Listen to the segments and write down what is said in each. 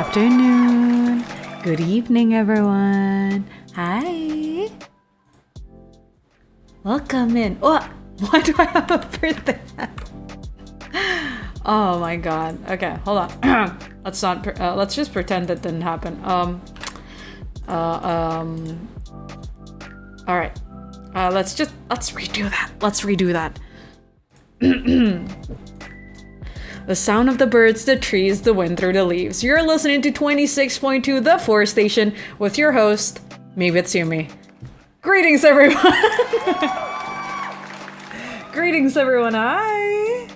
afternoon. Good evening, everyone. Hi. Welcome in. Oh, why do I have a birthday hat? Oh my god. Okay, hold on. Let's just pretend that didn't happen. All right. Let's redo that. Let's redo that. The sound of the birds, the trees, the wind through the leaves. You're listening to 26.2 The Forest Station with your host, MaybeItsYumi. Greetings, everyone. Greetings, everyone. Hi.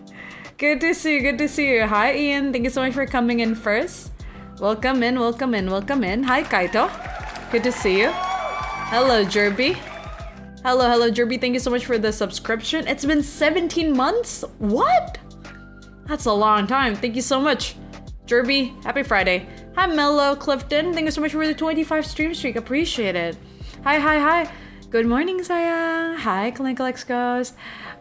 Good to see you. Good to see you. Hi, Ian. Thank you so much for coming in first. Welcome in. Welcome in. Welcome in. Hi, Kaito. Good to see you. Hello, Jerby. Hello, Jerby. Thank you so much for the subscription. It's been 17 months? What? That's a long time. Thank you so much. Jerby, happy Friday. Hi, Mello Clifton. Thank you so much for the 25 stream streak. Appreciate it. Hi. Good morning, Saya. Hi, Kalink Ghost.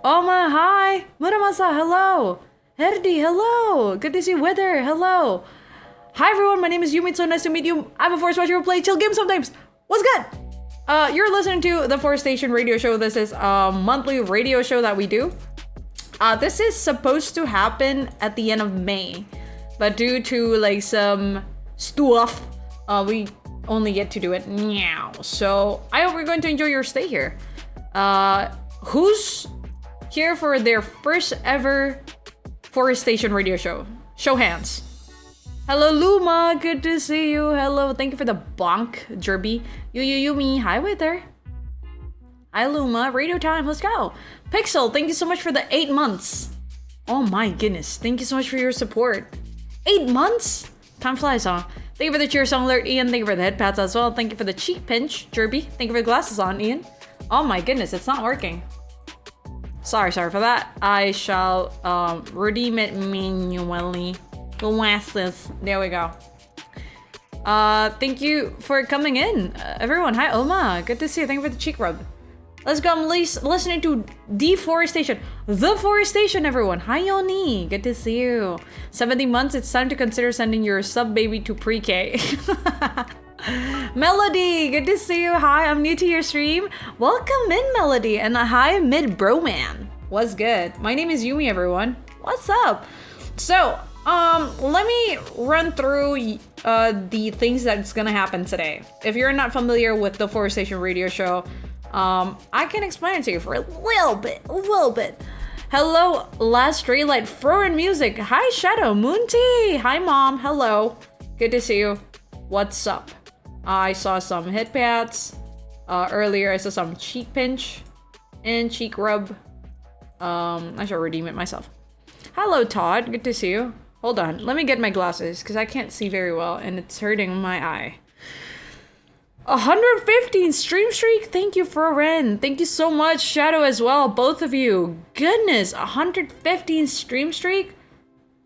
Oma, hi. Muramasa, hello. Herdi, hello. Good to see you. Weather, hello. Hi, everyone. My name is Yumi. It's so nice to meet you. I'm a Forest Watcher who play chill games sometimes. What's good? You're listening to the Forest Station radio show. This is a monthly radio show that we do. This is supposed to happen at the end of May, but due to like some stuff, we only get to do it now. So I hope you're going to enjoy your stay here. Who's here for their first ever Forest Station radio show? Show hands. Hello, Luma. Good to see you. Hello. Thank you for the bonk, Jerby. Yumi. Hi, Wither. Hi, Luma. Radio time. Let's go. Pixel, thank you so much for the 8 months. Oh my goodness. Thank you so much for your support. 8 months? Time flies, huh? Thank you for the cheer song alert, Ian. Thank you for the head pats as well. Thank you for the cheek pinch, Jerby. Thank you for the glasses on, Ian. Oh my goodness, it's not working. Sorry for that. I shall redeem it manually. Glasses. There we go. Thank you for coming in, everyone. Hi, Oma. Good to see you. Thank you for the cheek rub. Let's go. I'm listening to Deforestation. The Forestation, everyone. Hi, Yoni. Good to see you. 70 months. It's time to consider sending your sub baby to pre-K. Melody. Good to see you. Hi, I'm new to your stream. Welcome in, Melody. And hi, Mid Broman. What's good? My name is Yumi, everyone. What's up? So, let me run through the things that's gonna happen today. If you're not familiar with the Forestation radio show, I can explain it to you for a little bit. Hello, Last Daylight, Froren Music. Hi, Shadow, Moon Tea. Hi, Mom. Hello. Good to see you. What's up? I saw some head pats. Earlier, I saw some cheek pinch and cheek rub. I shall redeem it myself. Hello, Todd. Good to see you. Hold on. Let me get my glasses because I can't see very well and it's hurting my eye. 115 stream streak. Thank you, Froren. Thank you so much, Shadow, as well. Both of you. Goodness, 115 stream streak.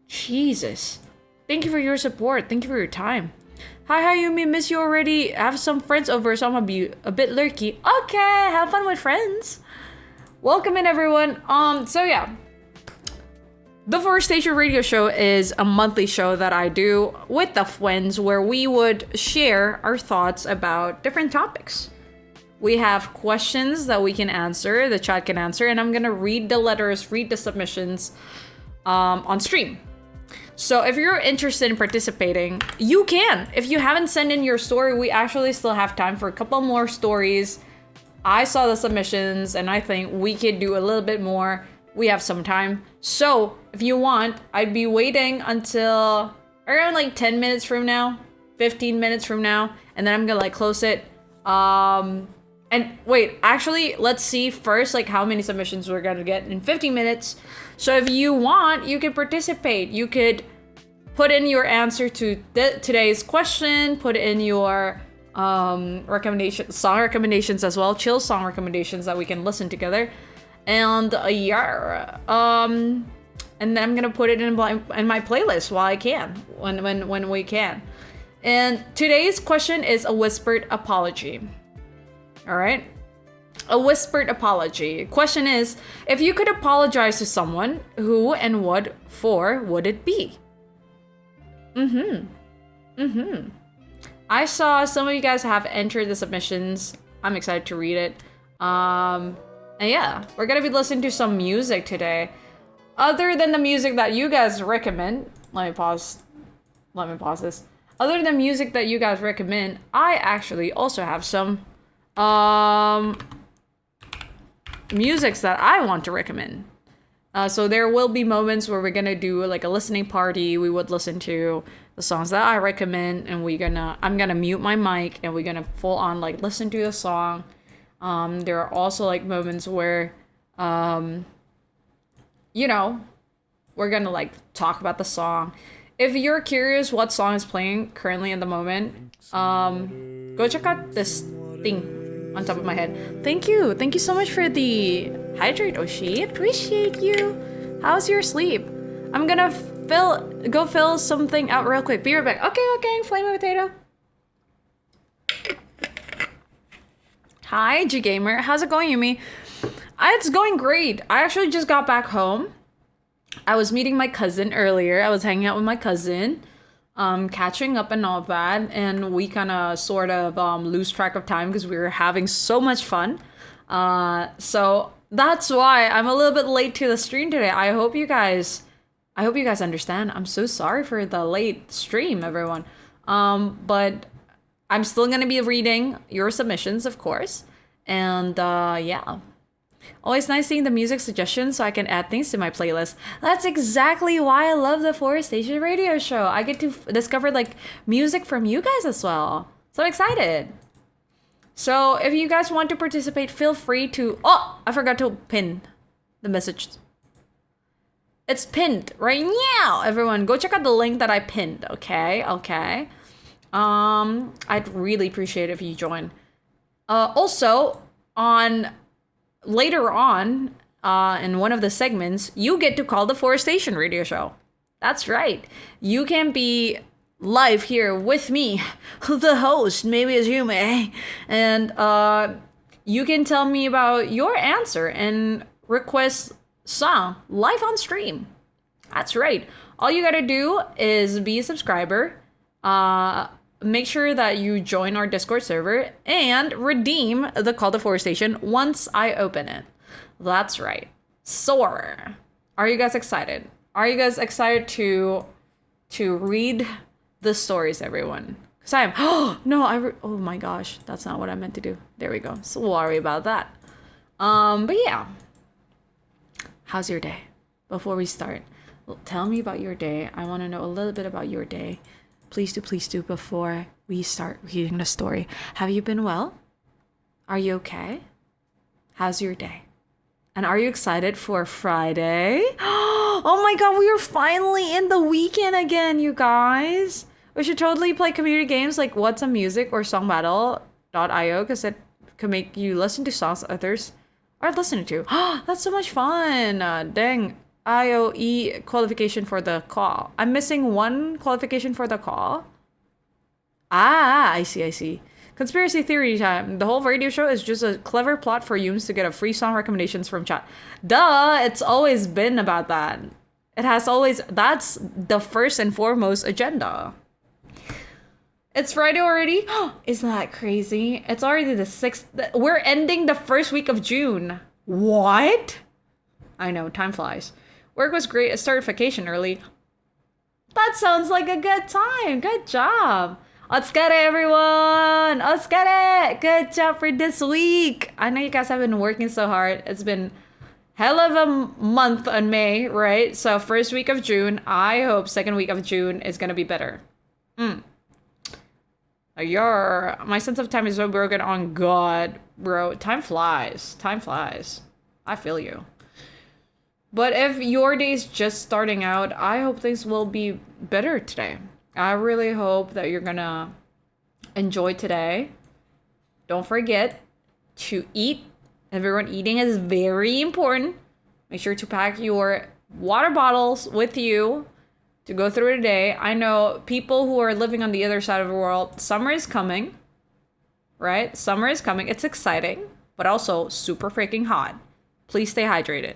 Jesus. Thank you for your support. Thank you for your time. Hi, Yumi. Miss you already. I have some friends over, so I'm gonna be a bit lurky. Okay, have fun with friends. Welcome in, everyone. So yeah. The Forestation Radio Show is a monthly show that I do with the Fwends where we would share our thoughts about different topics. We have questions that we can answer, the chat can answer, and I'm gonna read the letters, read the submissions on stream. So if you're interested in participating, you can. If you haven't sent in your story, we actually still have time for a couple more stories. I saw the submissions and I think we could do a little bit more. We have some time. So if you want, I'd be waiting until around like 10 minutes from now, 15 minutes from now, and then I'm gonna like close it. And wait, actually, let's see first like how many submissions we're gonna get in 15 minutes. So if you want, you could participate. You could put in your answer to today's question, put in your song recommendations as well, chill song recommendations that we can listen together. And and then I'm gonna put it in my playlist while I can, when we can. And today's question is a whispered apology. All right, a whispered apology. Question is, if you could apologize to someone, who and what for would it be? I saw some of you guys have entered the submissions. I'm excited to read it. And yeah, we're gonna be listening to some music today. Other than the music that you guys recommend, let me pause this. Other than the music that you guys recommend, I actually also have some musics that I want to recommend. So there will be moments where we're gonna do like a listening party. We would listen to the songs that I recommend, and I'm gonna mute my mic, and we're gonna full on like listen to the song. There are also like moments where, you know, we're gonna like talk about the song. If you're curious what song is playing currently in the moment, go check out this thing on top of my head. Thank you so much for the hydrate, Oshi. Appreciate you. How's your sleep? I'm gonna go fill something out real quick. Be right back. Okay, flaming potato. Hi, G Gamer. How's it going, Yumi? It's going great. I actually just got back home. I was meeting my cousin earlier. I was hanging out with my cousin, catching up and all that, and we kind of sort of lose track of time because we were having so much fun. So that's why I'm a little bit late to the stream today. I hope you guys understand. I'm so sorry for the late stream, everyone. But I'm still gonna be reading your submissions, of course. And yeah. Always nice seeing the music suggestions so I can add things to my playlist. That's exactly why I love the Forestation radio show. I get to discover like music from you guys as well. So I'm excited. So if you guys want to participate, feel free to... Oh, I forgot to pin the message. It's pinned right now. Everyone, go check out the link that I pinned, okay? I'd really appreciate it if you join. Also, later on, in one of the segments, you get to call the Forestation radio show. That's right. You can be live here with me, the host, MaybeItsYumi, and you can tell me about your answer and request song live on stream. That's right. All you gotta do is be a subscriber, make sure that you join our Discord server, and redeem the Call to Forestation once I open it. That's right. So, are you guys excited? Are you guys excited to read the stories, everyone? Because I am. Oh, no, oh my gosh. That's not what I meant to do. There we go. So worry about that. But yeah. How's your day? Before we start, tell me about your day. I want to know a little bit about your day. Please do before we start reading the story. Have you been well? Are you okay? How's your day? And are you excited for Friday? Oh my god, we are finally in the weekend again, you guys. We should totally play community games like What's a Music or songbattle.io because it can make you listen to songs others are listening to. That's so much fun. Dang. IOE qualification for the call. I'm missing one qualification for the call. I see. Conspiracy theory time. The whole radio show is just a clever plot for Yums to get a free song recommendations from chat. Duh, it's always been about that. That's the first and foremost agenda. It's Friday already? Isn't that crazy? It's already the 6th. We're ending the first week of June. What? I know, time flies. Work was great. I started vacation early. That sounds like a good time. Good job. Let's get it, everyone. Let's get it. Good job for this week. I know you guys have been working so hard. It's been hell of a month on May, right? So first week of June. I hope second week of June is going to be better. My sense of time is so broken on God. Bro, time flies. I feel you. But if your day's just starting out, I hope things will be better today. I really hope that you're gonna enjoy today. Don't forget to eat. Everyone, eating is very important. Make sure to pack your water bottles with you to go through the day. I know people who are living on the other side of the world, summer is coming, right? Summer is coming. It's exciting, but also super freaking hot. Please stay hydrated.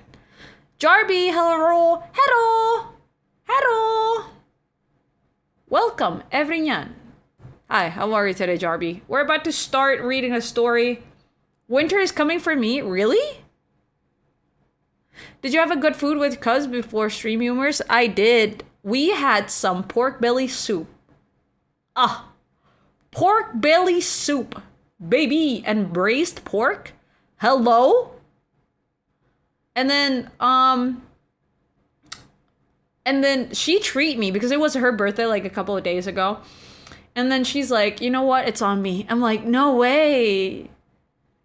Jarby, hello. Welcome, everyone. Hi, how are you today, Jarby? We're about to start reading a story. Winter is coming for me? Really? Did you have a good food with Cuz before stream humors? I did. We had some pork belly soup. Pork belly soup. Baby, and braised pork? Hello? And then she treated me because it was her birthday like a couple of days ago. And then she's like, you know what? It's on me. I'm like, no way.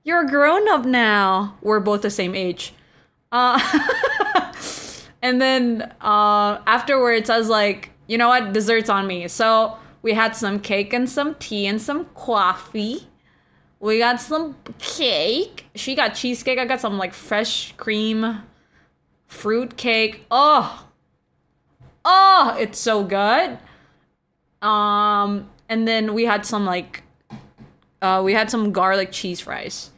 You're a grown up now. We're both the same age. And then afterwards, I was like, you know what? Dessert's on me. So we had some cake and some tea and some coffee. We got some cake. She got cheesecake. I got some like fresh cream fruit cake. Oh, it's so good. And then we had some garlic cheese fries.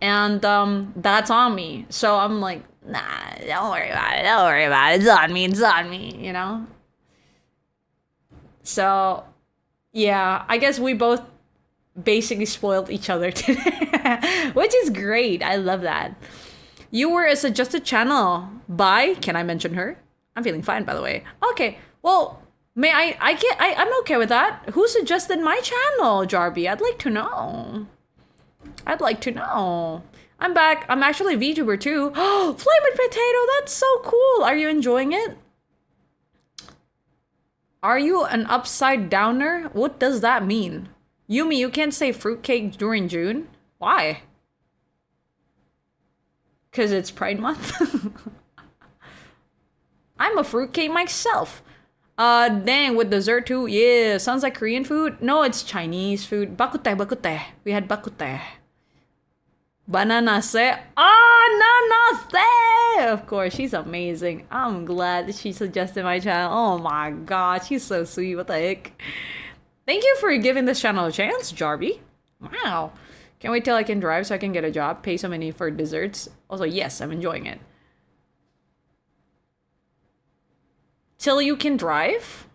And that's on me. So I'm like, nah, don't worry about it. Don't worry about it. It's on me. It's on me, you know? So, yeah, I guess we both basically spoiled each other today. Which is great. I love that. You were a suggested channel by, can I mention her? I'm feeling fine, by the way. Okay, well, I'm okay with that. Who suggested my channel, Jarby? I'd like to know. I'm back. I'm actually a VTuber too. Oh, Flaming Potato, that's so cool. Are you enjoying it? Are you an upside downer? What does that mean? Yumi, you can't say fruitcake during June? Why? Because it's Pride Month? I'm a fruitcake myself. Dang, with dessert too? Yeah, sounds like Korean food. No, it's Chinese food. Bakute. We had bakute. Banana se. Nana. Of course, she's amazing. I'm glad that she suggested my channel. Oh my god, she's so sweet. What the heck? Thank you for giving this channel a chance, Jarby. Wow. Can't wait till I can drive so I can get a job, pay some money for desserts. Also, yes, I'm enjoying it. Till you can drive?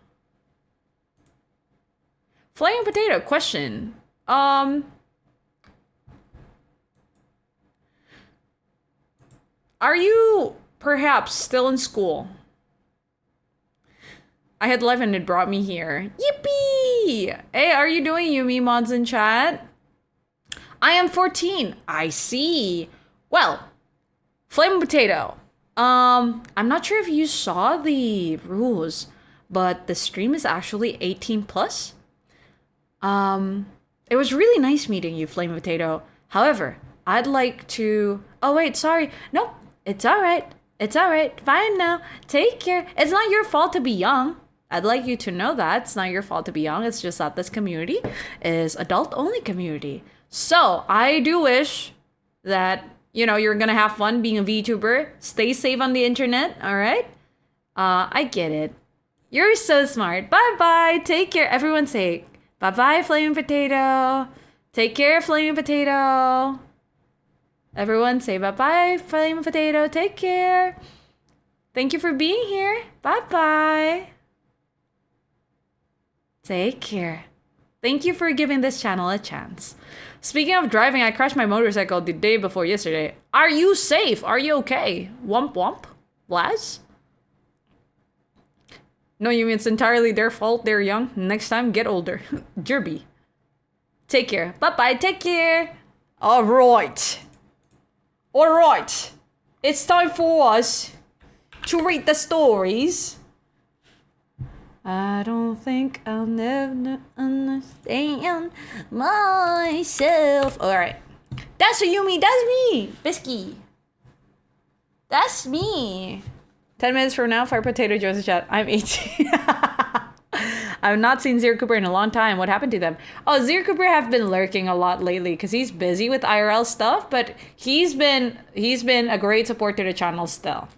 Flaming Potato, question. Are you perhaps still in school? I had life and it brought me here. Yippee! Hey, are you doing Yumi mods in chat? I am 14. I see. Well, Flaming Potato. I'm not sure if you saw the rules, but the stream is actually 18 plus. It was really nice meeting you, Flaming Potato. However, I'd like to... Oh, wait, sorry. Nope. It's alright. It's alright. Fine now. Take care. It's not your fault to be young. I'd like you to know that. It's not your fault to be young. It's just that this community is adult-only community. So, I do wish that, you know, you're gonna have fun being a VTuber. Stay safe on the internet, alright? I get it. You're so smart. Bye-bye. Take care. Everyone say bye-bye, Flaming Potato. Take care, Flaming Potato. Everyone say bye-bye, Flaming Potato. Take care. Thank you for being here. Bye-bye. Take care. Thank you for giving this channel a chance. Speaking of driving, I crashed my motorcycle the day before yesterday. Are you safe? Are you okay? Womp womp? Blaz? No, you mean it's entirely their fault they're young? Next time, get older. Jerby. Take care. Bye-bye. Take care. Alright. Alright. It's time for us to read the stories. I don't think I'll never understand myself. Alright. That's Yumi. That's me. Bisky. That's me. 10 minutes from now, Fire Potato Joseph chat. I'm 18. I've not seen Zero Cooper in a long time. What happened to them? Oh, Zero Cooper have been lurking a lot lately because he's busy with IRL stuff, but he's been a great support to the channel still.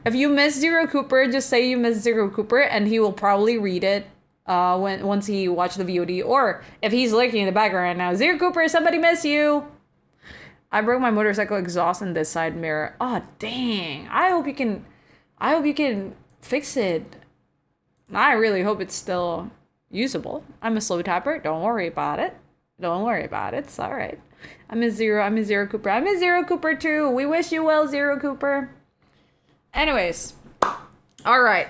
If you miss Zero Cooper, just say you miss Zero Cooper and he will probably read it once he watched the VOD, or if he's lurking in the background right now. Zero Cooper, somebody miss you. I broke my motorcycle exhaust in this side mirror. Oh dang. I hope you can fix it. I really hope it's still usable. I'm a slow tapper. Don't worry about it. Don't worry about it. It's all right. I'm a Zero Cooper. I'm a Zero Cooper too. We wish you well, Zero Cooper. Anyways. All right.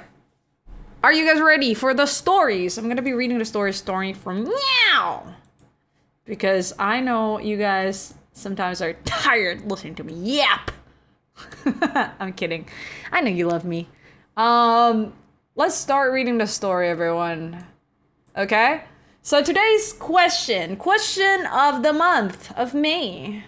Are you guys ready for the stories? I'm going to be reading the story from Meow. Because I know you guys sometimes are tired listening to me yap. I'm kidding. I know you love me. Let's start reading the story, everyone. Okay? So today's question of the month of May.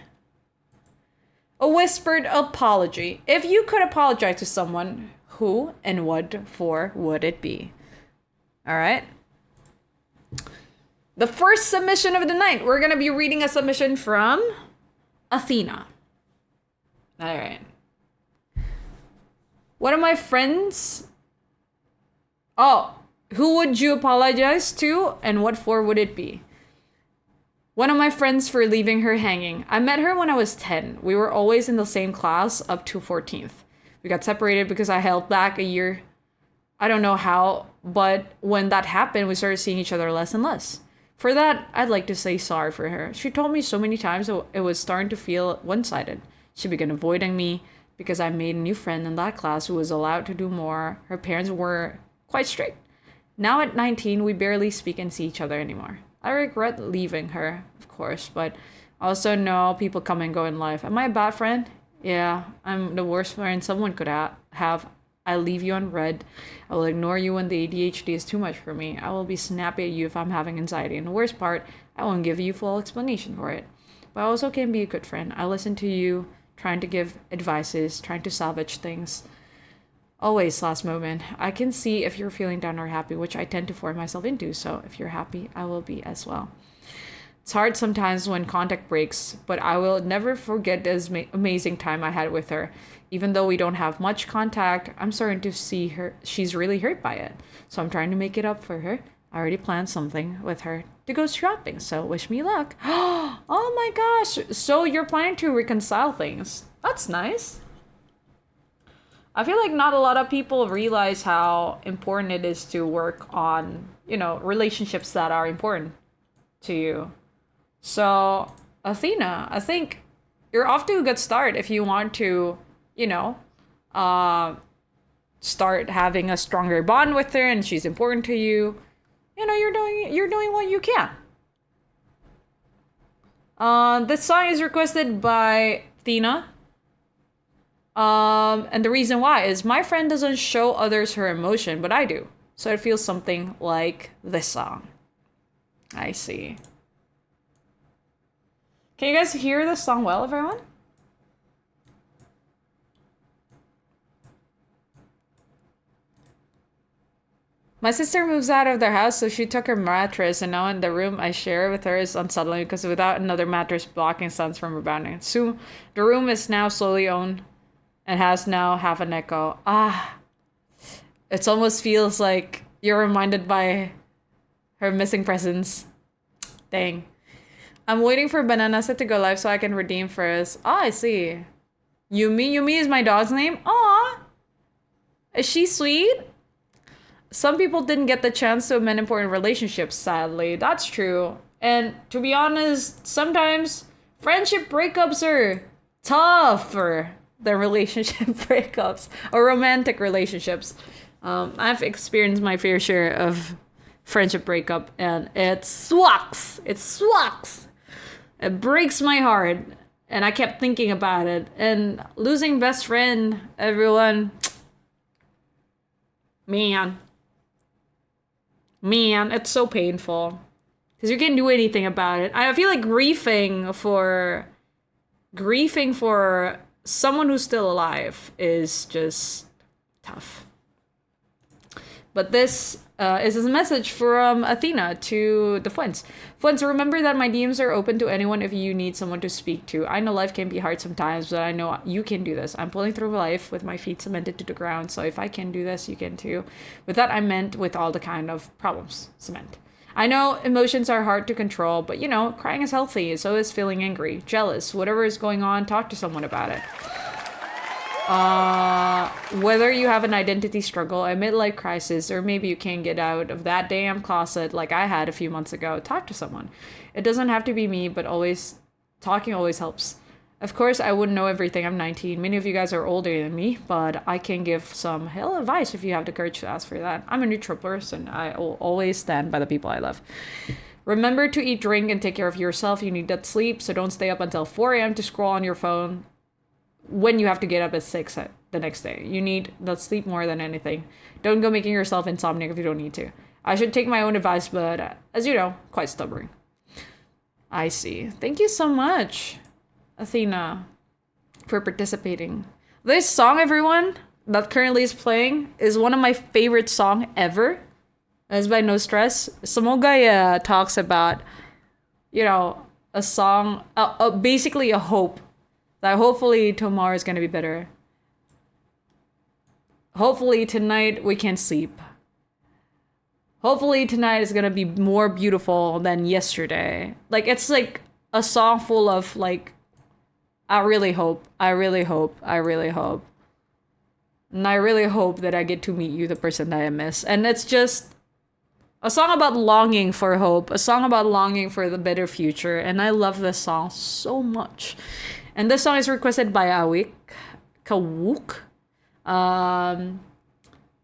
A whispered apology. If you could apologize to someone, who and what for would it be? All right. The first submission of the night. We're going to be reading a submission from Athena. All right. One of my friends... Oh, who would you apologize to and what for would it be? One of my friends for leaving her hanging. I met her when I was 10. We were always in the same class up to 14th. We got separated because I held back a year. I don't know how, but when that happened, we started seeing each other less and less. For that, I'd like to say sorry for her. She told me so many times it was starting to feel one-sided. She began avoiding me because I made a new friend in that class who was allowed to do more. Her parents were quite strict. Now at 19, we barely speak and see each other anymore. I regret leaving her, of course, but I also know people come and go in life. Am I a bad friend? Yeah, I'm the worst friend someone could have. I'll leave you unread. I will ignore you when the ADHD is too much for me. I will be snappy at you if I'm having anxiety. And the worst part, I won't give you full explanation for it. But I also can be a good friend. I listen to you, trying to give advices, trying to salvage things. Always last moment. I can see if you're feeling down or happy, which I tend to force myself into. So if you're happy, I will be as well. It's hard sometimes when contact breaks, but I will never forget this amazing time I had with her. Even though we don't have much contact, I'm starting to see her. She's really hurt by it. So I'm trying to make it up for her. I already planned something with her to go shopping. So wish me luck. Oh my gosh. So you're planning to reconcile things. That's nice. I feel like not a lot of people realize how important it is to work on, relationships that are important to you. So, Athena, I think you're off to a good start if you want to, start having a stronger bond with her and she's important to you. You're doing what you can. This song is requested by Athena. And the reason why is my friend doesn't show others her emotion, but I do. So it feels something like this song. I see. Can you guys hear this song well, everyone? My sister moves out of their house, so she took her mattress, and now in the room I share with her is unsettling because without another mattress blocking sounds from rebounding. So the room is now slowly owned and has now half an echo. It almost feels like you're reminded by her missing presence. Dang. I'm waiting for Banana Set to go live so I can redeem first. I see. Yumi is my dog's name? Aw. Is she sweet? Some people didn't get the chance to amend important relationships, sadly. That's true. And to be honest, sometimes friendship breakups are tougher than relationship breakups or romantic relationships. I've experienced my fair share of friendship breakup and it sucks. It sucks. It breaks my heart. And I kept thinking about it. And losing best friend, everyone, man, it's so painful. Because you can't do anything about it. I feel like grieving for someone who's still alive is just tough. But this is a message from Athena to the Fwends. Fwends, remember that my DMs are open to anyone if you need someone to speak to. I know life can be hard sometimes, but I know you can do this. I'm pulling through life with my feet cemented to the ground, so if I can do this, you can too. With that, I meant with all the kind of problems cement. I know emotions are hard to control, but crying is healthy, so is feeling angry, jealous, whatever is going on, talk to someone about it. Whether you have an identity struggle, a midlife crisis, or maybe you can't get out of that damn closet like I had a few months ago, talk to someone. It doesn't have to be me, but talking always helps. Of course, I wouldn't know everything. I'm 19. Many of you guys are older than me, but I can give some hell advice if you have the courage to ask for that. I'm a neutral person. I will always stand by the people I love. Remember to eat, drink, and take care of yourself. You need that sleep, so don't stay up until 4 a.m. to scroll on your phone when you have to get up at 6 the next day. You need that sleep more than anything. Don't go making yourself insomniac if you don't need to. I should take my own advice, but as you know, quite stubborn. I see. Thank you so much, Athena, for participating. This song, everyone, that currently is playing is one of my favorite songs ever. It's by No Stress. Samogaya talks about, a song, basically a hope that hopefully tomorrow is going to be better. Hopefully tonight we can sleep. Hopefully tonight is going to be more beautiful than yesterday. Like, it's like a song full of like, I really hope, I really hope, I really hope. And I really hope that I get to meet you, the person that I miss. And it's just a song about longing for hope, a song about longing for the better future. And I love this song so much. And this song is requested by Kawuk. And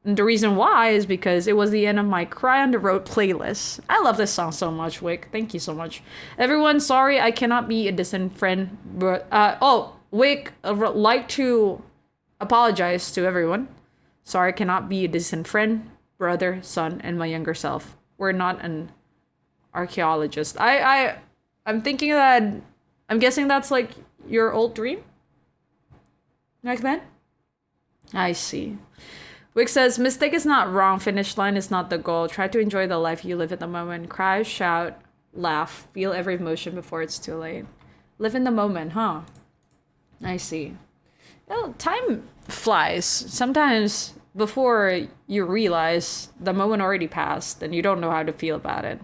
the reason why is because it was the end of my Cry on the Road playlist. I love this song so much, Wick. Thank you so much. Everyone, sorry I cannot be a distant friend. But, Wick, I'd like to apologize to everyone. Sorry I cannot be a distant friend, brother, son, and my younger self. We're not an archaeologist. I'm thinking that, I'm guessing that's like your old dream? Back then? I see. Wick says, mistake is not wrong. Finish line is not the goal. Try to enjoy the life you live at the moment. Cry, shout, laugh. Feel every emotion before it's too late. Live in the moment, huh? I see. Time flies. Sometimes before you realize the moment already passed and you don't know how to feel about it.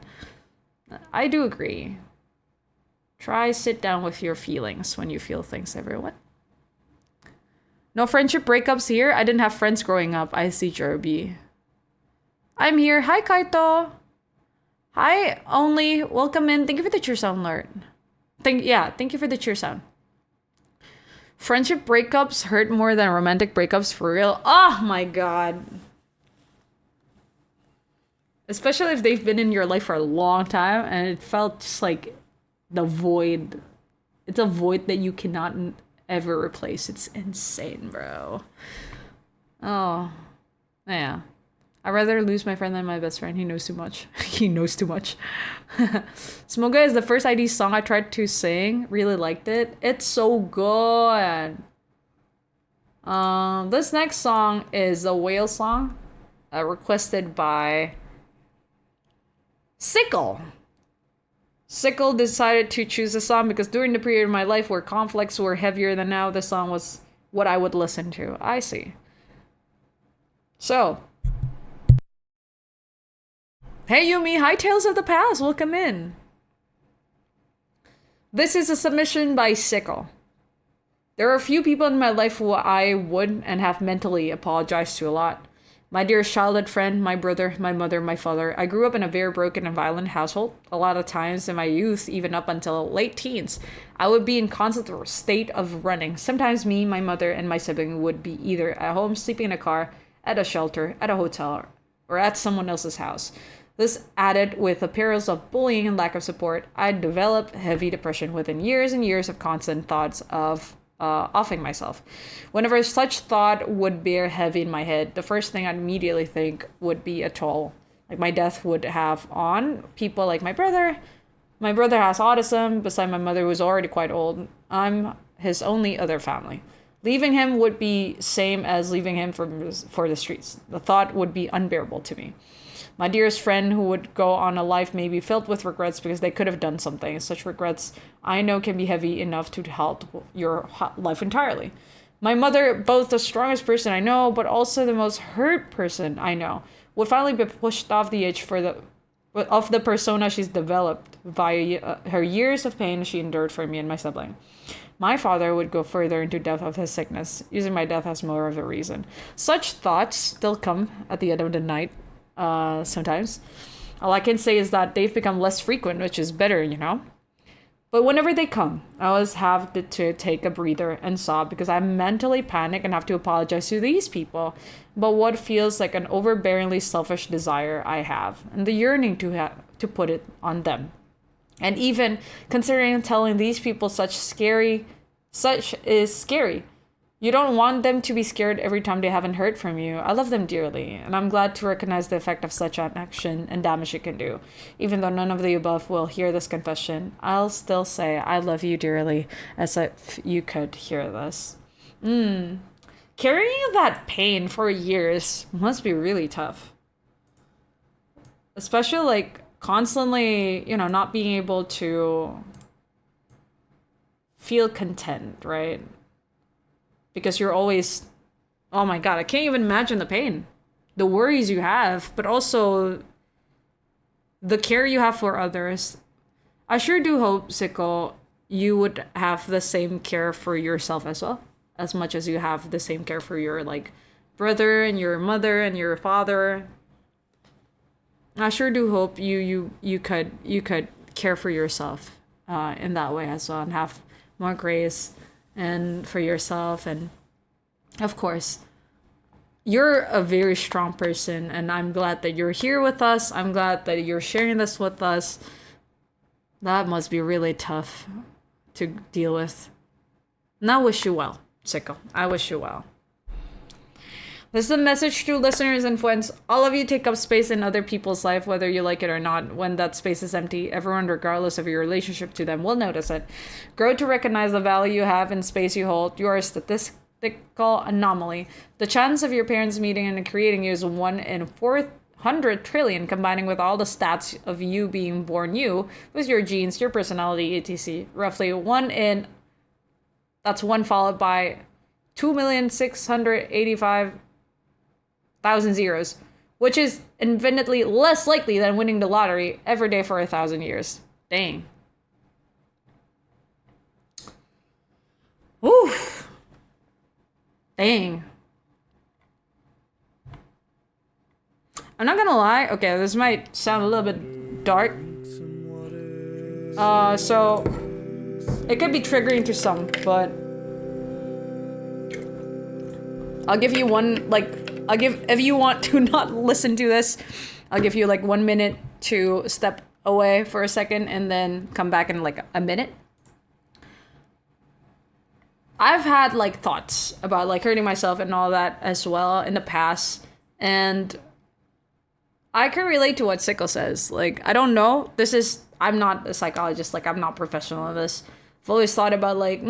I do agree. Try sit down with your feelings when you feel things, everyone. No friendship breakups here. I didn't have friends growing up. I see, Jerby. I'm here. Hi, Kaito. Hi, Only. Welcome in. Thank you for the cheer sound alert. Thank you for the cheer sound. Friendship breakups hurt more than romantic breakups, for real. Oh my god. Especially if they've been in your life for a long time and it felt just like the void. It's a void that you cannot ever replace. It's insane, bro. Oh, yeah. I'd rather lose my friend than my best friend. He knows too much. He knows too much. Smoga is the first ID song I tried to sing. Really liked it. It's so good. This next song is a whale song, requested by Sickle. Sickle decided to choose a song because during the period of my life where conflicts were heavier than now, this song was what I would listen to. I see. So, hey Yumi, hi Tales of the Past, welcome in. This is a submission by Sickle. There are a few people in my life who I would and have mentally apologized to a lot. My dearest childhood friend, my brother, my mother, my father. I grew up in a very broken and violent household. A lot of times in my youth, even up until late teens, I would be in constant state of running. Sometimes me, my mother, and my sibling would be either at home, sleeping in a car, at a shelter, at a hotel, or at someone else's house. This added with the perils of bullying and lack of support. I developed heavy depression within years and years of constant thoughts of offing myself. Whenever such thought would bear heavy in my head, the first thing I'd immediately think would be a toll. Like my death would have on people like my brother. My brother has autism, beside my mother who's already quite old. I'm his only other family. Leaving him would be same as leaving him for the streets. The thought would be unbearable to me. My dearest friend who would go on a life maybe filled with regrets because they could have done something. Such regrets I know can be heavy enough to halt your life entirely. My mother, both the strongest person I know, but also the most hurt person I know, would finally be pushed off the edge but of the persona she's developed via her years of pain she endured for me and my sibling. My father would go further into depth of his sickness, using my death as more of a reason. Such thoughts still come at the end of the night, sometimes. All I can say is that they've become less frequent, which is better, you know? But whenever they come, I always have to take a breather and sob because I mentally panic and have to apologize to these people about what feels like an overbearingly selfish desire I have and the yearning to put it on them. And even considering telling these people such is scary. You don't want them to be scared every time they haven't heard from you. I love them dearly, and I'm glad to recognize the effect of such an action and damage it can do. Even though none of the above will hear this confession, I'll still say I love you dearly as if you could hear this. Carrying that pain for years must be really tough. Especially like constantly, not being able to feel content, right? Because you're always, oh my God, I can't even imagine the pain, the worries you have, but also the care you have for others. I sure do hope, Siko, you would have the same care for yourself as well, as much as you have the same care for your like brother and your mother and your father. I sure do hope you could care for yourself in that way as well and have more grace and for yourself. And of course, you're a very strong person, and I'm glad that you're here with us. I'm glad that you're sharing this with us. That must be really tough to deal with. And I wish you well, Siko. I wish you well. This is a message to listeners and friends. All of you take up space in other people's life, whether you like it or not. When that space is empty, everyone, regardless of your relationship to them, will notice it. Grow to recognize the value you have in space you hold. You are a statistical anomaly. The chance of your parents meeting and creating you is 1 in 400 trillion, combining with all the stats of you being born you, with your genes, your personality, etc. Roughly 1 in... That's 1 followed by 2,685,000 zeros, which is infinitely less likely than winning the lottery every day for 1,000 years. Dang. Oof. Dang. I'm not gonna lie. Okay, this might sound a little bit dark. So it could be triggering to some, but I'll give you if you want to not listen to this, I'll give you like 1 minute to step away for a second and then come back in like a minute. I've had like thoughts about like hurting myself and all that as well in the past, and I can relate to what Siko says. Like, I don't know. I'm not a psychologist, like I'm not professional in this. I've always thought about like,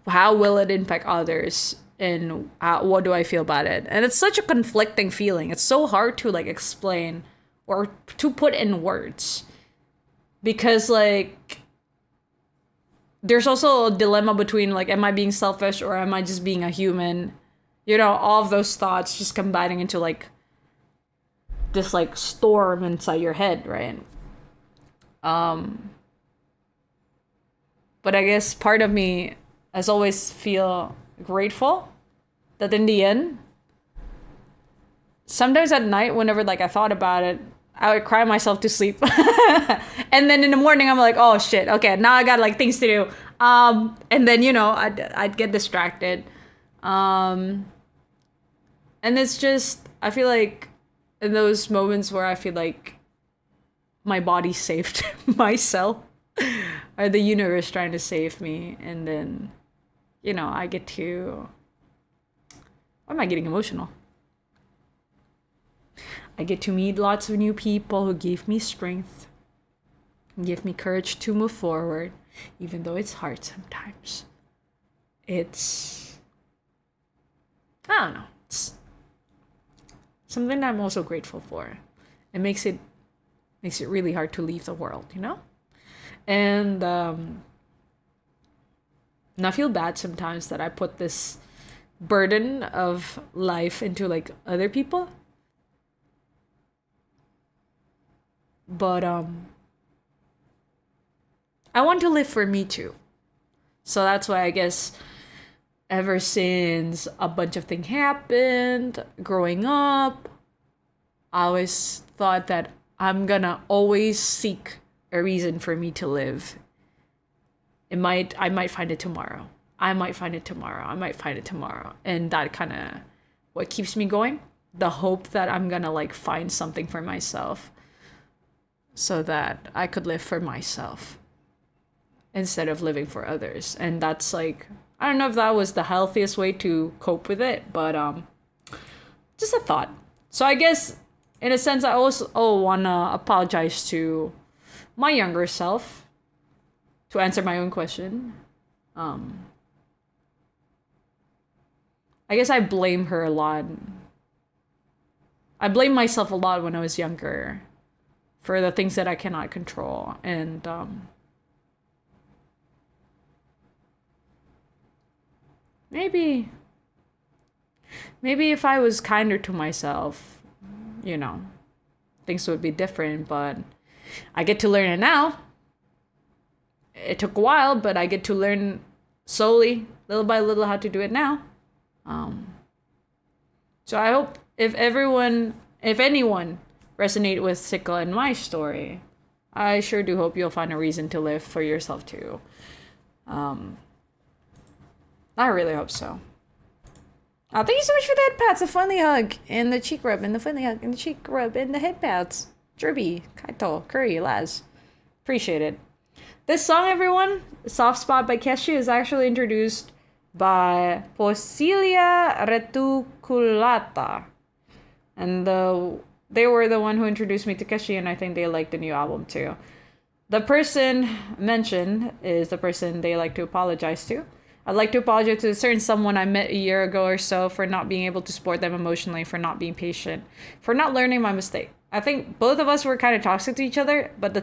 how will it impact others and what do I feel about it? And it's such a conflicting feeling. It's so hard to like explain or to put in words, because like there's also a dilemma between like, am I being selfish or am I just being a human? All of those thoughts just combining into like this like storm inside your head, right? But I guess part of me has always feel grateful that in the end, sometimes at night, whenever like I thought about it, I would cry myself to sleep. And then in the morning, I'm like, oh shit, okay, now I got like things to do. And then, I'd get distracted. And it's just, I feel like in those moments where I feel like my body saved myself, or the universe trying to save me, and then, I get to... Why am I getting emotional? I get to meet lots of new people who give me strength, give me courage to move forward, even though it's hard sometimes. It's... I don't know. It's something that I'm also grateful for. It makes it really hard to leave the world, And and I feel bad sometimes that I put this burden of life into like other people. But I want to live for me too. So that's why I guess ever since a bunch of things happened growing up, I always thought that I'm gonna always seek a reason for me to live. I might find it tomorrow. I might find it tomorrow. I might find it tomorrow. And that kind of what keeps me going. The hope that I'm gonna like find something for myself so that I could live for myself instead of living for others. And that's like, I don't know if that was the healthiest way to cope with it, but just a thought. So I guess in a sense I also wanna apologize to my younger self to answer my own question. I guess I blame her a lot. I blame myself a lot when I was younger for the things that I cannot control. And maybe if I was kinder to myself, you know, things would be different, but I get to learn it now. It took a while, but I get to learn slowly, little by little, how to do it now. So I hope if anyone resonate with Sikka and my story, I sure do hope you'll find a reason to live for yourself too. I really hope so. Thank you so much for the head pats, the friendly hug, and the cheek rub, and the friendly hug, and the cheek rub, and the head pats. Derby, Kaito, Curry, Laz. Appreciate it. This song, everyone, Soft Spot by Keshi, is actually introduced by Posilia Reticulata. And they were the one who introduced me to Keshi, and I think they liked the new album too. The person mentioned is the person they like to apologize to. I'd like to apologize to a certain someone I met a year ago or so for not being able to support them emotionally, for not being patient, for not learning my mistake. I think both of us were kind of toxic to each other, but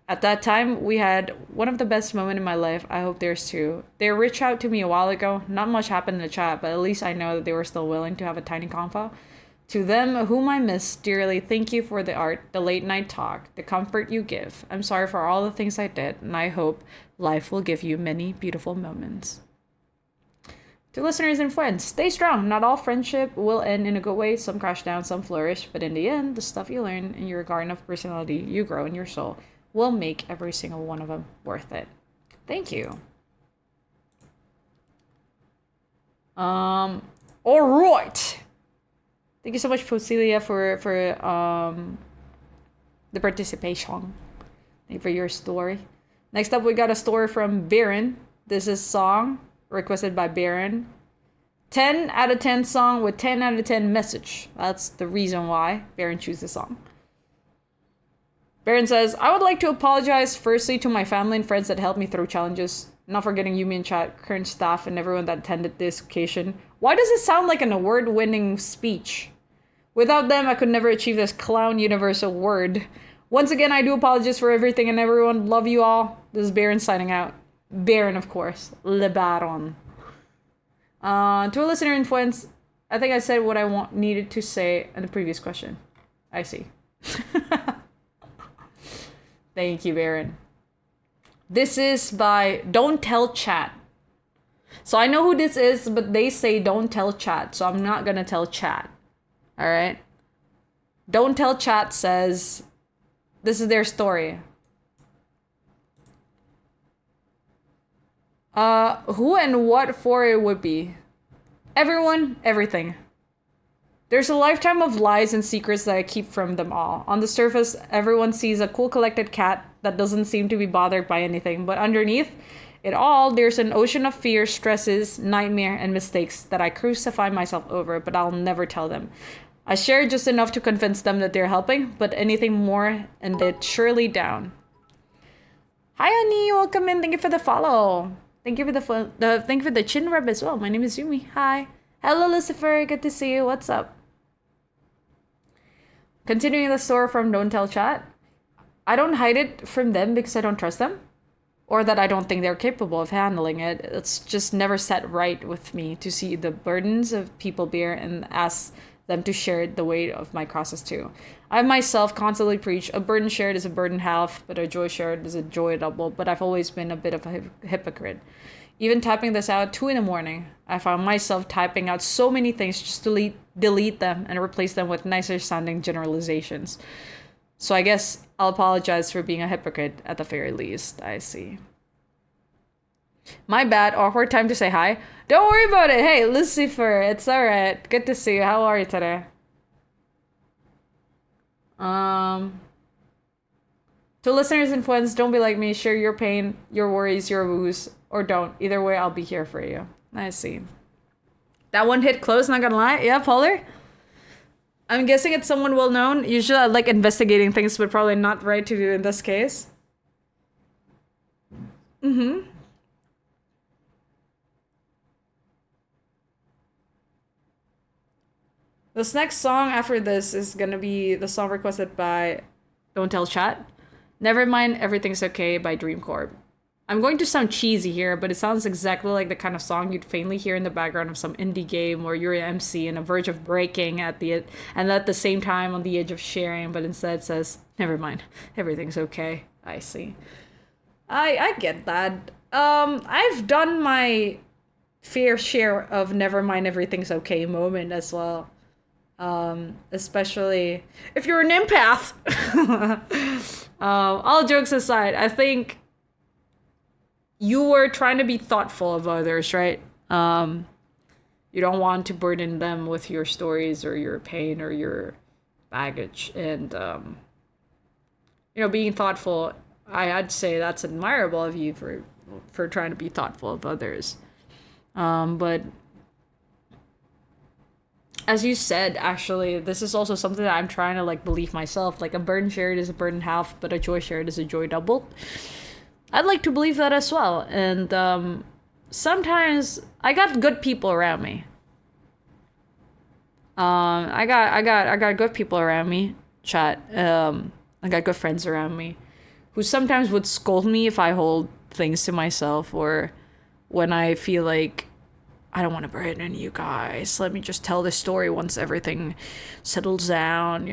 at that time, we had one of the best moments in my life. I hope theirs too. They reached out to me a while ago. Not much happened in the chat, but at least I know that they were still willing to have a tiny convo. To them, whom I miss dearly, thank you for the art, the late night talk, the comfort you give. I'm sorry for all the things I did, and I hope life will give you many beautiful moments. To listeners and friends, stay strong. Not all friendship will end in a good way. Some crash down, some flourish, but in the end, the stuff you learn in your garden of personality, you grow in your soul, will make every single one of them worth it. Thank you. All right. Thank you so much, Posilia, for the participation. Thank you for your story. Next up, we got a story from Baron. This is a song requested by Baron. 10 out of 10 song with 10 out of 10 message. That's the reason why Baron chose this song. Baron says, I would like to apologize firstly to my family and friends that helped me through challenges. Not forgetting Yumi and chat, current staff, and everyone that attended this occasion. Why does it sound like an award-winning speech? Without them, I could never achieve this clown universal word. Once again, I do apologize for everything and everyone. Love you all. This is Baron signing out. Baron, of course. Le Baron. To a listener in Fwends, I think I said what I needed to say in the previous question. I see. Thank you, Baron. This is by Don't Tell Chat. So I know who this is, but they say don't tell chat, so I'm not gonna tell chat. Alright? Don't Tell Chat says, this is their story. Who and what for it would be. Everyone, everything. There's a lifetime of lies and secrets that I keep from them all. On the surface, everyone sees a cool collected cat that doesn't seem to be bothered by anything, but underneath it all, there's an ocean of fear, stresses, nightmare, and mistakes that I crucify myself over, but I'll never tell them. I share just enough to convince them that they're helping, but anything more and they're surely down. Hi, Annie, welcome in. Thank you for the follow. Thank you for thank you for the chin rub as well. My name is Yumi. Hi. Hello, Lucifer. Good to see you. What's up? Continuing the story from Don't Tell Chat. I don't hide it from them because I don't trust them, or that I don't think they're capable of handling it. It's just never set right with me to see the burdens of people bear and ask them to share the weight of my crosses too. I myself constantly preach a burden shared is a burden half, but a joy shared is a joy double. But I've always been a bit of a hypocrite. Even typing this out 2 in the morning, I found myself typing out so many things just to delete them and replace them with nicer sounding generalizations. So I guess I'll apologize for being a hypocrite at the very least. I see. My bad, awkward time to say hi. Don't worry about it. Hey, Lucifer, it's alright. Good to see you. How are you today? To listeners and friends, don't be like me. Share your pain, your worries, your woes, or don't. Either way, I'll be here for you. I see. That one hit close, not gonna lie. Yeah, Polar? I'm guessing it's someone well known. Usually I like investigating things, but probably not right to do in this case. Mm-hmm. This next song after this is gonna be the song requested by Don't Tell Chat. Never Mind Everything's Okay by Dreamcorp. I'm going to sound cheesy here, but it sounds exactly like the kind of song you'd faintly hear in the background of some indie game where you're an MC on the verge of breaking and at the same time on the edge of sharing, but instead says, never mind, everything's okay. I see. I get that. I've done my fair share of never mind everything's okay moment as well. Especially if you're an empath. All jokes aside, I think you were trying to be thoughtful of others, right? You don't want to burden them with your stories or your pain or your baggage. And, being thoughtful, I'd say that's admirable of you for trying to be thoughtful of others. But as you said, actually, this is also something that I'm trying to like believe myself. Like a burden shared is a burden half, but a joy shared is a joy double. I'd like to believe that as well. And sometimes I got good people around me. I got good people around me, chat. I got good friends around me who sometimes would scold me if I hold things to myself or when I feel like I don't want to burden you guys. Let me just tell this story once everything settles down,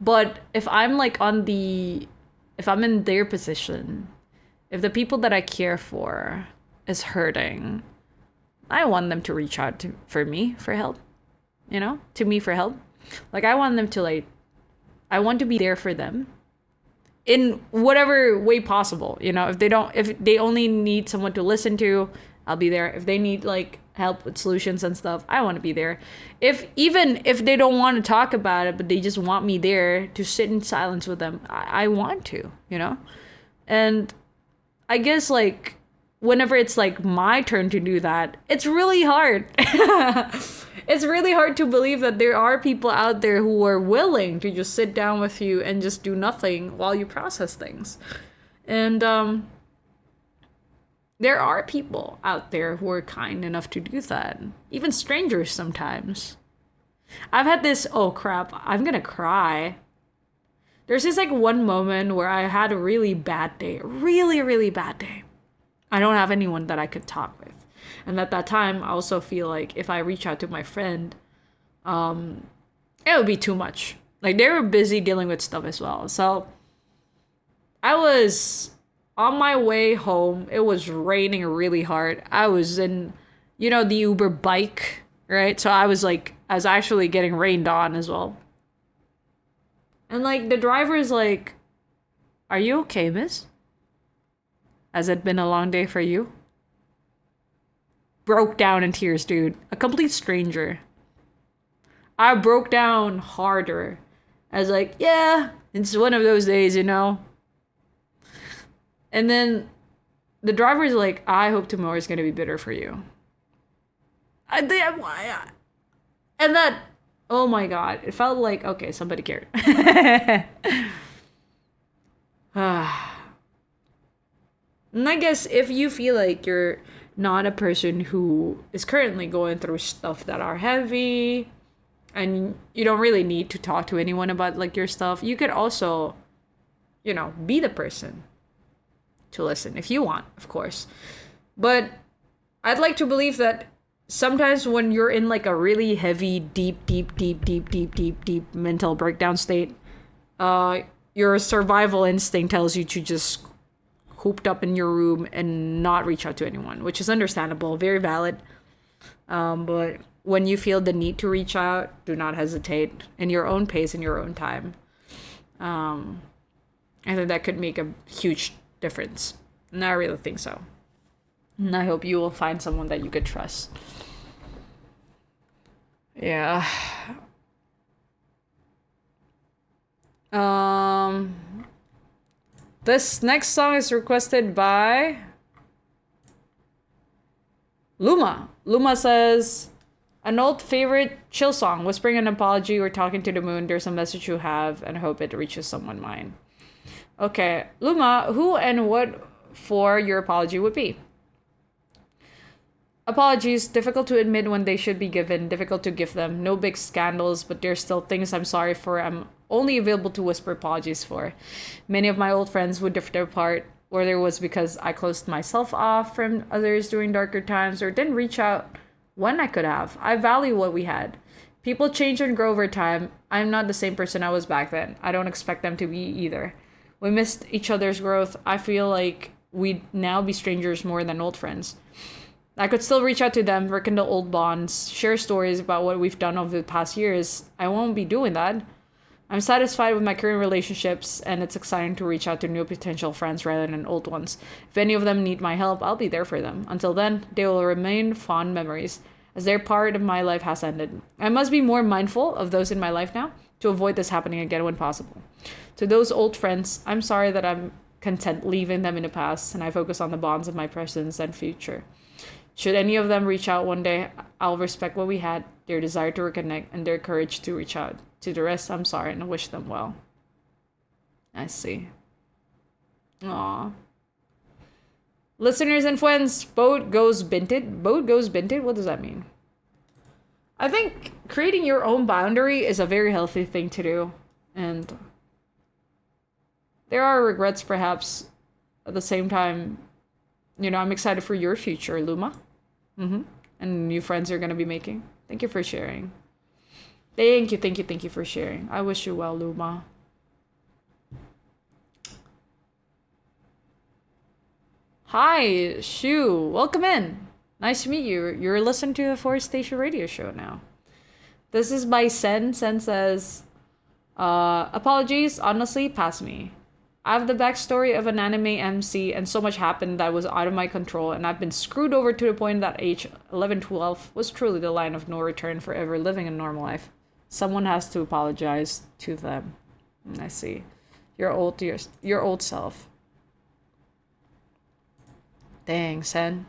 But if I'm like if I'm in their position, if the people that I care for is hurting, I want them to reach out for me for help, to me for help. Like I want them to I want to be there for them in whatever way possible, if they only need someone to listen to, I'll be there. If they need help with solutions and stuff, I want to be there. Even if they don't want to talk about it, but they just want me there to sit in silence with them, I want to, and I guess whenever it's my turn to do that, it's really hard. It's really hard to believe that there are people out there who are willing to just sit down with you and just do nothing while you process things. And there are people out there who are kind enough to do that. Even strangers sometimes. I've had this, oh crap, I'm gonna cry. There's this one moment where I had a really bad day. Really, really bad day. I don't have anyone that I could talk with. And at that time, I also feel like if I reach out to my friend, it would be too much. They were busy dealing with stuff as well. So I was on my way home. It was raining really hard. I was in, the Uber bike, right? So I was actually getting rained on as well. And the driver is like, "Are you okay, miss? Has it been a long day for you?" Broke down in tears, dude. A complete stranger. I broke down harder. I was like, yeah, it's one of those days, And then the driver's like, "I hope tomorrow is going to be better for you." And that, oh my God, it felt like, okay, somebody cared. And I guess if you feel like you're not a person who is currently going through stuff that are heavy and you don't really need to talk to anyone about your stuff, you could also, be the person to listen if you want, of course. But I'd like to believe that sometimes when you're in like a really heavy, deep mental breakdown state, your survival instinct tells you to just cooped up in your room and not reach out to anyone, which is understandable, very valid. But when you feel the need to reach out, do not hesitate in your own pace, in your own time. I think that could make a huge difference. And I really think so. And I hope you will find someone that you could trust. Yeah. This next song is requested by Luma. Luma says, an old favorite chill song, whispering an apology or talking to the moon. There's a message you have and hope it reaches someone mine. Okay, Luma, who and what for your apology would be? Apologies, difficult to admit when they should be given, difficult to give them. No big scandals, but there's still things I'm sorry for. I'm only available to whisper apologies for. Many of my old friends would drift apart, whether it was because I closed myself off from others during darker times or didn't reach out when I could have. I value what we had. People change and grow over time. I'm not the same person I was back then. I don't expect them to be either. We missed each other's growth. I feel like we'd now be strangers more than old friends. I could still reach out to them, rekindle old bonds, share stories about what we've done over the past years. I won't be doing that. I'm satisfied with my current relationships, and it's exciting to reach out to new potential friends rather than old ones. If any of them need my help, I'll be there for them. Until then, they will remain fond memories, as their part of my life has ended. I must be more mindful of those in my life now, to avoid this happening again when possible. To those old friends, I'm sorry that I'm content leaving them in the past, and I focus on the bonds of my present and future. Should any of them reach out one day, I'll respect what we had, their desire to reconnect, and their courage to reach out. To the rest, I'm sorry and I wish them well. I see. Aww. Listeners and friends, boat goes binted. Boat goes binted? What does that mean? I think creating your own boundary is a very healthy thing to do. And there are regrets perhaps. At the same time, I'm excited for your future, Luma. And new friends you're going to be making. Thank you for sharing. Thank you for sharing. I wish you well, Luma. Hi, Shu. Welcome in. Nice to meet you. You're listening to the Forest Station radio show now. This is by Sen. Sen says, apologies, honestly, pass me. I have the backstory of an anime MC, and so much happened that was out of my control, and I've been screwed over to the point that age 11, 12 was truly the line of no return for ever living a normal life. Someone has to apologize to them. I see. Your old self. Dang, Sen.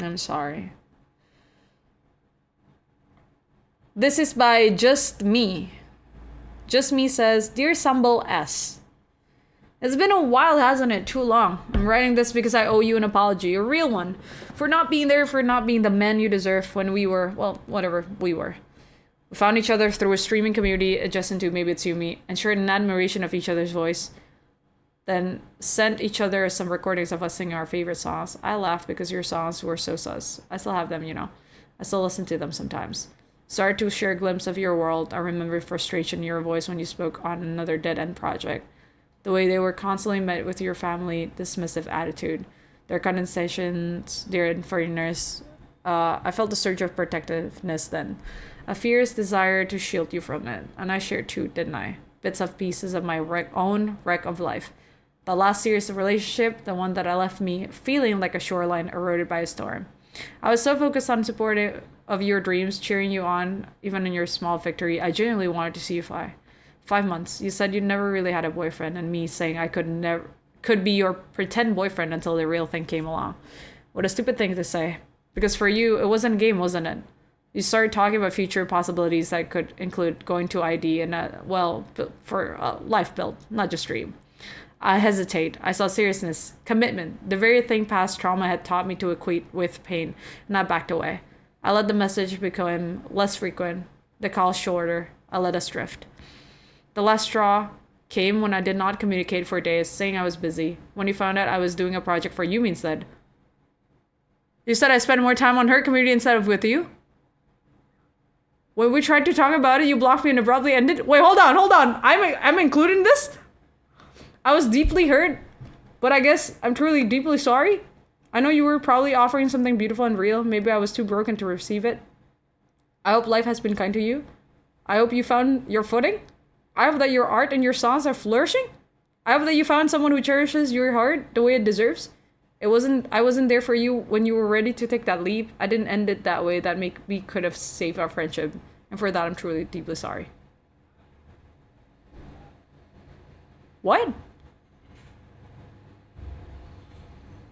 I'm sorry. This is by Just Me. Just Me says, Dear Sambal S. It's been a while, hasn't it? Too long. I'm writing this because I owe you an apology, a real one, for not being there, for not being the man you deserve when we were, well, whatever we were. We found each other through a streaming community adjacent to MaybeItsYumi and shared an admiration of each other's voice. Then sent each other some recordings of us singing our favorite songs. I laughed because your songs were so sus. I still have them, I still listen to them sometimes. Started to share a glimpse of your world. I remember frustration in your voice when you spoke on another dead-end project. The way they were constantly met with your family dismissive attitude. Their condescensions, their unfairness. I felt a surge of protectiveness then. A fierce desire to shield you from it. And I shared too, didn't I? Bits of pieces of my own wreck of life. The last serious relationship, the one that I left me feeling like a shoreline eroded by a storm. I was so focused on supporting of your dreams, cheering you on, even in your small victory. I genuinely wanted to see you fly. 5 months. You said you never really had a boyfriend, and me saying I could be your pretend boyfriend until the real thing came along. What a stupid thing to say. Because for you, it wasn't a game, wasn't it? You started talking about future possibilities that could include going to ID and, for a life build, not just dream. I hesitate. I saw seriousness, commitment, the very thing past trauma had taught me to equate with pain, and I backed away. I let the message become less frequent, the call shorter. I let us drift. The last straw came when I did not communicate for days, saying I was busy. When you found out I was doing a project for Yumi instead. You said I spent more time on her community instead of with you. When we tried to talk about it, you blocked me and abruptly ended. Wait, hold on. I'm including this? I was deeply hurt, but I guess I'm truly deeply sorry. I know you were probably offering something beautiful and real. Maybe I was too broken to receive it. I hope life has been kind to you. I hope you found your footing. I hope that your art and your songs are flourishing. I hope that you found someone who cherishes your heart the way it deserves. I wasn't there for you when you were ready to take that leap. I didn't end it that way. We could have saved our friendship. And for that, I'm truly deeply sorry. What?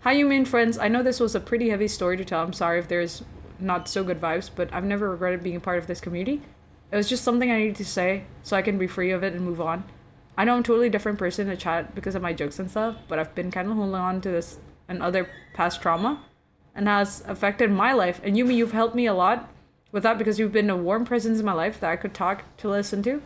Hi, Yumi and friends. I know this was a pretty heavy story to tell. I'm sorry if there's not so good vibes, but I've never regretted being a part of this community. It was just something I needed to say so I can be free of it and move on. I know I'm a totally different person to chat because of my jokes and stuff, but I've been kind of holding on to this and other past trauma and has affected my life. And Yumi, you've helped me a lot with that because you've been a warm presence in my life that I could talk to, listen to.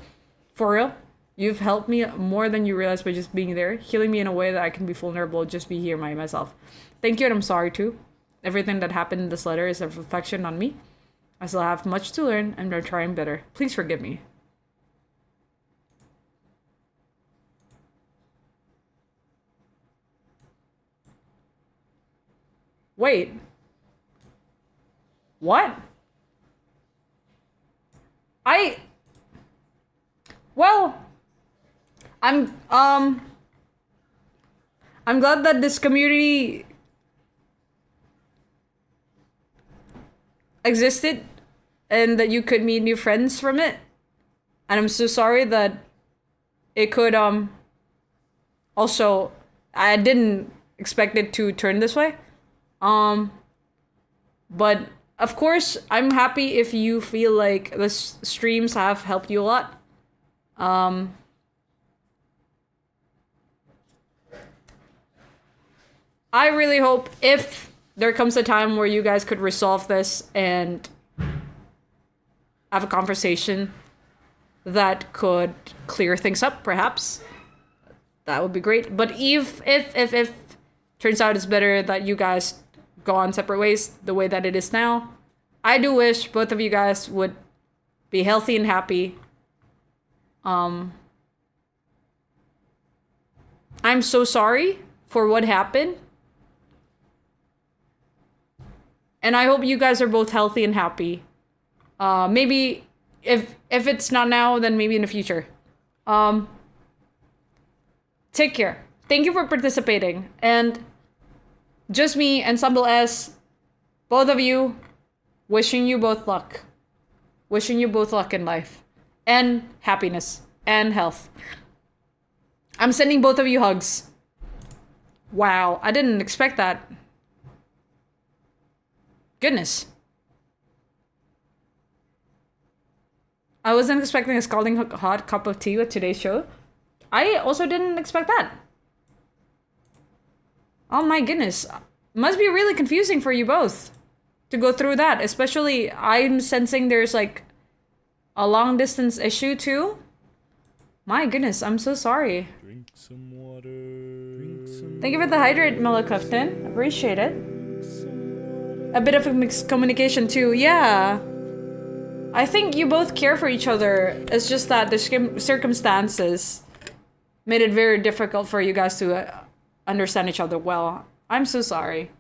For real. You've helped me more than you realize by just being there, healing me in a way that I can be vulnerable, just be here by myself. Thank you, and I'm sorry too. Everything that happened in this letter is a reflection on me. I still have much to learn, and I'm trying better. Please forgive me. Wait. What? Well, I'm glad that this community existed and that you could meet new friends from it. And I'm so sorry that it could also, I didn't expect it to turn this way. But of course, I'm happy if you feel like the streams have helped you a lot. I really hope if there comes a time where you guys could resolve this and have a conversation that could clear things up, perhaps. That would be great. But if turns out it's better that you guys go on separate ways the way that it is now, I do wish both of you guys would be healthy and happy. I'm so sorry for what happened. And I hope you guys are both healthy and happy. Maybe if it's not now, then maybe in the future. Take care. Thank you for participating. And just me and Sambal S, both of you, wishing you both luck. Wishing you both luck in life. And happiness. And health. I'm sending both of you hugs. Wow, I didn't expect that. Goodness. I wasn't expecting a scalding hot cup of tea with today's show. I also didn't expect that. Oh my goodness. Must be really confusing for you both to go through that. Especially, I'm sensing there's like a long distance issue too. My goodness, I'm so sorry. Drink some water. Thank you for the hydrate, Miller Clifton. Appreciate it. A bit of a mixed communication too. Yeah. I think you both care for each other. It's just that the circumstances made it very difficult for you guys to understand each other well. I'm so sorry.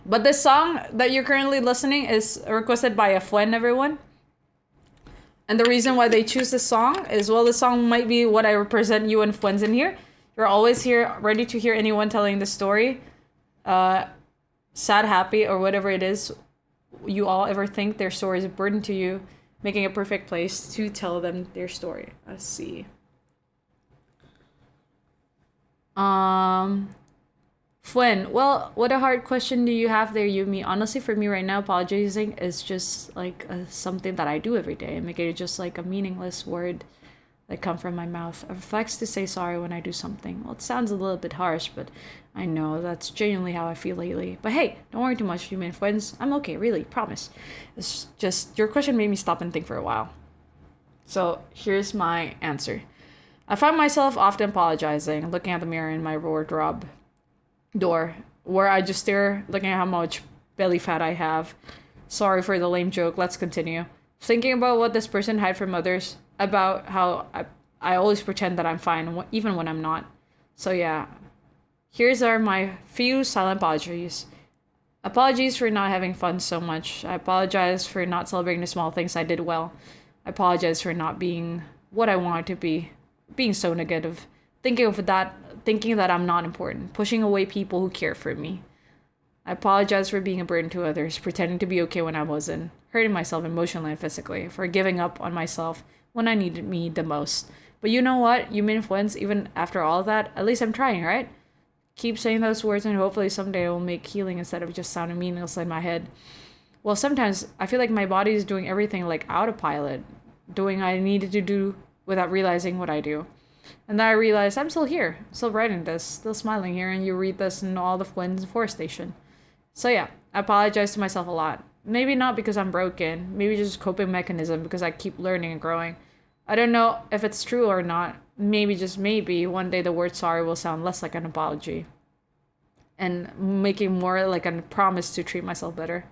But this song that you're currently listening is requested by a Fwend, everyone. And the reason why they choose this song is, well, this song might be what I represent you and Fwends in here. You're always here, ready to hear anyone telling the story. Sad, happy, or whatever it is you all ever think their story is a burden to you, making a perfect place to tell them their story. Let's see. Fwen, well, what a hard question do you have there, Yumi? Honestly, for me right now, apologizing is just like something that I do every day, and making it just like a meaningless word that come from my mouth. I reflex to say sorry when I do something. Well, it sounds a little bit harsh, but I know that's genuinely how I feel lately. But hey, don't worry too much, Yumi and Fwends. I'm okay, really, promise. It's just, your question made me stop and think for a while. So, here's my answer. I find myself often apologizing, looking at the mirror in my wardrobe door where I just stare looking at how much belly fat I have. Sorry for the lame joke. Let's continue. Thinking about what this person hid from others, about how I always pretend that I'm fine, even when I'm not. So yeah, here's are my few silent apologies. Apologies for not having fun so much. I apologize for not celebrating the small things I did well. I apologize for not being what I wanted to be, being so negative, thinking that I'm not important, pushing away people who care for me. I apologize for being a burden to others, pretending to be okay when I wasn't, hurting myself emotionally and physically, for giving up on myself when I needed me the most. But you know what, Yumi and Fwends, even after all of that, at least I'm trying, right? Keep saying those words and hopefully someday it will make healing instead of just sounding meaningless in my head. Well, sometimes I feel like my body is doing everything like autopilot, doing what I needed to do without realizing what I do. And then I realized I'm still here, still writing this, still smiling here, and you read this in all the Fwends forestation. So yeah, I apologize to myself a lot. Maybe not because I'm broken, maybe just a coping mechanism because I keep learning and growing. I don't know if it's true or not. Maybe, just maybe, one day the word sorry will sound less like an apology and making more like a promise to treat myself better.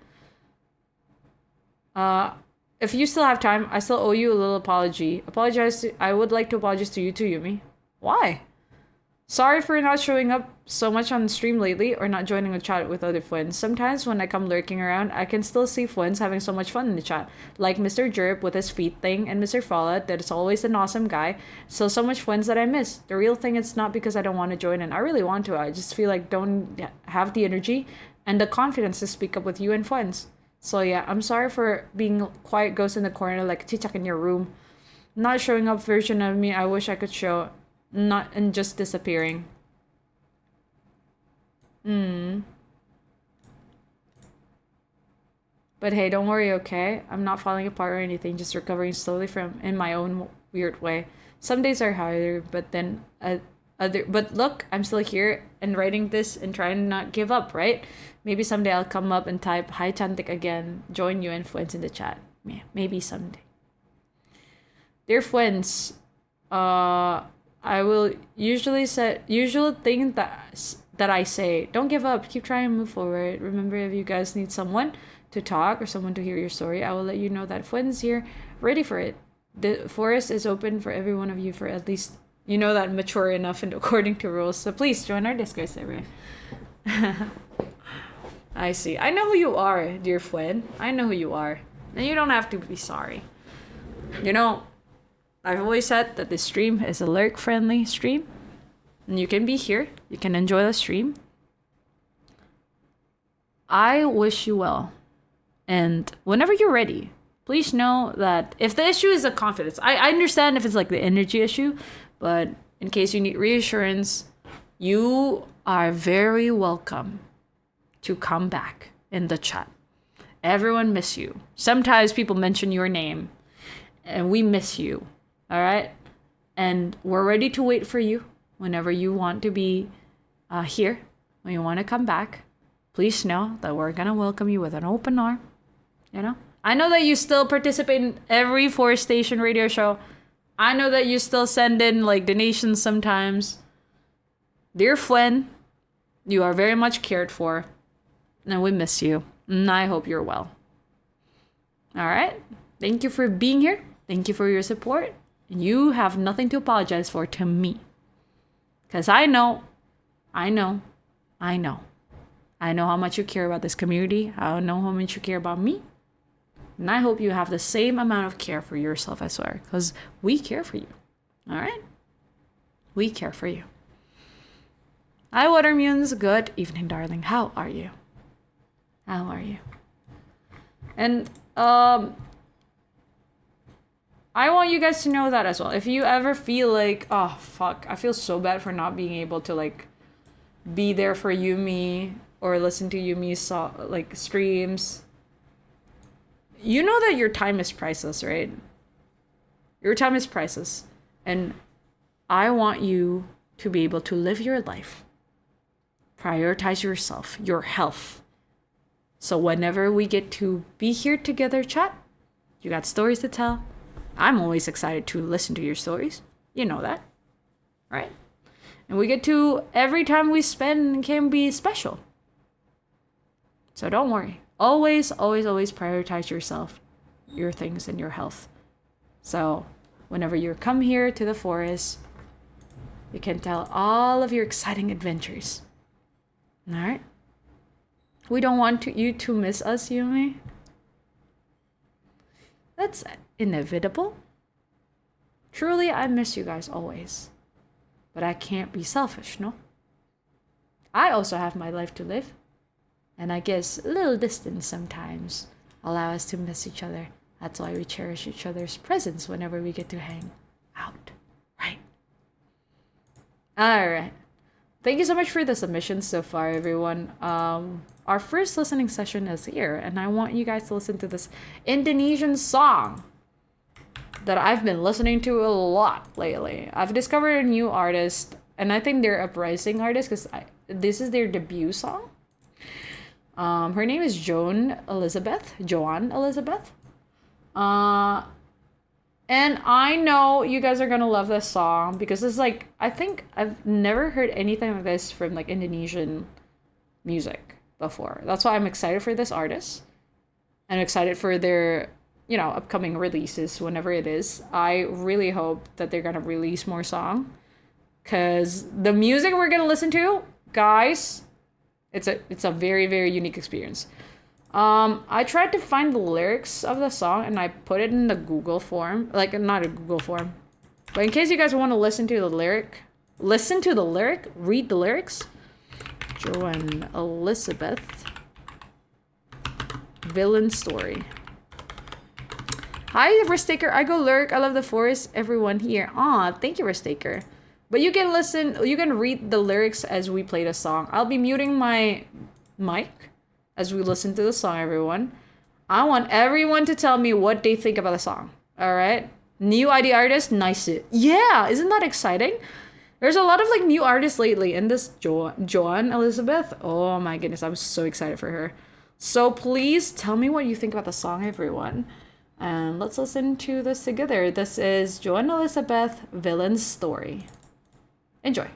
If you still have time, I still owe you a little apology. I would like to apologize to you too, Yumi. Why? Sorry for not showing up so much on the stream lately or not joining a chat with other Fwends. Sometimes when I come lurking around, I can still see Fwends having so much fun in the chat. Like Mr. Jerp with his feet thing and Mr. Follett that is always an awesome guy. Still so much Fwends that I miss. The real thing is not because I don't want to join in. I really want to. I just feel like don't have the energy and the confidence to speak up with you and Fwends. So yeah, I'm sorry for being quiet ghost in the corner like chichak in your room. Not showing up version of me I wish I could show. Not and just disappearing. But hey, don't worry, okay? I'm not falling apart or anything, just recovering slowly from in my own weird way. Some days are harder, but then but look, I'm still here and writing this and trying to not give up, right? Maybe someday I'll come up and type hi Chantik again, join you and Fwends in the chat. Yeah, maybe someday. Dear Fwends, I will usual thing that I say, don't give up, keep trying and move forward. Remember, if you guys need someone to talk or someone to hear your story, I will let you know that Fwends here, ready for it. The forest is open for every one of you for at least, you know, that mature enough and according to rules. So please join our Discord server. I see. I know who you are, dear Fwend. I know who you are. And you don't have to be sorry. You know, I've always said that this stream is a lurk-friendly stream. And you can be here. You can enjoy the stream. I wish you well. And whenever you're ready, please know that if the issue is a confidence, I understand if it's like the energy issue, but in case you need reassurance, you are very welcome to come back in the chat. Everyone miss you. Sometimes people mention your name, and we miss you. All right? And we're ready to wait for you whenever you want to be here, when you want to come back. Please know that we're going to welcome you with an open arm. You know? I know that you still participate in every forestation radio show. I know that you still send in like donations sometimes. Dear Fwend, you are very much cared for. And we miss you. And I hope you're well. All right? Thank you for being here. Thank you for your support. You have nothing to apologize for to me. Because I know how much you care about this community. I know how much you care about me. And I hope you have the same amount of care for yourself as well. Because we care for you. All right? We care for you. Hi, Watermunes. Good evening, darling. How are you? How are you? And, I want you guys to know that as well. If you ever feel like, oh, fuck, I feel so bad for not being able to, like, be there for Yumi or listen to Yumi's, like, streams. You know that your time is priceless, right? Your time is priceless. And I want you to be able to live your life. Prioritize yourself, your health. So whenever we get to be here together, chat, you got stories to tell. I'm always excited to listen to your stories. You know that, right? And we get to, every time we spend can be special. So don't worry. Always, always, always prioritize yourself, your things, and your health. So whenever you come here to the forest, you can tell all of your exciting adventures. All right? We don't want you to miss us, Yumi. That's inevitable. Truly, I miss you guys always. But I can't be selfish, no? I also have my life to live. And I guess a little distance sometimes allow us to miss each other. That's why we cherish each other's presence whenever we get to hang out, right? All right. Thank you so much for the submissions so far, everyone. Our first listening session is here, and I want you guys to listen to this Indonesian song that I've been listening to a lot lately. I've discovered a new artist, and I think they're a rising artist because this is their debut song. Her name is Joan Elizabeth. And I know you guys are gonna love this song because it's like, I think I've never heard anything like this from like Indonesian music before. That's why I'm excited for this artist. I'm excited for their, upcoming releases whenever it is. I really hope that they're gonna release more song. Cause the music we're gonna listen to, guys, it's a very, very unique experience. I tried to find the lyrics of the song and I put it in the Google form. Like, not a Google form. But in case you guys want to listen to the lyric, read the lyrics. Joan Elizabeth. Villain story. Hi, Ristaker. I go lurk. I love the forest. Everyone here. Aw, thank you, Ristaker. But you can read the lyrics as we play the song. I'll be muting my mic as we listen to the song, everyone. I want everyone to tell me what they think about the song. All right? New ID artist, nice. Yeah, isn't that exciting? There's a lot of like new artists lately, and this Joan Elizabeth, oh my goodness, I'm so excited for her. So please tell me what you think about the song, everyone. And let's listen to this together. This is Joan Elizabeth, Villain Story. Enjoy.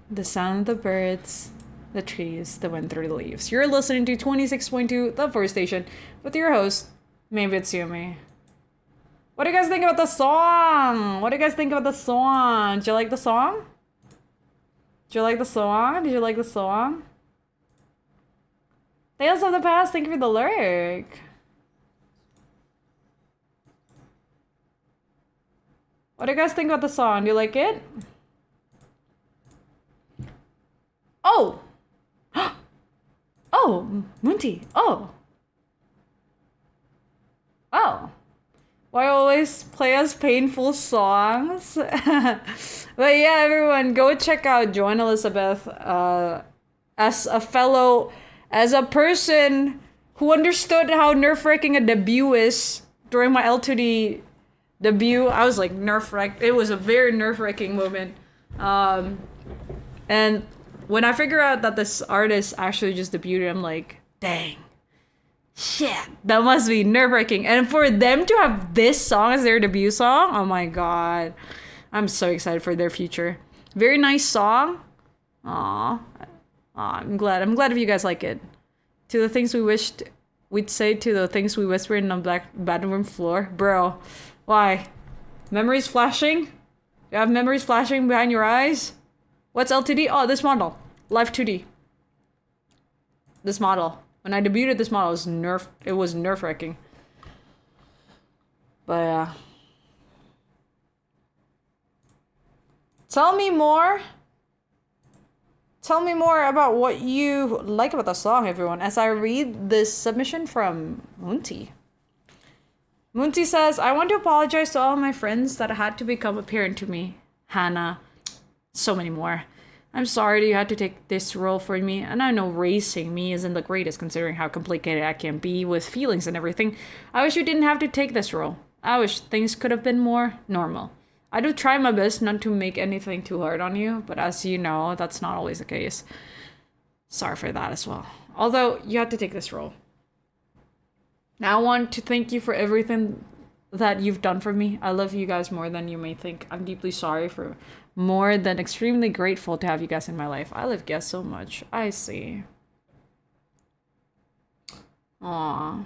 The sound of the birds, the trees, the wind through the leaves. You're listening to 26.2, the first station, with your host, Maybe It's Yumi. What do you guys think about the song? What do you guys think about the song? Did you like the song? Did you like the song? Did you like the song? Tales of the Past, thank you for the lyric. What do you guys think about the song? Do you like it? Oh! Oh, Munti. Oh. Oh. Why always play us painful songs? But yeah, everyone, go check out Joan Elizabeth as a person who understood how nerve-wracking a debut is during my L2D debut. I was like nerve-wracked. It was a very nerve-wracking moment. And when I figure out that this artist actually just debuted, I'm like, dang. Shit, that must be nerve-wracking. And for them to have this song as their debut song, oh my god. I'm so excited for their future. Very nice song. Aww. I'm glad if you guys like it. To the things we wished we'd say, to the things we whispered in the black bedroom floor. Bro, why? Memories flashing? You have memories flashing behind your eyes? What's LTD? Oh, this model. Live 2D. This model. When I debuted this model, it was nerve-wracking. But yeah. Tell me more about what you like about the song, everyone, as I read this submission from Munti. Munti says, I want to apologize to all my friends that had to become a parent to me. Hannah. So many more. I'm sorry that you had to take this role for me, and I know raising me isn't the greatest considering how complicated I can be with feelings and everything. I wish you didn't have to take this role. I wish things could have been more normal. I do try my best not to make anything too hard on you, but as you know, that's not always the case. Sorry for that as well. Although, you had to take this role. Now I want to thank you for everything that you've done for me. I love you guys more than you may think. I'm deeply sorry for more than extremely grateful to have you guys in my life. I love you guys so much. I see. Aww.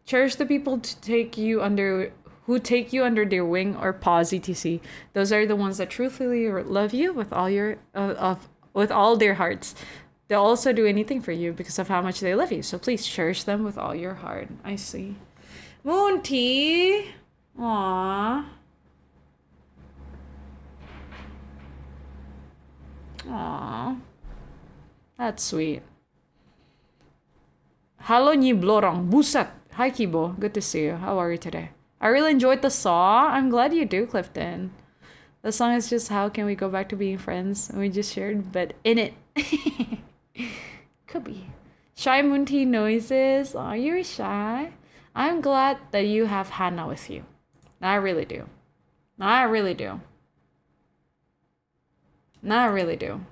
Cherish the people who take you under their wing or paws, etc. Those are the ones that truthfully love you with all with all their hearts. They'll also do anything for you because of how much they love you. So please cherish them with all your heart. I see. Moonty. Aww. Aww. That's sweet. Halo ni blorong. Buset. Hi Kibo. Good to see you. How are you today? I really enjoyed the song. I'm glad you do, Clifton. The song is just how can we go back to being friends? And we just shared, but in it. Could be. Shy Moonty noises. Aw, you're shy. I'm glad that you have Hannah with you. I really do. I really do. I really do.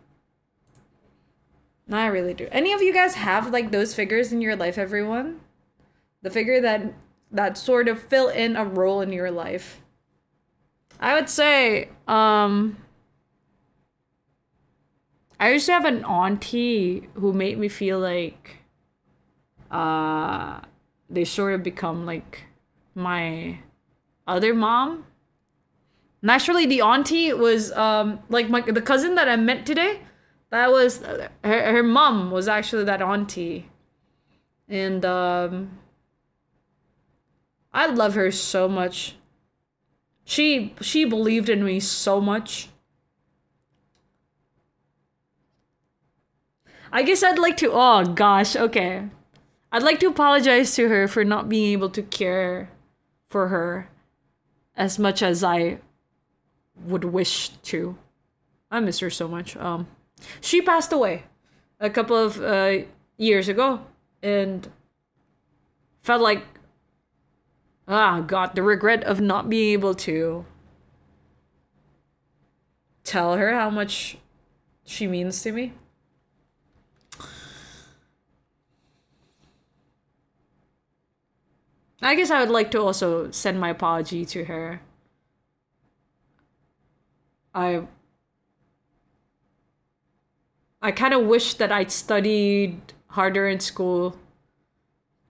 I really do. Any of you guys have like those figures in your life, everyone? The figure that sort of fill in a role in your life. I would say, I used to have an auntie who made me feel like they sort of become like my other mom. Naturally, the auntie was like the cousin that I met today. That was her mom was actually that auntie, and I love her so much. She believed in me so much. I guess I'd like to, oh gosh, okay. I'd like to apologize to her for not being able to care for her as much as I would wish to. I miss her so much. She passed away a couple of years ago, and felt like, God, the regret of not being able to tell her how much she means to me. I guess I would like to also send my apology to her I kind of wish that I'd studied harder in school,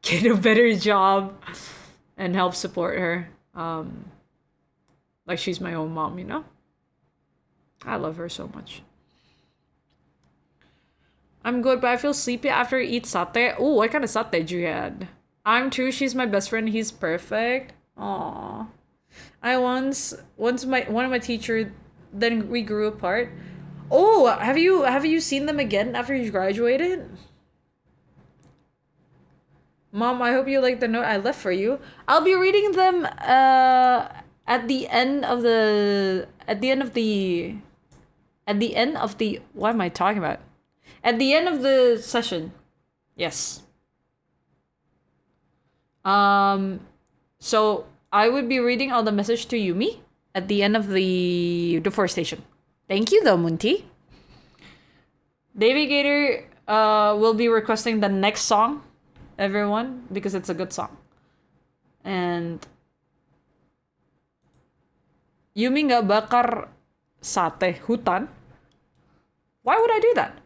get a better job, and help support her. Like she's my own mom, you know? I love her so much. I'm good, but I feel sleepy after I eat satay. Oh, what kind of satay did you had? I'm too. She's my best friend. He's perfect. Aww. I once one of my teacher. Then we grew apart. Oh, have you seen them again after you graduated? Mom, I hope you like the note I left for you. I'll be reading them at the end of the what am I talking about? At the end of the session. Yes. So I would be reading all the message to Yumi at the end of the deforestation. Thank you though, Munti. Davy Gator will be requesting the next song, everyone, because it's a good song. And Yumi nggak bakar sate hutan. Why would I do that?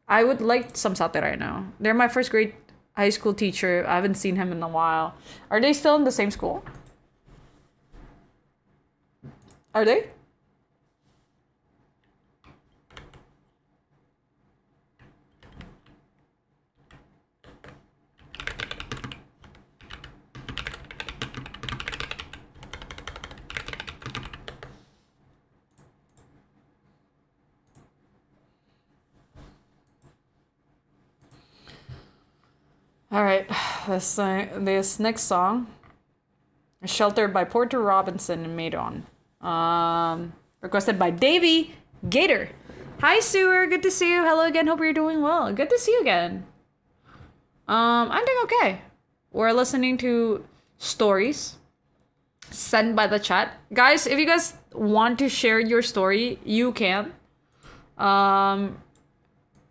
I would like some satay right now. They're my first grade high school teacher. I haven't seen him in a while. Are they still in the same school? Are they? All right, this next song is Sheltered by Porter Robinson and Maidon. Requested by Davy Gator. Hi, Sewer. Good to see you. Hello again. Hope you're doing well. Good to see you again. I'm doing okay. We're listening to stories sent by the chat. Guys, if you guys want to share your story, you can.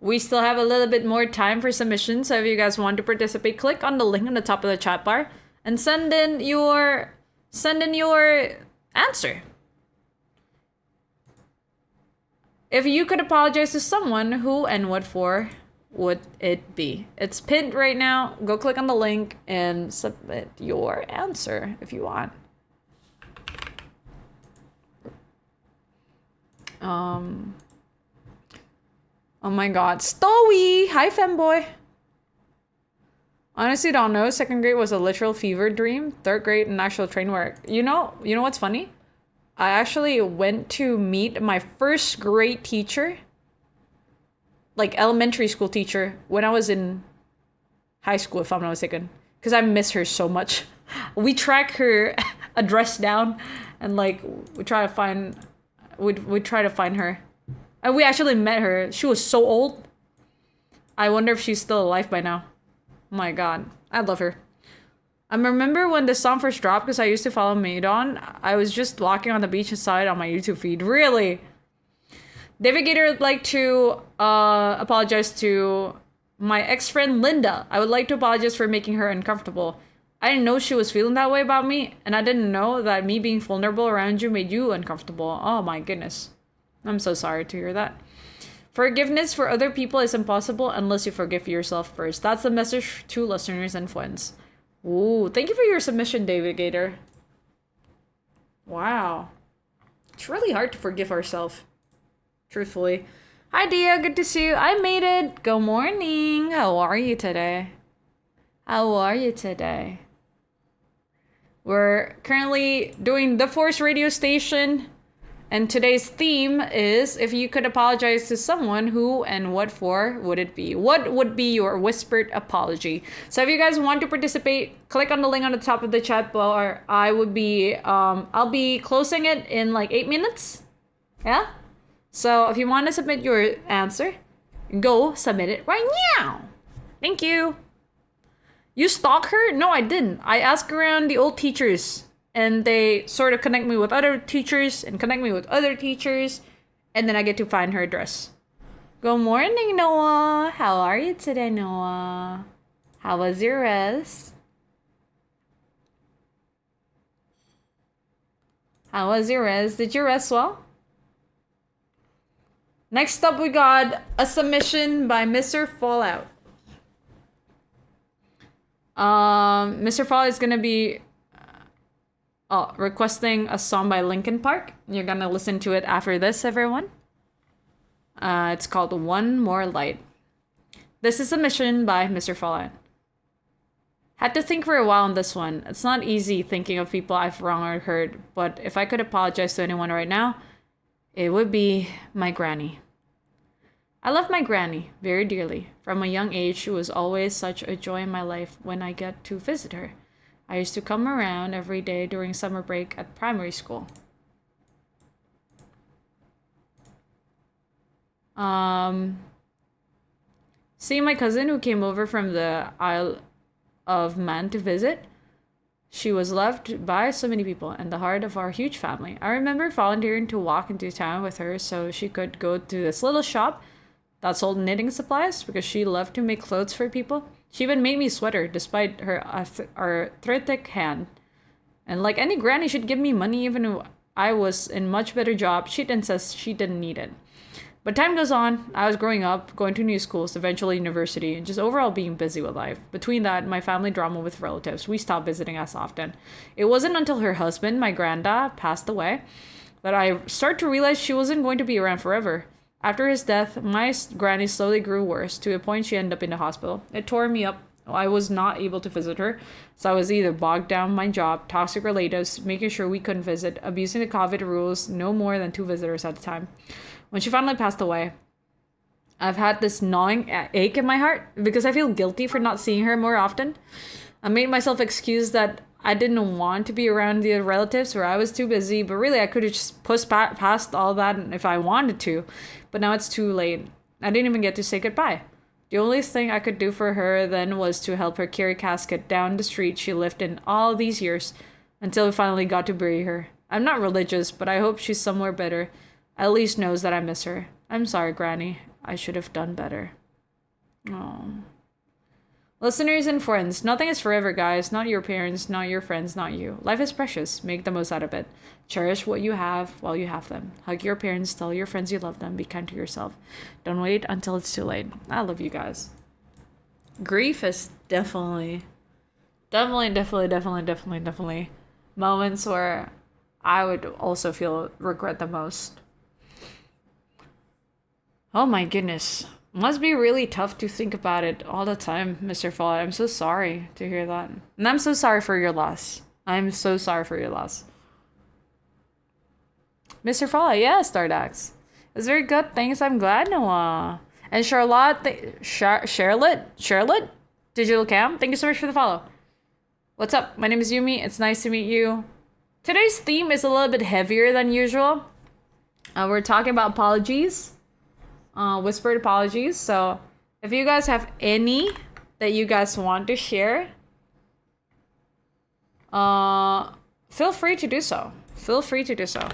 We still have a little bit more time for submissions, so if you guys want to participate, click on the link on the top of the chat bar and send in your answer. If you could apologize to someone, who and what for would it be? It's pinned right now. Go click on the link and submit your answer if you want. Oh my god. Stowy! Hi, femboy! Honestly, don't know. Second grade was a literal fever dream. Third grade, an actual train work. You know what's funny? I actually went to meet my first grade teacher, like elementary school teacher, when I was in high school, if I'm not mistaken. Because I miss her so much. We track her address down and like we try to find her. And we actually met her. She was so old. I wonder if she's still alive by now. Oh my god. I love her. I remember when the song first dropped because I used to follow Maidon. I was just walking on the beach and saw it on my YouTube feed. Really? David Gator would like to apologize to my ex-friend Linda. I would like to apologize for making her uncomfortable. I didn't know she was feeling that way about me, and I didn't know that me being vulnerable around you made you uncomfortable. Oh my goodness. I'm so sorry to hear that. Forgiveness for other people is impossible unless you forgive yourself first. That's the message to listeners and friends. Ooh, thank you for your submission, David Gator. Wow. It's really hard to forgive ourselves. Truthfully. Hi, Dia. Good to see you. I made it. Good morning. How are you today? How are you today? We're currently doing the Force radio station. And today's theme is, if you could apologize to someone, who and what for would it be? What would be your whispered apology? So if you guys want to participate, click on the link on the top of the chat bar. I'll be closing it in like 8 minutes. Yeah? So if you want to submit your answer, go submit it right now. Thank you. You stalk her? No, I didn't. I asked around the old teachers. And they sort of connect me with other teachers and connect me with other teachers. And then I get to find her address. Good morning, Noah. How are you today, Noah? How was your rest? How was your rest? Did you rest well? Next up, we got a submission by Mr. Fallout. Mr. Fallout is gonna be requesting a song by Linkin Park. You're gonna listen to it after this, everyone. It's called One More Light. This is a submission by Mr. Fallout. Had to think for a while on this one. It's not easy thinking of people I've wronged or hurt, but if I could apologize to anyone right now, it would be my granny. I love my granny very dearly. From a young age, she was always such a joy in my life when I get to visit her. I used to come around every day during summer break at primary school. Seeing my cousin who came over from the Isle of Man to visit, she was loved by so many people and the heart of our huge family. I remember volunteering to walk into town with her so she could go to this little shop that sold knitting supplies because she loved to make clothes for people. She even made me a sweater despite her arthritic hand. And like any granny, she'd give me money even though I was in much better job. She'd insist she didn't need it. But time goes on. I was growing up, going to new schools, eventually university, and just overall being busy with life. Between that and my family drama with relatives, we stopped visiting as often. It wasn't until her husband, my granddad, passed away that I started to realize she wasn't going to be around forever. After his death, my granny slowly grew worse to a point she ended up in the hospital. It tore me up. I was not able to visit her, so I was either bogged down with my job, toxic relatives, making sure we couldn't visit, abusing the COVID rules, no more than 2 visitors at a time. When she finally passed away, I've had this gnawing ache in my heart because I feel guilty for not seeing her more often. I made myself excuse that I didn't want to be around the relatives or I was too busy, but really I could have just pushed past all that if I wanted to. But now it's too late. I didn't even get to say goodbye. The only thing I could do for her then was to help her carry casket down the street she lived in all these years until we finally got to bury her. I'm not religious, but I hope she's somewhere better. At least knows that I miss her. I'm sorry, Granny. I should have done better. Oh. Listeners and friends, nothing is forever, guys. Not your parents, not your friends, not you. Life is precious. Make the most out of it. Cherish what you have while you have them. Hug your parents. Tell your friends you love them. Be kind to yourself. Don't wait until it's too late. I love you guys. Grief is definitely moments where I would also feel regret the most. Oh my goodness. Must be really tough to think about it all the time, Mr. Fallout. I'm so sorry to hear that. And I'm so sorry for your loss. I'm so sorry for your loss. Mr. Fallout, yeah, Stardax. It's very good. Thanks, I'm glad, Noah. And Charlotte, Digital Cam, thank you so much for the follow. What's up? My name is Yumi. It's nice to meet you. Today's theme is a little bit heavier than usual. We're talking about apologies. Whispered apologies. So if you guys have any that you guys want to share, feel free to do so. Feel free to do so. I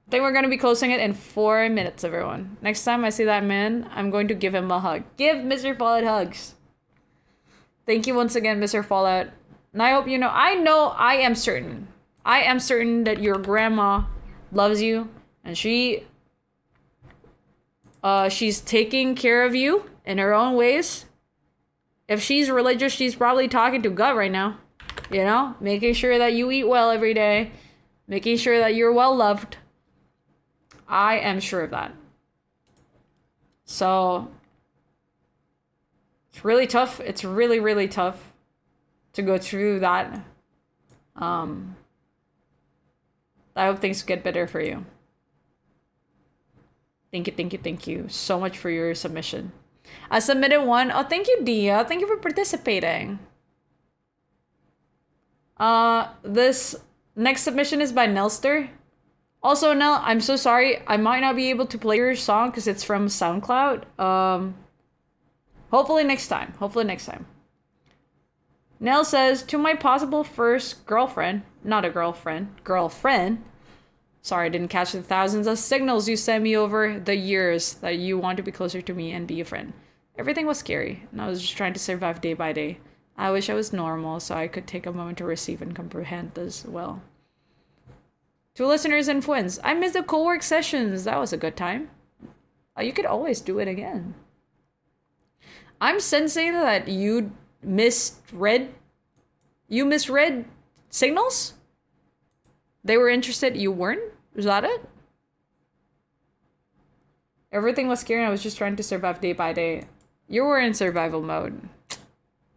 think we're going to be closing it in 4 minutes, everyone. Next time I see that man, I'm going to give him a hug. Give Mr. Fallout hugs. Thank you once again, Mr. Fallout. And I hope you know, I am certain that your grandma loves you and she's taking care of you in her own ways. If she's religious, she's probably talking to God right now. You know, making sure that you eat well every day, making sure that you're well loved. I am sure of that. So it's really tough. It's really, really tough to go through that. I hope things get better for you. Thank you so much for your submission. I submitted one. Oh, thank you, Dia. Thank you for participating. This next submission is by Nelster. Also, Nell, I'm so sorry. I might not be able to play your song because it's from SoundCloud. Hopefully next time. Nell says, to my possible first girlfriend, not a girlfriend. Sorry, I didn't catch the thousands of signals you sent me over the years that you want to be closer to me and be a friend. Everything was scary, and I was just trying to survive day by day. I wish I was normal so I could take a moment to receive and comprehend this well. To listeners and Fwends, I missed the co-work sessions. That was a good time. You could always do it again. I'm sensing that you misread signals? They were interested, you weren't? Is that it? Everything was scary, I was just trying to survive day by day. You were in survival mode.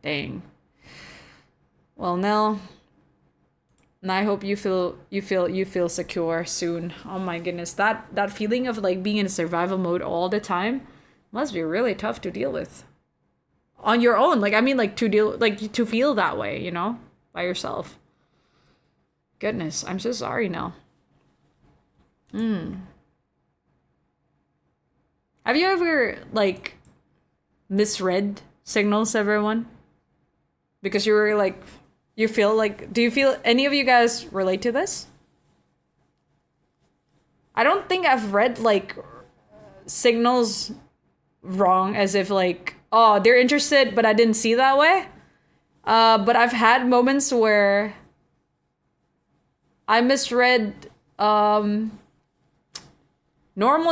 Dang. Well, Nell, and I hope you feel secure soon. Oh my goodness, that feeling of like being in survival mode all the time must be really tough to deal with. On your own, like I mean, like to feel that way, you know, by yourself. Goodness, I'm so sorry, Nell. Have you ever like misread signals, everyone? Because you were like, you feel like, do you feel any of you guys relate to this? I don't think I've read like signals wrong as if like, oh, they're interested, but I didn't see that way. But I've had moments where I misread normal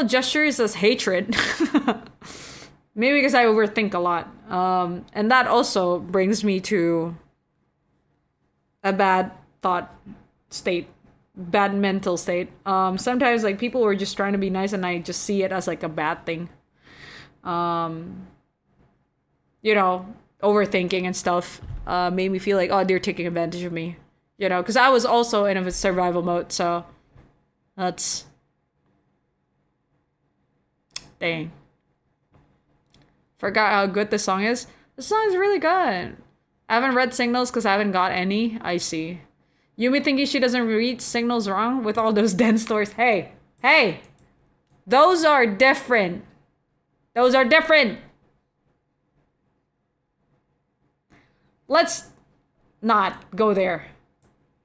gestures as hatred. Maybe because I overthink a lot. And that also brings me to a bad thought state, bad mental state. Sometimes like people were just trying to be nice and I just see it as like a bad thing. You know, overthinking and stuff made me feel like, oh, they're taking advantage of me. You know, because I was also in a survival mode, so that's... Dang. Forgot how good this song is. This song is really good. I haven't read signals because I haven't got any. I see. Yumi thinking she doesn't read signals wrong with all those dense stories. Hey! Those are different. Those are different. Let's not go there.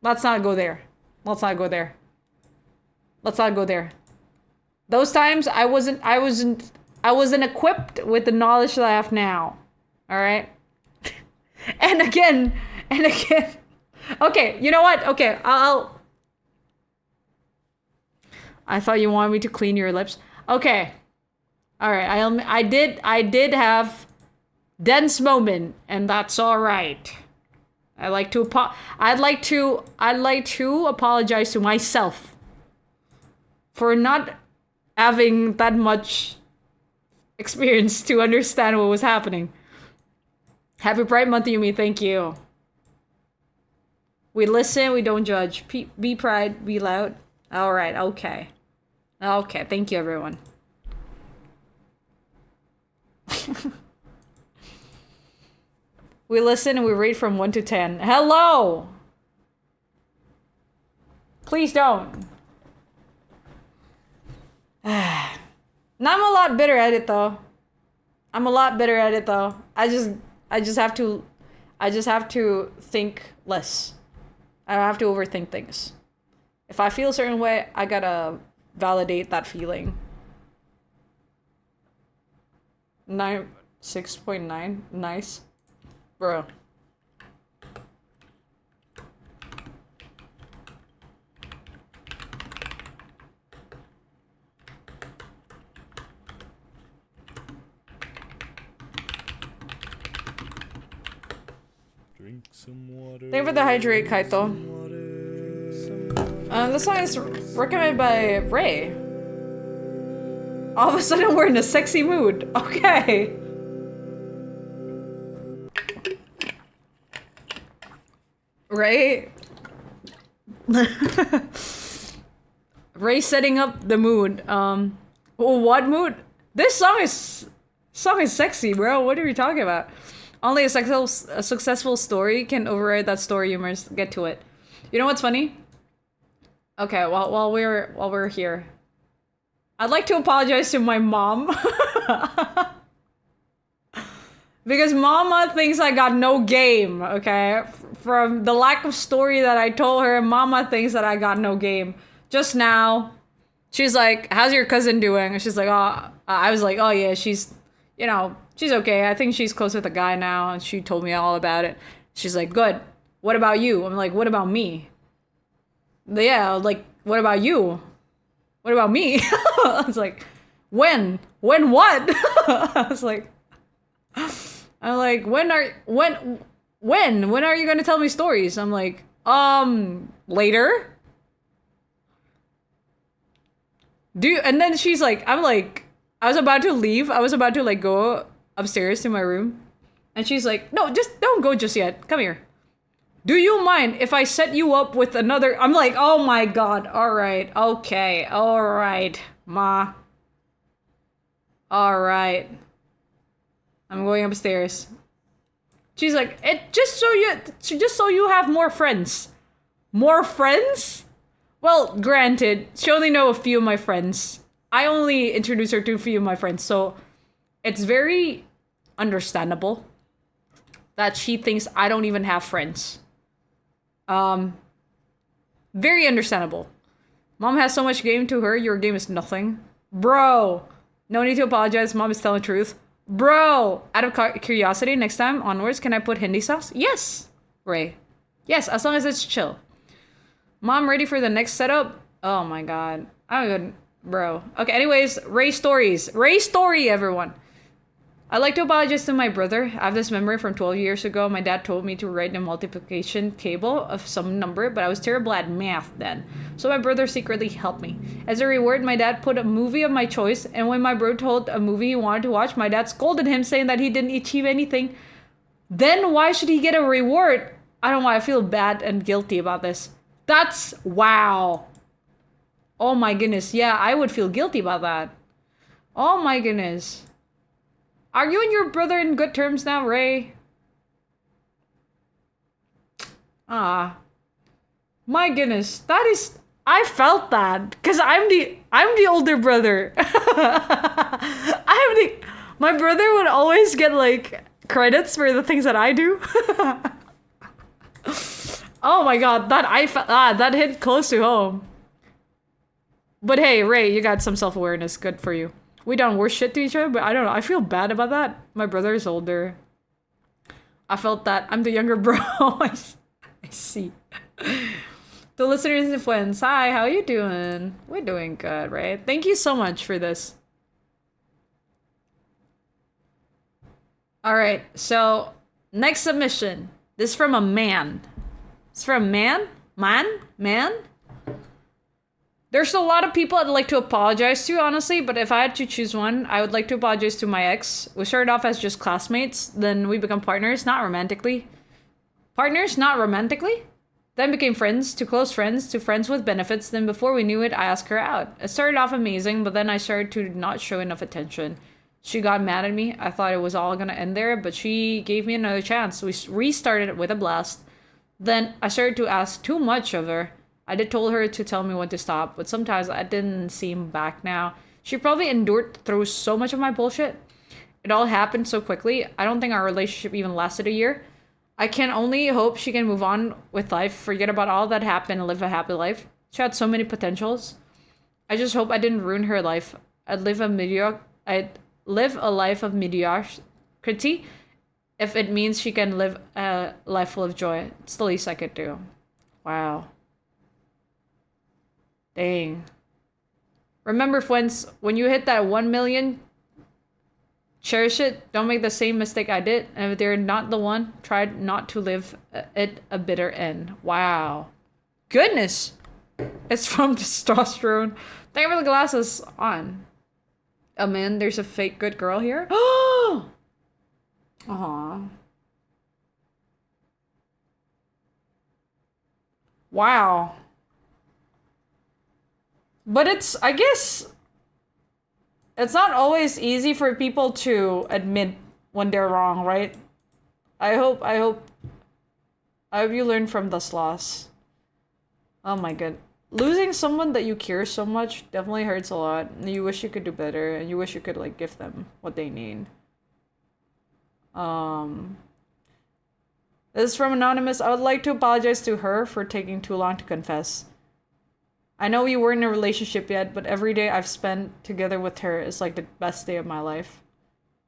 Let's not go there. Let's not go there. Let's not go there. Those times I wasn't equipped with the knowledge that I have now. All right? and again. Okay, you know what? Okay, I thought you wanted me to clean your lips. Okay. All right. I did have dense moment, and that's all right. I'd like to apologize to myself for not having that much experience to understand what was happening. Happy Pride Month, Yumi. Thank you. We listen, we don't judge. Be pride, be loud. All right. Okay. Thank you, everyone. We listen and we rate from 1 to 10. Hello! Please don't. Now I'm a lot better at it though. I just have to think less. I don't have to overthink things. If I feel a certain way, I gotta validate that feeling. 6.9. Nice. Bro. Drink some water. Thank you for the hydrate, Kaito. This song is recommended by Ray. All of a sudden we're in a sexy mood. Okay. Ray? Ray setting up the mood. What mood? This song is sexy, bro. What are we talking about? Only a successful story can override that story humor. Get to it. You know what's funny? Okay, while we're here, I'd like to apologize to my mom. Because Mama thinks I got no game, okay? From the lack of story that I told her, Mama thinks that I got no game. Just now, she's like, how's your cousin doing? And she's like, oh, I was like, oh yeah, she's okay. I think she's close with a guy now. And she told me all about it. She's like, good. What about you? I'm like, what about me? Yeah, like, what about you? What about me? I was like, when? When what? I was like, I'm like, when are you gonna tell me stories? I'm like, later. And then she's like, I'm like, I was about to leave. I was about to like go upstairs to my room. And she's like, no, just don't go just yet. Come here. Do you mind if I set you up with another? I'm like, oh my god. All right. Okay. All right, ma. All right. I'm going upstairs. She's like, just so you have more friends. More friends? Well, granted, she only know a few of my friends. I only introduced her to a few of my friends, so it's very understandable that she thinks I don't even have friends. Very understandable. Mom has so much game to her, your game is nothing. Bro, no need to apologize, mom is telling the truth. Bro, out of curiosity, next time onwards, can I put Hindi sauce? Yes, Ray. Yes, as long as it's chill. Mom, ready for the next setup? Oh my god. I'm good, bro. Okay, anyways, Ray stories. Ray story, everyone. I'd like to apologize to my brother. I have this memory from 12 years ago. My dad told me to write the multiplication table of some number, but I was terrible at math then. So my brother secretly helped me. As a reward, my dad put a movie of my choice, and when my bro told a movie he wanted to watch, my dad scolded him saying that he didn't achieve anything. Then why should he get a reward? I don't know why I feel bad and guilty about this. That's wow. Oh my goodness. Yeah, I would feel guilty about that. Oh my goodness. Are you and your brother in good terms now, Ray? Ah. My goodness. That is, I felt that cuz I'm the older brother. My brother would always get like credits for the things that I do. Oh my god, that hit close to home. But hey, Ray, you got some self-awareness. Good for you. We done worse shit to each other, but I don't know. I feel bad about that. My brother is older. I felt that. I'm the younger bro. I see. The listeners in Fwends, hi, how you doing? We're doing good, right? Thank you so much for this. Alright, so next submission. This is from a man. It's from a man? Man? There's a lot of people I'd like to apologize to, honestly, but if I had to choose one, I would like to apologize to my ex. We started off as just classmates, then we become partners, not romantically. Partners, not romantically? Then became friends, to close friends, to friends with benefits, then before we knew it, I asked her out. It started off amazing, but then I started to not show enough attention. She got mad at me. I thought it was all gonna end there, but she gave me another chance. We restarted with a blast. Then I started to ask too much of her. I did told her to tell me when to stop, but sometimes I didn't seem back now. She probably endured through so much of my bullshit. It all happened so quickly. I don't think our relationship even lasted a year. I can only hope she can move on with life, forget about all that happened, and live a happy life. She had so many potentials. I just hope I didn't ruin her life. I'd live a life of mediocrity if it means she can live a life full of joy. It's the least I could do. Wow. Dang. Remember, Fwends, when you hit that 1 million, cherish it. Don't make the same mistake I did. And if they're not the one, try not to live it a bitter end. Wow. Goodness. It's from testosterone. Thank you for the glasses on. Oh man, there's a fake good girl here. Oh! Aw. Wow. But I guess, it's not always easy for people to admit when they're wrong, right? I hope you learn from this loss. Oh my god. Losing someone that you care so much definitely hurts a lot. You wish you could do better, and you wish you could, like, give them what they need. This is from Anonymous. I would like to apologize to her for taking too long to confess. I know we weren't in a relationship yet, but every day I've spent together with her is like the best day of my life.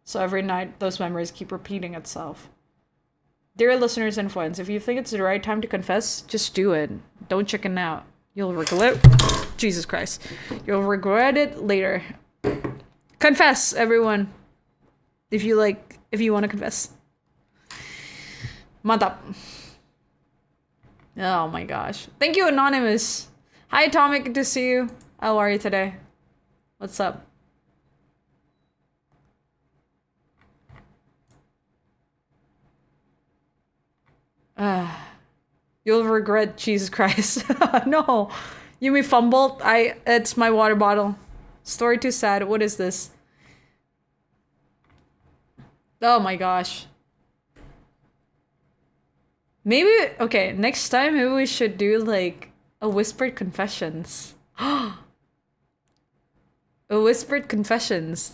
So every night, those memories keep repeating itself. Dear listeners and friends, if you think it's the right time to confess, just do it. Don't chicken out. You'll regret... Jesus Christ. You'll regret it later. Confess, everyone. If you want to confess. Mantap. Oh my gosh. Thank you, Anonymous. Hi, Atomic. Good to see you. How are you today? What's up? You'll regret Jesus Christ. No. Yumi fumbled. It's my water bottle. Story too sad. What is this? Oh my gosh. Maybe, okay, next time maybe we should do like a whispered confessions. A whispered confessions.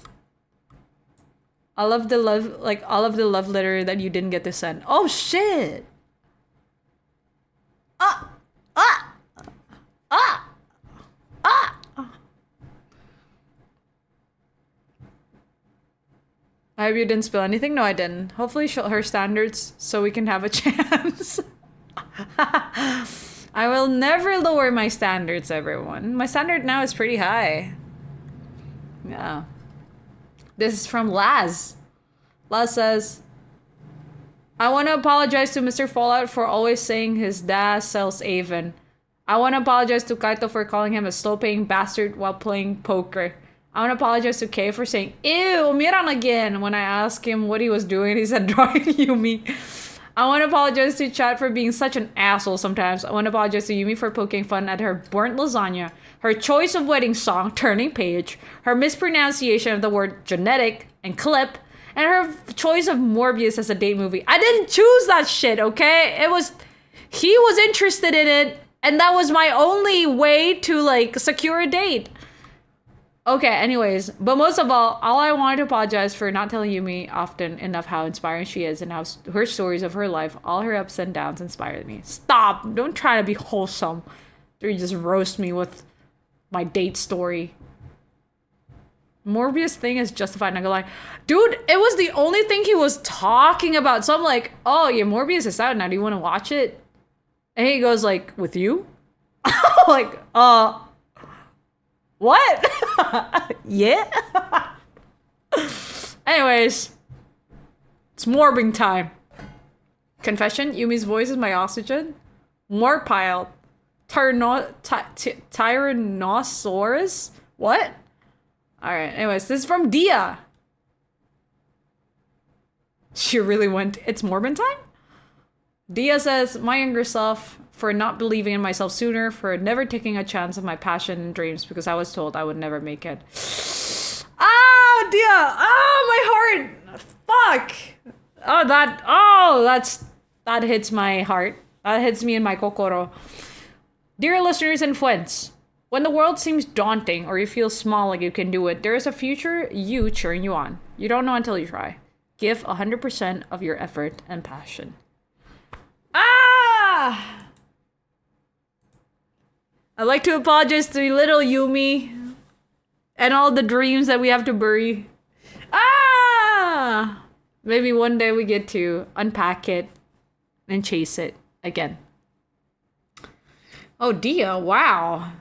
All of the love letter that you didn't get to send. Oh shit! I hope you didn't spill anything. No, I didn't. Hopefully she'll her standards so we can have a chance. I will never lower my standards, everyone. My standard now is pretty high. Yeah. This is from Laz. Laz says, I want to apologize to Mr. Fallout for always saying his dad sells Avon. I want to apologize to Kaito for calling him a slow-paying bastard while playing poker. I want to apologize to Kay for saying, ew, Umiran again. When I asked him what he was doing, he said drawing Yumi. I want to apologize to Chad for being such an asshole sometimes. I want to apologize to Yumi for poking fun at her burnt lasagna, her choice of wedding song, Turning Page, her mispronunciation of the word genetic and clip, and her choice of Morbius as a date movie. I didn't choose that shit, okay? He was interested in it, and that was my only way to, like, secure a date. Okay, anyways, but most of all I wanted to apologize for not telling Yumi often enough how inspiring she is and how her stories of her life, all her ups and downs inspired me. Stop! Don't try to be wholesome. Or you just roast me with my date story. Morbius thing is justified, not gonna lie. Dude, it was the only thing he was talking about. So I'm like, oh yeah, Morbius is out now. Do you want to watch it? And he goes like, with you? Like, what? Yeah? Anyways, it's morbing time. Confession, Yumi's voice is my oxygen. More piled. Tyrannosaurus? What? Alright, anyways, this is from Dia. She really went, it's morbing time? Dia says, my younger self, for not believing in myself sooner, for never taking a chance of my passion and dreams because I was told I would never make it. Ah, Dia! Ah, my heart! Fuck! That hits my heart. That hits me in my kokoro. Dear listeners and Fwends, when the world seems daunting or you feel small like you can do it, there is a future you cheering you on. You don't know until you try. Give 100% of your effort and passion. Ah! I'd like to apologize to little Yumi and all the dreams that we have to bury. Ah! Maybe one day we get to unpack it and chase it again. Oh, Dia, wow.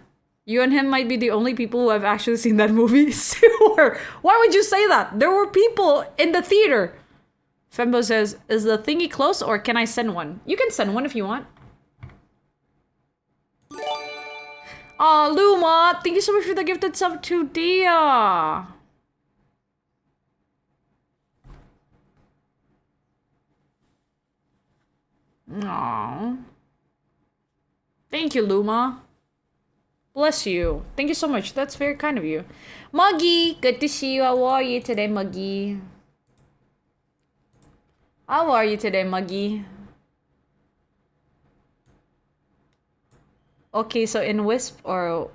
You and him might be the only people who have actually seen that movie. Sure. Why would you say that? There were people in the theater. Fembo says, is the thingy close or can I send one? You can send one if you want. Aw, Luma, thank you so much for the gifted sub to Dia. Aww. Thank you, Luma. Bless you. Thank you so much. That's very kind of you. Muggy, good to see you. How are you today, Muggy? How are you today, Muggy? Okay, so in Wisp or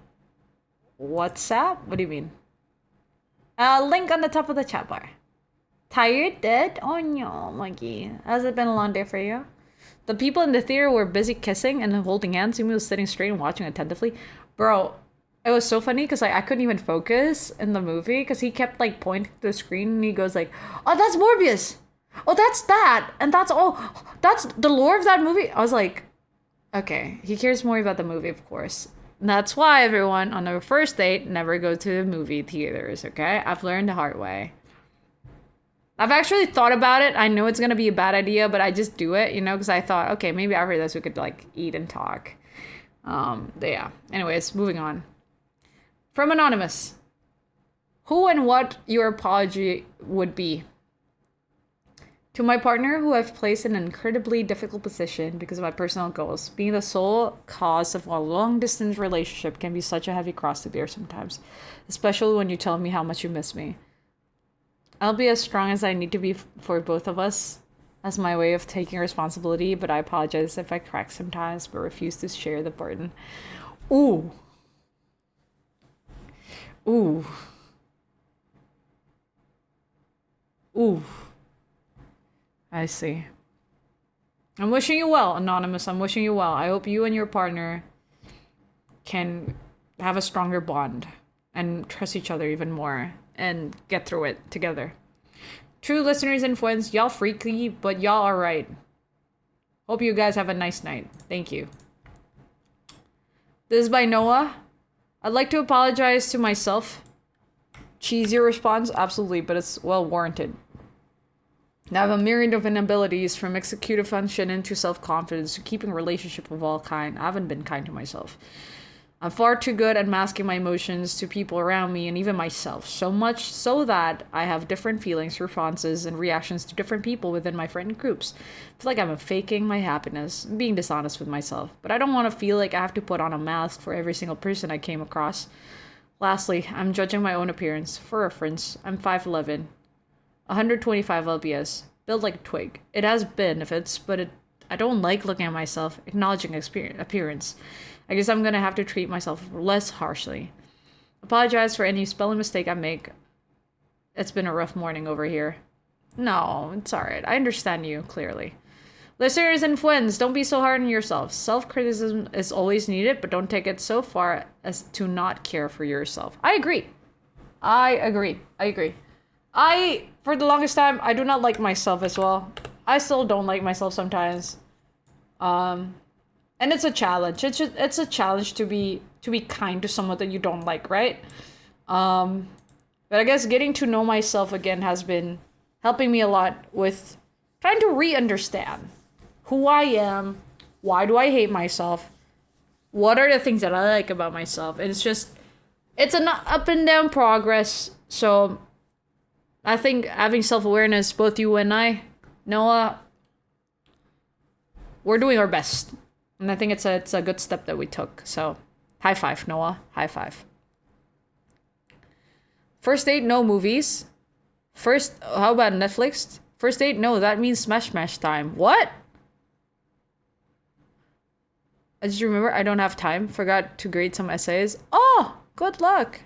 WhatsApp? What do you mean? Link on the top of the chat bar. Tired? Dead? Oh no, Muggy. Has it been a long day for you? The people in the theater were busy kissing and holding hands. Yumi was sitting straight and watching attentively. Bro, it was so funny because I couldn't even focus in the movie because he kept like pointing to the screen and he goes like, oh, that's Morbius. Oh, that's that. And that's the lore of that movie. I was like, okay, he cares more about the movie, of course. That's why, everyone, on a first date, never go to the movie theaters, okay? I've learned the hard way. I've actually thought about it. I know it's gonna be a bad idea, but I just do it, because I thought, okay, maybe after this we could, like, eat and talk. But yeah. Anyways, moving on. From Anonymous. Who and what your apology would be? To my partner, who I've placed in an incredibly difficult position because of my personal goals, being the sole cause of a long-distance relationship can be such a heavy cross to bear sometimes, especially when you tell me how much you miss me. I'll be as strong as I need to be for both of us as my way of taking responsibility, but I apologize if I crack sometimes, but refuse to share the burden. Ooh. Ooh. Ooh. I see. I'm wishing you well, Anonymous. I'm wishing you well. I hope you and your partner can have a stronger bond and trust each other even more and get through it together. True listeners and Fwends, y'all freaky, but y'all are right. Hope you guys have a nice night. Thank you. This is by Noah. I'd like to apologize to myself. Cheesy response? Absolutely, but it's well warranted. I have a myriad of inabilities, from executive function into self-confidence to keeping relationship of all kind. I haven't been kind to myself. I'm far too good at masking my emotions to people around me and even myself. So much so that I have different feelings, responses, and reactions to different people within my friend groups. I feel like I'm faking my happiness and being dishonest with myself. But I don't want to feel like I have to put on a mask for every single person I came across. Lastly, I'm judging my own appearance. For reference, I'm 5'11", 125 lbs, built like a twig. It has benefits, but I don't like looking at myself, acknowledging appearance. I guess I'm gonna have to treat myself less harshly. Apologize for any spelling mistake I make. It's been a rough morning over here. No, it's alright. I understand you, clearly. Listeners and Fwends, don't be so hard on yourself. Self-criticism is always needed, but don't take it so far as to not care for yourself. I agree. For the longest time, I do not like myself as well. I still don't like myself sometimes. And it's a challenge. It's a challenge to be kind to someone that you don't like, right? But I guess getting to know myself again has been helping me a lot with trying to re-understand who I am, why do I hate myself, what are the things that I like about myself. And it's an up and down progress. So I think having self-awareness, both you and I, Noah, we're doing our best. And I think it's a good step that we took. So high five, Noah. High five. First date, no movies. How about Netflix? First date, no, that means smash time. What? I just remember I don't have time. Forgot to grade some essays. Oh, good luck.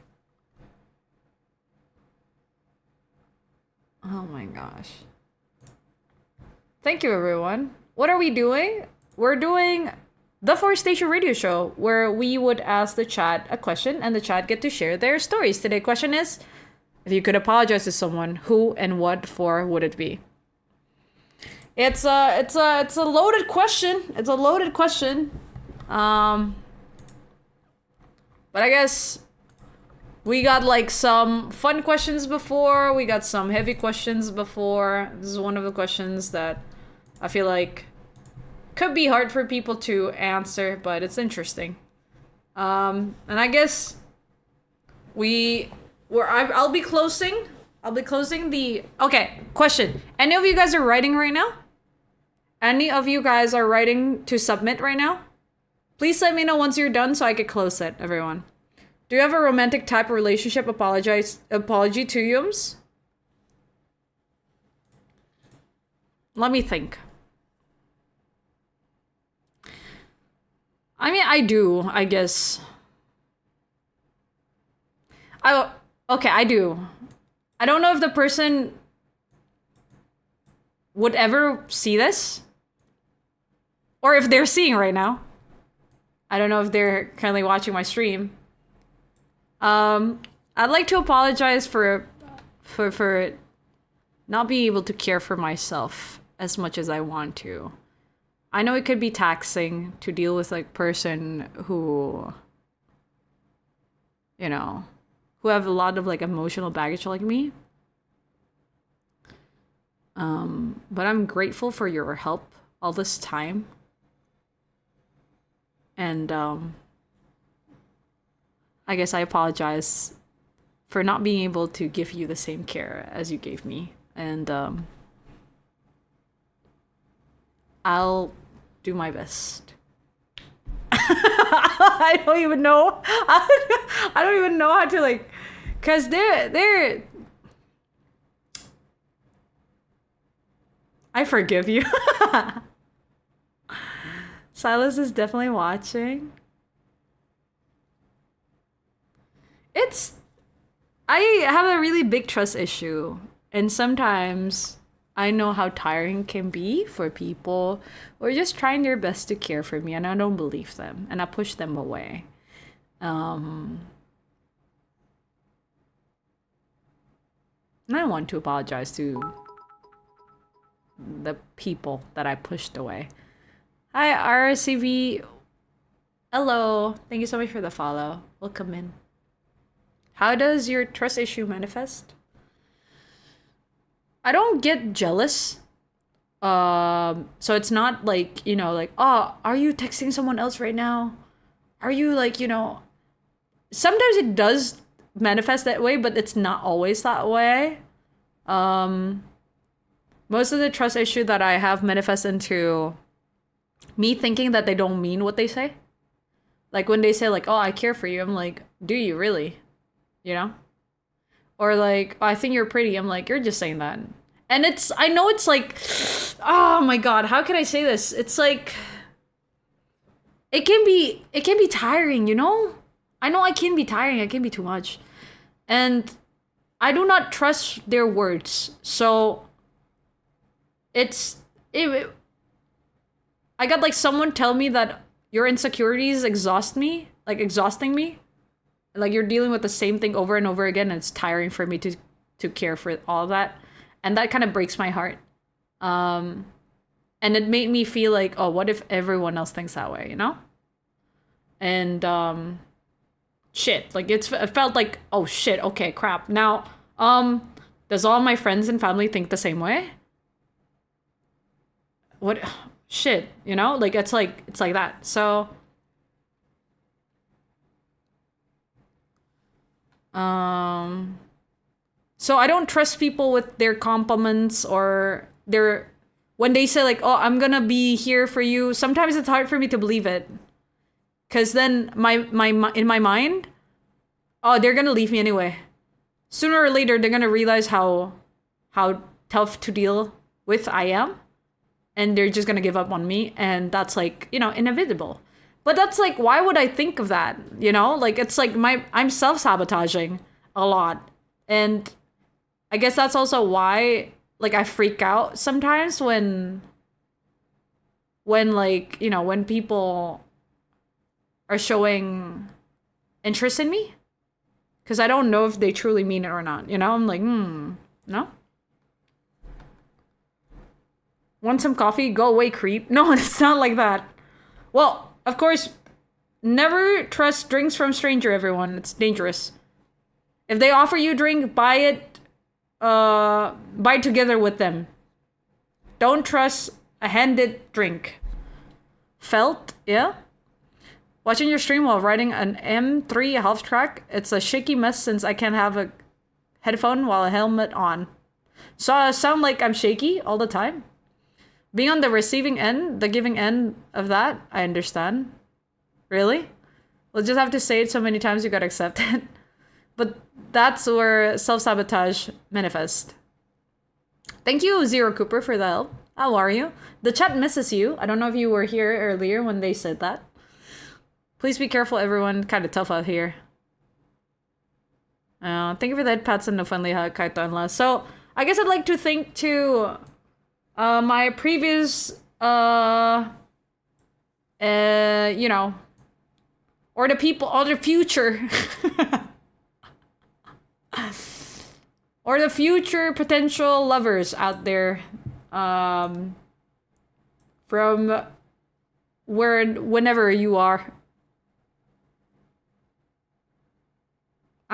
Oh my gosh. Thank you, everyone. What are we doing? We're doing the 4-Station radio show, where we would ask the chat a question and the chat get to share their stories. Today's question is, if you could apologize to someone, who and what for would it be? It's a loaded question. It's a loaded question. But I guess we got like some fun questions before. We got some heavy questions before. This is one of the questions that I feel like could be hard for people to answer, but it's interesting. And I guess I'll be closing the... Okay, question. Any of you guys are writing right now? Any of you guys are writing to submit right now? Please let me know once you're done so I can close it, everyone. Do you have a romantic type of relationship apology to Yums? Let me think. I mean, I do, I guess. Okay, I do. I don't know if the person would ever see this, or if they're seeing right now. I don't know if they're currently watching my stream. I'd like to apologize for not being able to care for myself as much as I want to. I know it could be taxing to deal with like person who you know, who have a lot of like emotional baggage like me. But I'm grateful for your help all this time. And I guess I apologize for not being able to give you the same care as you gave me. And I'll do my best. I don't even know. I don't even know how to like, cause they're. I forgive you. Silas is definitely watching. I have a really big trust issue, and sometimes I know how tiring it can be for people who are just trying their best to care for me, and I don't believe them, and I push them away. And I want to apologize to the people that I pushed away. Hi, RCV. Hello. Thank you so much for the follow. Welcome in. How does your trust issue manifest? I don't get jealous. So it's not like, you know, like, oh, are you texting someone else right now? Are you like, you know, sometimes it does manifest that way, but it's not always that way. Most of the trust issue that I have manifests into me thinking that they don't mean what they say. Like when they say like, oh, I care for you, I'm like, do you really? You know? Or like, oh, I think you're pretty. I'm like, you're just saying that. And I know it's like, oh my God, how can I say this? It's like, it can be tiring, you know? I know I can be tiring. It can be too much. And I do not trust their words. So I got like someone tell me that your insecurities exhausting me. Like you're dealing with the same thing over and over again, and it's tiring for me to care for all that. And that kind of breaks my heart. And it made me feel like, oh, what if everyone else thinks that way, you know? And shit, like it felt like, oh shit, okay, crap. Now, does all my friends and family think the same way? What shit, you know? Like it's like that. So so I don't trust people with their compliments or their when they say like, "Oh, I'm going to be here for you." Sometimes it's hard for me to believe it. Cuz then my in my mind, oh, they're going to leave me anyway. Sooner or later they're going to realize how tough to deal with I am. And they're just gonna give up on me, and that's like, you know, inevitable. But that's like, why would I think of that? You know, like it's like I'm self-sabotaging a lot, and I guess that's also why like I freak out sometimes when like, you know, when people are showing interest in me, because I don't know if they truly mean it or not. You know, I'm like, no. Want some coffee? Go away, creep. No, it's not like that. Well, of course, never trust drinks from stranger, everyone. It's dangerous. If they offer you a drink, buy it together with them. Don't trust a handed drink. Felt? Yeah? Watching your stream while riding an M3 half track, it's a shaky mess since I can't have a headphone while a helmet on. So I sound like I'm shaky all the time. Being on the receiving end, the giving end of that, I understand. Really? We'll just have to say it so many times you gotta accept it. But that's where self-sabotage manifests. Thank you, Zero Cooper, for the help. How are you? The chat misses you. I don't know if you were here earlier when they said that. Please be careful, everyone. Kind of tough out here. Thank you for that, Pats and the friendly Kaito and La. So, I guess I'd like to thank to my previous, you know, or the people, or the future, or the future potential lovers out there, from whenever you are.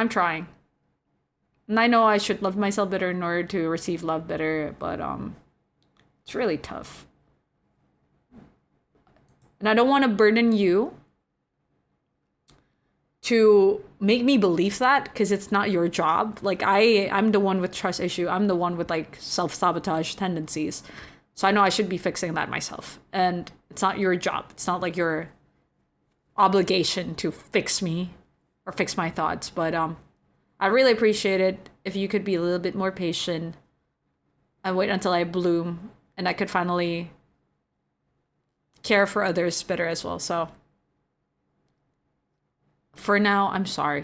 I'm trying. And I know I should love myself better in order to receive love better, but it's really tough. And I don't want to burden you to make me believe that, because it's not your job. Like, I'm the one with trust issue. I'm the one with like self-sabotage tendencies. So I know I should be fixing that myself. And it's not your job. It's not like your obligation to fix me or fix my thoughts. But I really appreciate it if you could be a little bit more patient and wait until I bloom and I could finally care for others better as well. So for now, I'm sorry.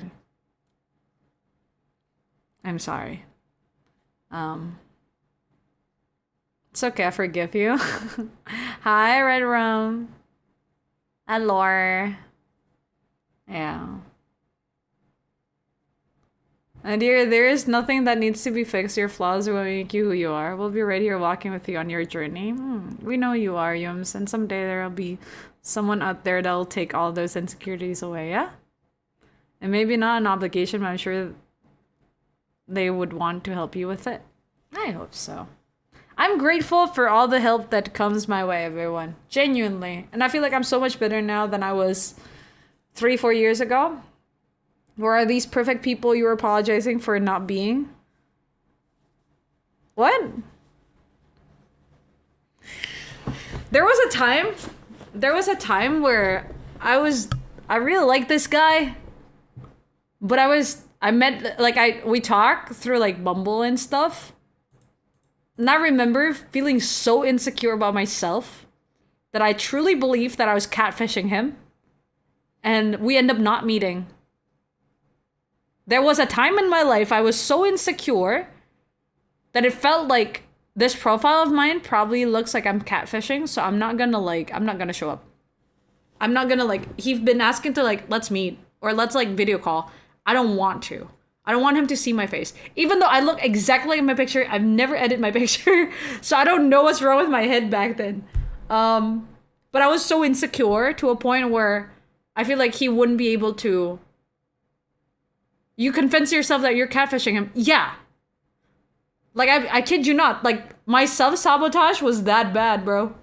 I'm sorry. It's okay, I forgive you. Hi, Red Rum. Hello. Yeah. And dear, there is nothing that needs to be fixed. Your flaws will make you who you are. We'll be right here walking with you on your journey. We know you are, Yums, and someday there'll be someone out there that'll take all those insecurities away, yeah? And maybe not an obligation, but I'm sure they would want to help you with it. I hope so. I'm grateful for all the help that comes my way, everyone. Genuinely. And I feel like I'm so much better now than I was 3-4 years ago. Where are these perfect people you were apologizing for not being? What? There was a time where I really liked this guy. But we talked through like Bumble and stuff. And I remember feeling so insecure about myself that I truly believed that I was catfishing him. And we end up not meeting. There was a time in my life I was so insecure that it felt like this profile of mine probably looks like I'm catfishing, so I'm not gonna show up. I'm not gonna he's been asking to let's meet or let's video call. I don't want to. I don't want him to see my face. Even though I look exactly like in my picture, I've never edited my picture, so I don't know what's wrong with my head back then. But I was so insecure to a point where I feel like he wouldn't be able to. You convince yourself that you're catfishing him. Yeah. I kid you not. My self-sabotage was that bad, bro.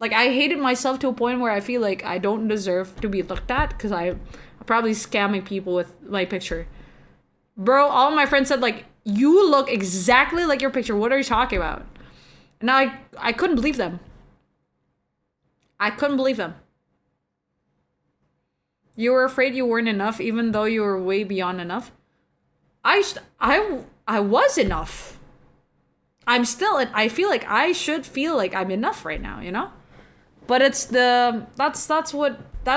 I hated myself to a point where I feel like I don't deserve to be looked at because I'm probably scamming people with my picture. Bro, all my friends said, you look exactly like your picture. What are you talking about? And I couldn't believe them. I couldn't believe them. You were afraid you weren't enough, even though you were way beyond enough. I was enough. I feel like I should feel like I'm enough right now, you know? But it's that's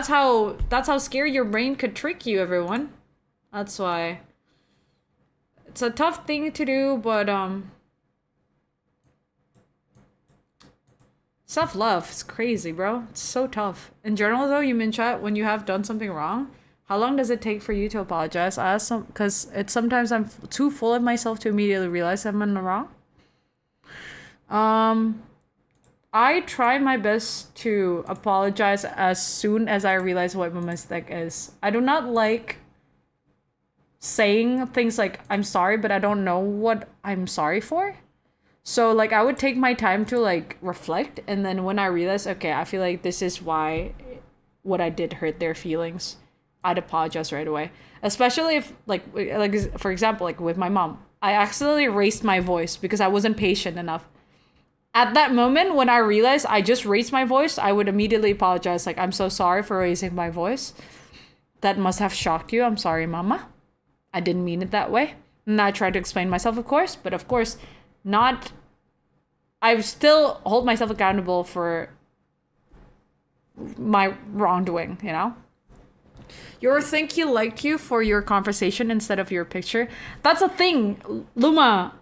how scary your brain could trick you, everyone. That's why. It's a tough thing to do, but self-love is crazy, bro. It's so tough. In general, though, you mean chat, when you have done something wrong, how long does it take for you to apologize? I ask because it's sometimes I'm too full of myself to immediately realize I'm in the wrong. I try my best to apologize as soon as I realize what my mistake is. I do not like saying things like, I'm sorry, but I don't know what I'm sorry for. So, I would take my time to, reflect. And then when I realize, okay, I feel like this is why what I did hurt their feelings, I'd apologize right away. Especially if, for example, with my mom. I accidentally raised my voice because I wasn't patient enough. At that moment, when I realized I just raised my voice, I would immediately apologize. I'm so sorry for raising my voice. That must have shocked you. I'm sorry, mama. I didn't mean it that way. And I tried to explain myself, of course. But of course, I still hold myself accountable for my wrongdoing, you know? You think he liked you for your conversation instead of your picture? That's a thing, Luma.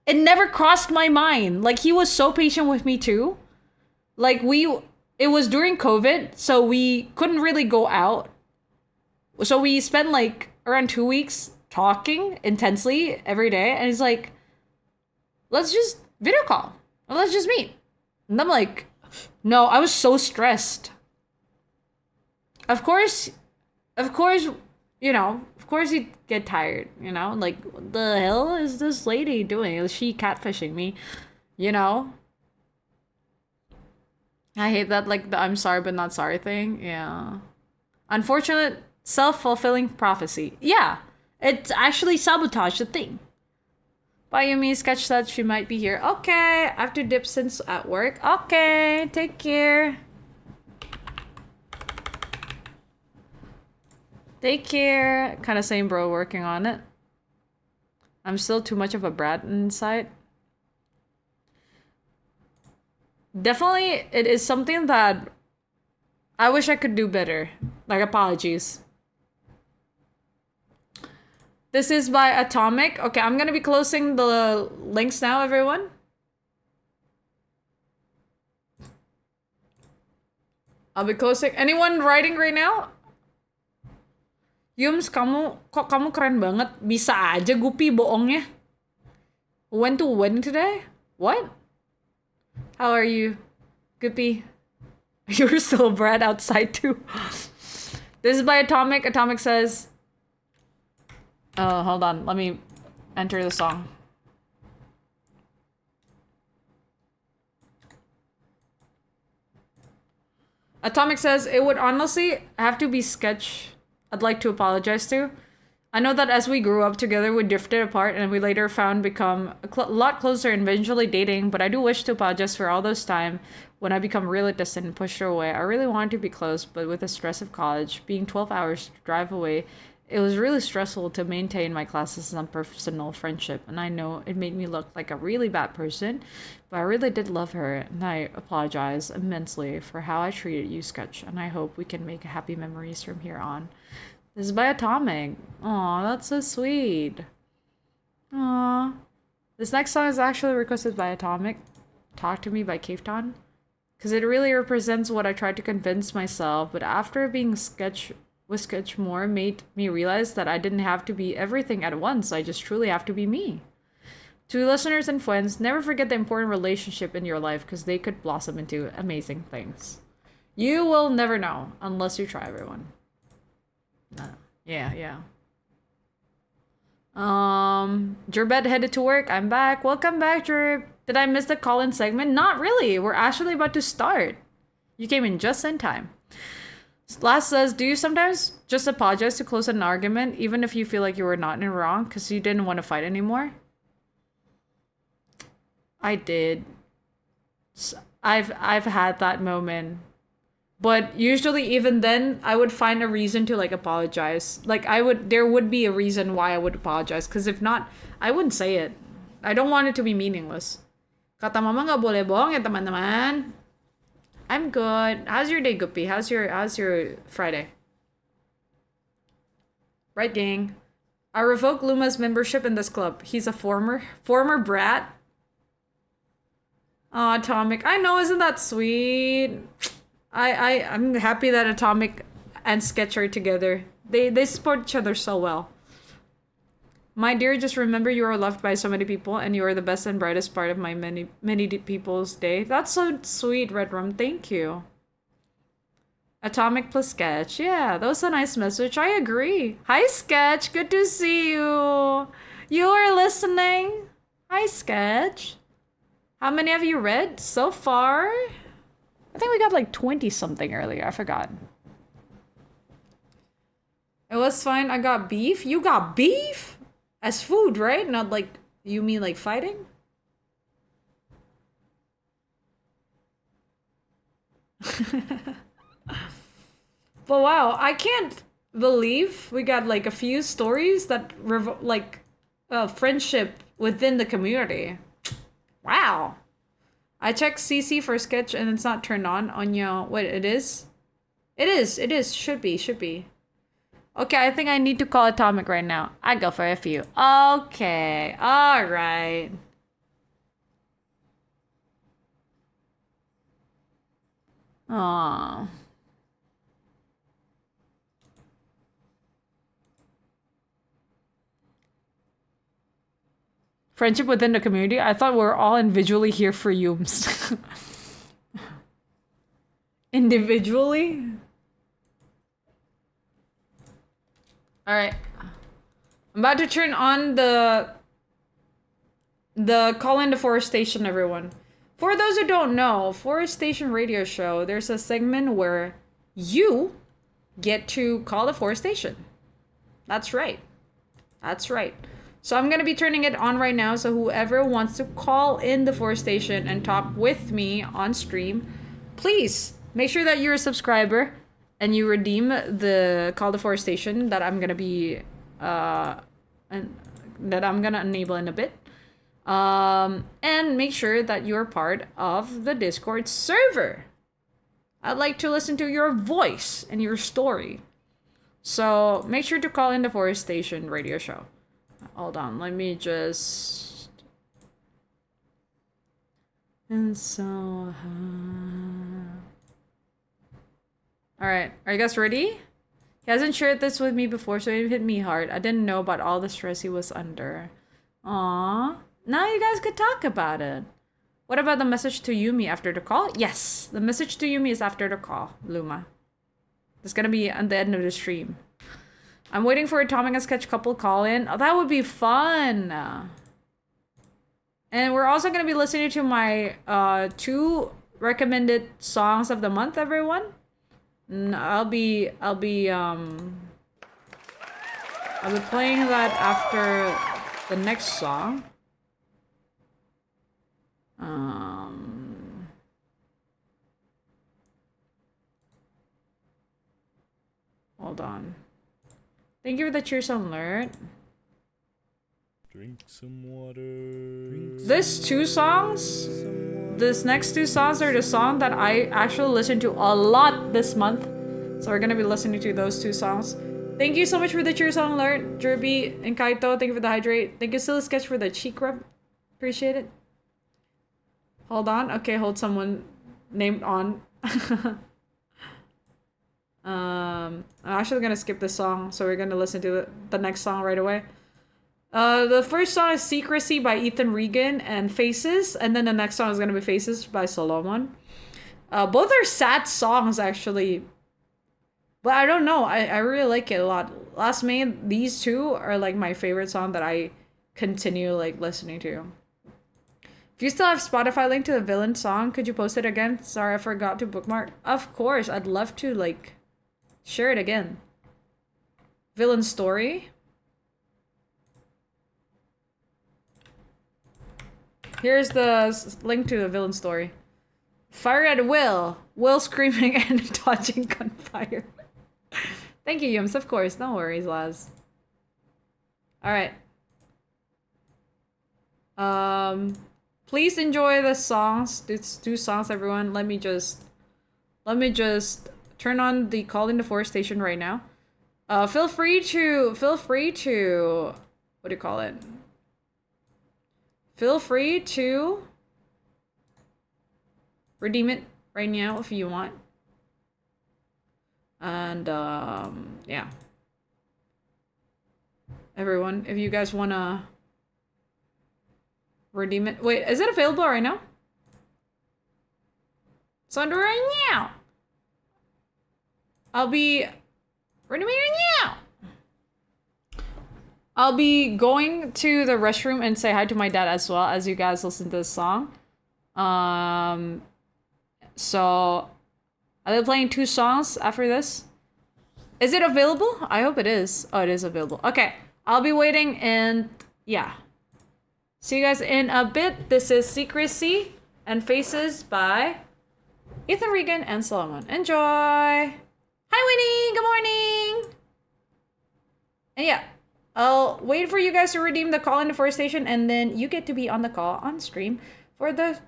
It never crossed my mind. He was so patient with me too. It was during COVID, so we couldn't really go out. So we spent around 2 weeks talking intensely every day. And he's like, let's just video call. Let's just meet. And I'm like, no, I was so stressed. Of course, you know, of course you'd get tired, you know? Like, what the hell is this lady doing? Is she catfishing me? You know? I hate that, like, the I'm sorry but not sorry thing. Yeah. Unfortunate self-fulfilling prophecy. Yeah. It's actually sabotage the thing. Bye, Yumi. Sketch that she might be here. Okay. I have to dip since at work. Okay. Take care. Take care. Kind of same, bro. Working on it. I'm still too much of a brat inside. Definitely, it is something that I wish I could do better. Like, apologies. This is by Atomic. Okay, I'm gonna be closing the links now, everyone. I'll be closing. Anyone writing right now? Yums, kok kamu keren banget. Bisa aja Guppy bohongnya. When to win today? What? How are you, Guppy? You're still brat outside too. This is by Atomic. Atomic says... Oh, hold on. Let me enter the song. Atomic says, it would honestly have to be Sketch I'd like to apologize to. I know that as we grew up together, we drifted apart and we later found become a lot closer and eventually dating, but I do wish to apologize for all those time when I become really distant and pushed her away. I really wanted to be close, but with the stress of college, being 12 hours to drive away, it was really stressful to maintain my classes and personal friendship, and I know it made me look like a really bad person, but I really did love her, and I apologize immensely for how I treated you, Sketch, and I hope we can make happy memories from here on. This is by Atomic. Aw, that's so sweet. Aw. This next song is actually requested by Atomic. Talk to Me by Caveton. Because it really represents what I tried to convince myself, but after being with Sketch more made me realize that I didn't have to be everything at once. I just truly have to be me. To listeners and friends, never forget the important relationship in your life because they could blossom into amazing things. You will never know unless you try, everyone. Yeah. Gerbet headed to work. I'm back. Welcome back, Gerb. Did I miss the call-in segment? Not really. We're actually about to start. You came in just in time. Last says, do you sometimes just apologize to close an argument, even if you feel like you were not in wrong because you didn't want to fight anymore? I did. I've had that moment. But usually even then, I would find a reason to like apologize. Like there would be a reason why I would apologize. Because if not, I wouldn't say it. I don't want it to be meaningless. Kata mama nggak boleh bohong ya teman-teman. I'm good. How's your day, Guppy? How's your Friday? Right, gang. I revoke Luma's membership in this club. He's a former brat. Oh, Atomic. I know, isn't that sweet? I'm happy that Atomic and Sketch are together. They support each other so well. My dear, just remember you are loved by so many people and you are the best and brightest part of my many people's day. That's so sweet, Red Rum. Thank you. Atomic plus Sketch. Yeah, that was a nice message. I agree. Hi, Sketch. Good to see you. You are listening. Hi, Sketch. How many have you read so far? I think we got like 20 something earlier. I forgot. It was fine. I got beef. You got beef? As food, right? Not like, you mean like fighting? But wow, I can't believe we got like a few stories that friendship within the community. Wow. I checked CC for Sketch and it's not turned on your... What, it is? It is. Should be. Okay, I think I need to call Atomic right now. I go for a few. Okay. Alright. Aww. Friendship within the community? I thought we were all individually here for Yums. Individually? All right. I'm about to turn on the call in deforestation, everyone. For those who don't know, Forestation Radio Show, there's a segment where you get to call deforestation. That's right. That's right. So I'm gonna be turning it on right now. So whoever wants to call in deforestation and talk with me on stream, please make sure that you're a subscriber and you redeem the call deforestation that I'm gonna be and that I'm gonna enable in a bit. And make sure that you're part of the Discord server. I'd like to listen to your voice and your story. So make sure to call in the Forestation Radio Show. Hold on, let me just. And so. Alright, are you guys ready? He hasn't shared this with me before, so it hit me hard. I didn't know about all the stress he was under. Aww. Now you guys could talk about it. What about the message to Yumi after the call? Yes, the message to Yumi is after the call, Luma. It's gonna be at the end of the stream. I'm waiting for Atomic and Sketch couple call in. Oh, that would be fun. And we're also gonna be listening to my 2 recommended songs of the month, everyone. I'll be playing that after the next song. Hold on. Thank you for the cheers alert. Drink some water. This next 2 songs are the song that I actually listened to a lot this month. So we're gonna be listening to those 2 songs. Thank you so much for the cheers alert, Jerby and Kaito. Thank you for the hydrate. Thank you, Silly Sketch, for the cheek rub. Appreciate it. Hold on. Okay, hold someone named on. I'm actually gonna skip this song, so we're gonna listen to the next song right away. The first song is Secrecy by Ethan Regan and Faces, and then the next song is gonna be Faces by Solomon. Both are sad songs, actually. But I don't know, I really like it a lot. Last May, these 2 are like my favorite song that I continue like listening to. If you still have Spotify link to the villain song, could you post it again? Sorry, I forgot to bookmark. Of course, I'd love to like share it again. Villain story. Here's the link to the villain story. Fire at will. Will screaming and dodging gunfire. Thank you, Yums. Of course. No worries, Laz. Alright. Please enjoy the songs. It's 2 songs, everyone. Let me just turn on the call in deforestation right now. Feel free to what do you call it? Feel free to redeem it right now if you want. And yeah. Everyone, if you guys wanna redeem it. Wait, is it available right now? It's under right now. I'll be redeeming right now. I'll be going to the restroom and say hi to my dad as well as you guys listen to this song. So I'll be playing 2 songs after this. Is it available? I hope it is. Oh, it is available. Okay, I'll be waiting and yeah. See you guys in a bit. This is Secrecy and Faces by Ethan Regan and Solomon. Enjoy! Hi, Winnie! Good morning! And yeah, I'll wait for you guys to redeem the call in deforestation, and then you get to be on the call on stream for the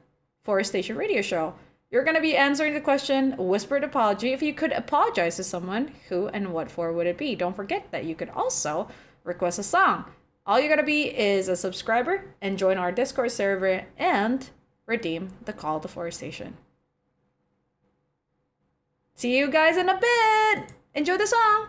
Forestation Radio Show. You're gonna be answering the question, whispered apology. If you could apologize to someone, who and what for would it be? Don't forget that you could also request a song. All you gotta be is a subscriber and join our Discord server and redeem the call deforestation. See you guys in a bit! Enjoy the song!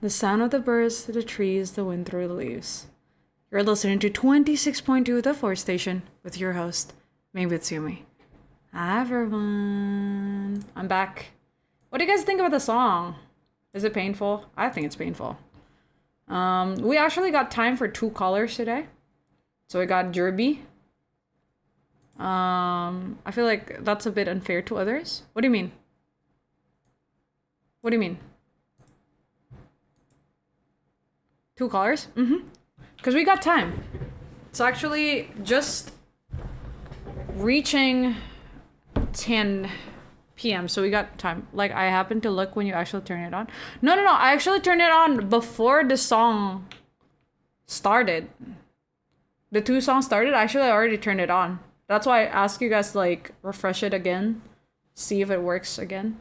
The sound of the birds, the trees, the wind through the leaves. You're listening to 26.2 The Force Station with your host, MaybeItsYumi. Hi everyone. I'm back. What do you guys think about the song? Is it painful? I think it's painful. We actually got time for 2 callers today. So we got Derby. I feel like that's a bit unfair to others. What do you mean? What do you mean? 2 callers? Because we got time. It's actually just reaching 10 p.m. So we got time. Like, I happened to look when you actually turn it on. No. I actually turned it on before the song started. The 2 songs started. Actually, I already turned it on. That's why I asked you guys to, like, refresh it again. See if it works again.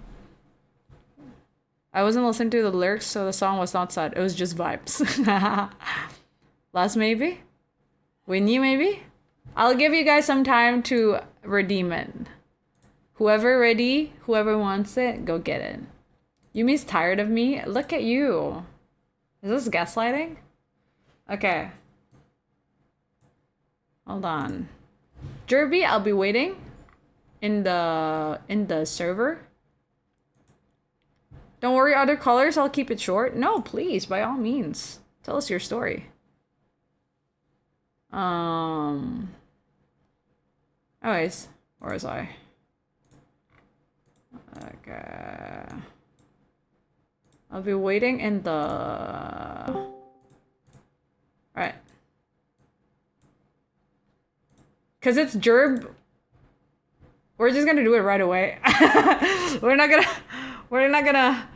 I wasn't listening to the lyrics, so the song was not sad. It was just vibes. Last maybe? Winnie maybe? I'll give you guys some time to redeem it. Whoever ready, whoever wants it, go get it. Yumi's tired of me? Look at you. Is this gaslighting? Okay. Hold on. Derby, I'll be waiting in the server. Don't worry, other callers, I'll keep it short. No, please, by all means. Tell us your story. Anyways, where was I? Okay. I'll be waiting in the... Alright. Cause it's Jerb. We're just gonna do it right away. We're not gonna,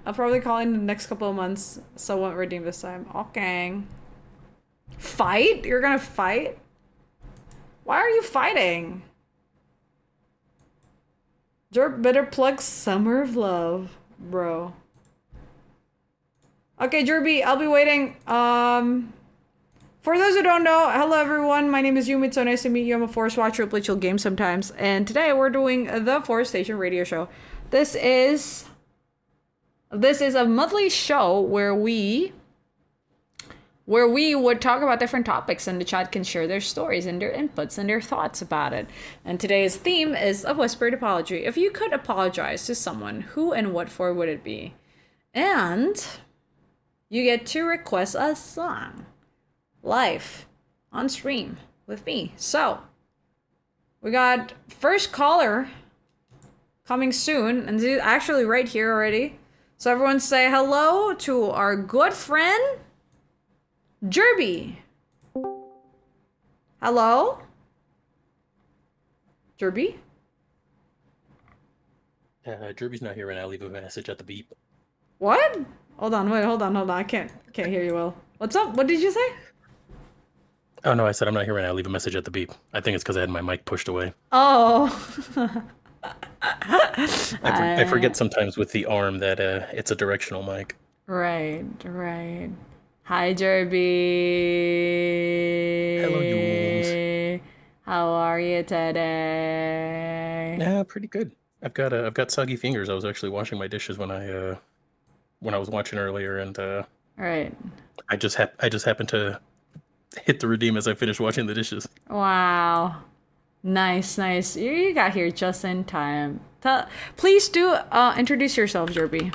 I'll probably call in the next couple of months, so I won't redeem this time. Okay. Fight? You're gonna fight? Why are you fighting? Jerb better plug Summer of Love, bro. Okay, Jerby, I'll be waiting. For those who don't know, hello everyone, my name is Yumi, it's so nice to meet you. I'm a Force watcher who plays chill games sometimes, and today we're doing the Force Station radio show. This is a monthly show where we would talk about different topics, and the chat can share their stories and their inputs and their thoughts about it. And today's theme is a whispered apology. If you could apologize to someone, who and what for would it be? And you get to request a song live on stream with me. So we got first caller coming soon, and it's actually right here already. So everyone say hello to our good friend Derby. Hello? Derby? Derby's not here right now. Leave a message at the beep. What? Hold on. I can't hear you well. What's up? What did you say? Oh no, I said I'm not here right now. Leave a message at the beep. I think it's because I had my mic pushed away. Oh. I forget sometimes with the arm that it's a directional mic. Right. Hi, Derby. Hello, Yums. How are you today? Yeah, pretty good. I've got soggy fingers. I was actually washing my dishes when I was watching earlier, and Right. I just happened to hit the redeem as I finished washing the dishes. Wow. Nice. You got here just in time. Please do introduce yourself, Derby.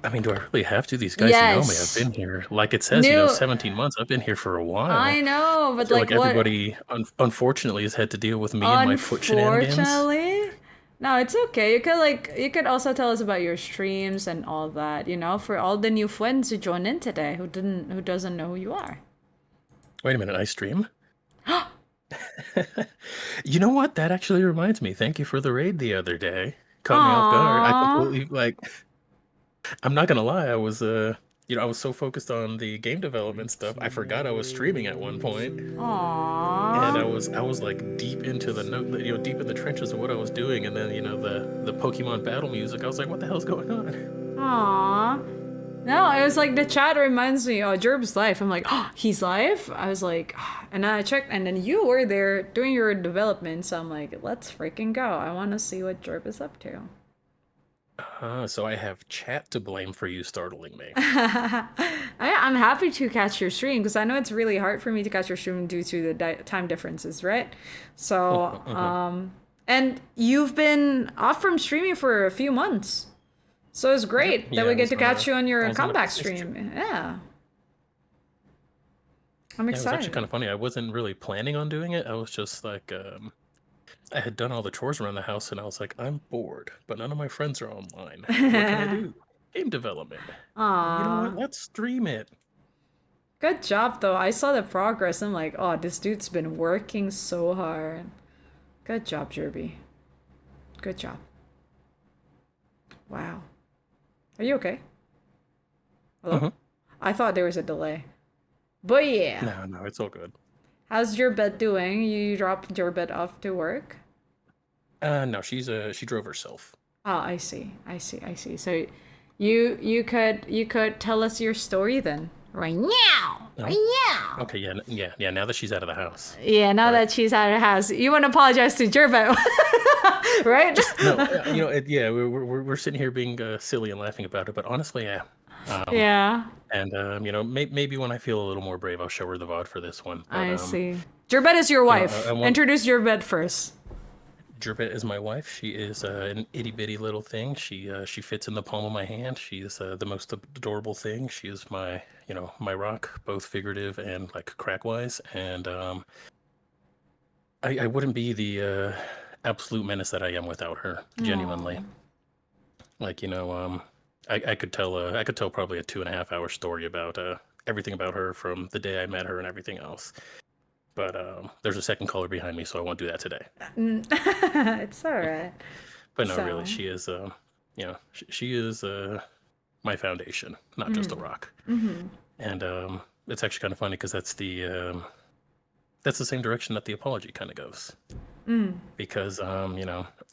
I mean, do I really have to? These guys know me. I've been here, like it says, 17 months. I've been here for a while. I know, but like everybody, unfortunately, has had to deal with me and my foot shenanigans. Unfortunately, no, it's okay. You could also tell us about your streams and all that. For all the new Fwends who joined in today, who doesn't know who you are. Wait a minute, I stream? You know what? That actually reminds me. Thank you for the raid the other day. Caught me off guard. I completely I'm not gonna lie. I was I was so focused on the game development stuff, I forgot I was streaming at one point. Aww. And I was like deep into deep in the trenches of what I was doing, and then the Pokemon battle music. I was like, what the hell's going on? Aww. No, it was like the chat reminds me, Jerb's live. I'm like, he's live? I was like, and I checked, and then you were there doing your development, so I'm like, let's freaking go. I want to see what Jerb is up to. So I have chat to blame for you startling me. I'm happy to catch your stream because I know it's really hard for me to catch your stream due to the time differences, right? So, and you've been off from streaming for a few months. So it's Yep. great that Yeah, we I get was to on a catch you on I your was on a comeback business trip. stream. Yeah, I'm Yeah, it was actually kind excited. of funny. I wasn't really planning on doing it. I was just like, I had done all the chores around the house, and I was like, I'm bored, but none of my friends are online. What can I do? Game development. You know what? Aw. Let's stream it. Good job, though. I saw the progress. I'm like, oh, this dude's been working so hard. Good job, Jerby. Good job. Wow. Are you okay? Hello? Hmm. I thought there was a delay. But yeah. No, no, it's all good. How's your bed doing? You dropped your bed off to work? No, she drove herself. Oh, I see. I see. I see. So you could tell us your story then. Right now. No? Right now. Okay, yeah, yeah. Now that she's out of the house, Yeah, now right? that she's out of the house, you want to apologize to Jerbo, right? No, yeah, we're sitting here being silly and laughing about it, but honestly, yeah. Um, Yeah, and maybe when I feel a little more brave, I'll show her the VOD for this one. But I see. Jerbet is your wife. I want Introduce Jerbet first. Gerbet is my wife. She is an itty bitty little thing. She fits in the palm of my hand. She is the most adorable thing. She is my rock, both figurative and like crack wise. And I wouldn't be the absolute menace that I am without her. Genuinely, Aw. like I could tell probably a 2.5 hour story about everything about her from the day I met her and everything else. But there's a second caller behind me, so I won't do that today. It's all right. But no, really, So, she is, she is my foundation, not just a rock. mm-hmm. And it's actually kind of funny because that's the same direction that the apology kind of goes. Because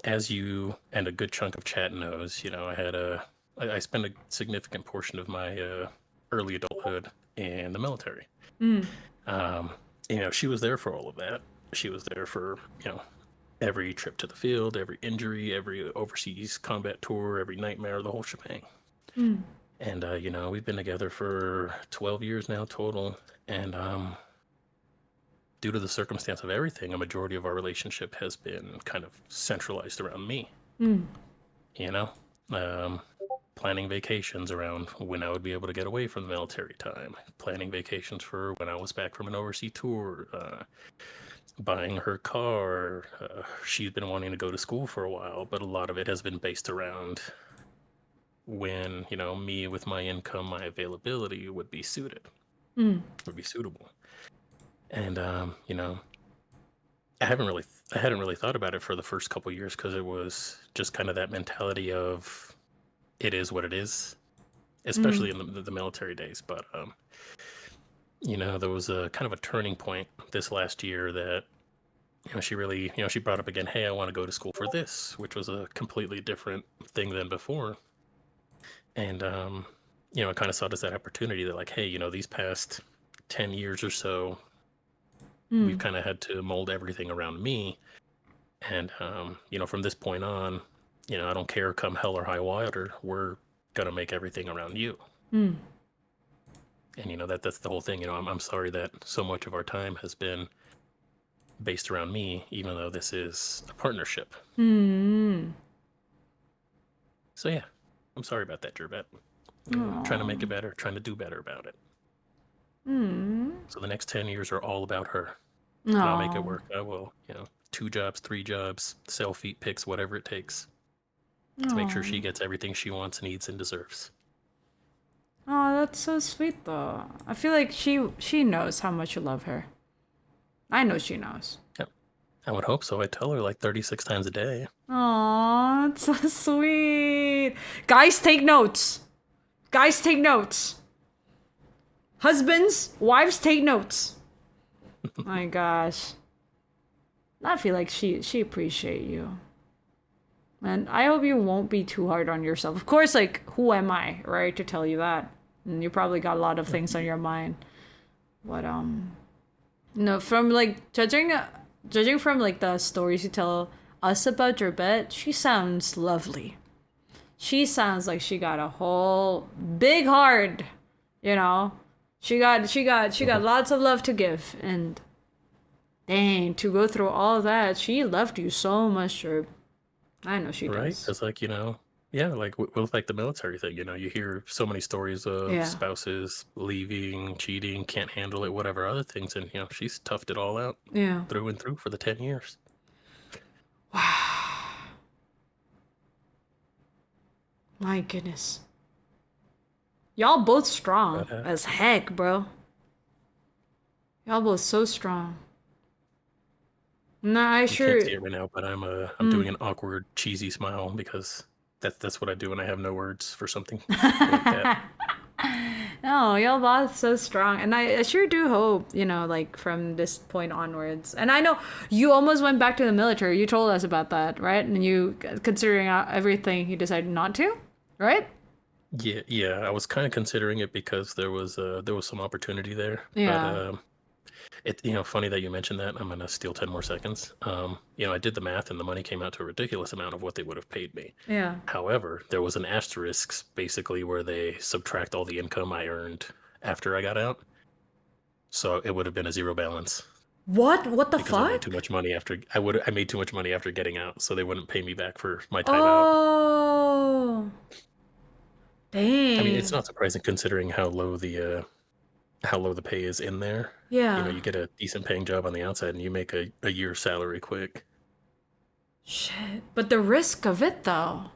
as you and a good chunk of chat knows, I spent a significant portion of my early adulthood in the military. Um, she was there for all of that. She was there for every trip to the field, every injury, every overseas combat tour, every nightmare, the whole shebang. And we've been together for 12 years now total. And due to the circumstance of everything, a majority of our relationship has been kind of centralized around me. You know, planning vacations around when I would be able to get away from the military time, planning vacations for when I was back from an overseas tour, buying her car. She's been wanting to go to school for a while, but a lot of it has been based around when, me with my income, my availability would be would be suitable. And, I hadn't really thought about it for the first couple years because it was just kind of that mentality of it is what it is, especially in the military days. But there was a kind of a turning point this last year that she really she brought up again, hey, I want to go to school for this, which was a completely different thing than before. And I kind of saw it as that opportunity that like, hey, these past 10 years or so, we've kind of had to mold everything around me. And from this point on, I don't care, come hell or high water, we're gonna make everything around you. And that's the whole thing. I'm sorry that so much of our time has been based around me, even though this is a partnership. So yeah, I'm sorry about that, Gerbet. Trying to make it better, trying to do better about it. So the next 10 years are all about her. And I'll make it work. I will, 2 jobs, 3 jobs, sell feet pics, whatever it takes to make sure she gets everything she wants, needs, and deserves. Oh, that's so sweet though. I feel like she knows how much you love her. I know she knows. Yep. I would hope so. I tell her like 36 times a day. Aw, it's so sweet. Guys, take notes. Guys, take notes. Husbands, wives, take notes. My gosh. I feel like she appreciate you. And I hope you won't be too hard on yourself. Of course, like, who am I, right, to tell you that? And you probably got a lot of things on your mind. But, no, from, like, judging from, like, the stories you tell us about your bet, she sounds lovely. she sounds like she got a whole big heart, you know. She got lots of love to give, and dang, to go through all that, she loved you so much, Herb. I know she Right? does. It's like, yeah, like with like the military thing, you hear so many stories of Yeah. spouses leaving, cheating, can't handle it, whatever other things, and she's toughed it all out Yeah. through and through for the 10 years. My goodness. Y'all both strong But as heck, bro. Y'all both so strong. Nah, I you can't see sure. it right now, but I'm doing an awkward, cheesy smile because that's what I do when I have no words for something like that. No, y'all both so strong. And I sure do hope, like from this point onwards. And I know you almost went back to the military. You told us about that, right? And you, considering everything, you decided not to, right? Yeah, I was kind of considering it because there was some opportunity there, but Yeah. funny that you mentioned that. I'm gonna steal 10 more seconds. I did the math and the money came out to a ridiculous amount of what they would have paid me. Yeah. However, there was an asterisk basically where they subtract all the income I earned after I got out, so it would have been a zero balance What? What the because I made too fuck? much money after I made too much money after getting out, so they wouldn't pay me back for my time out. Oh. I mean, it's Dang. not surprising considering how low the pay is in there. Yeah. You get a decent paying job on the outside and you make a year's salary quick. Shit. But the risk of it, though.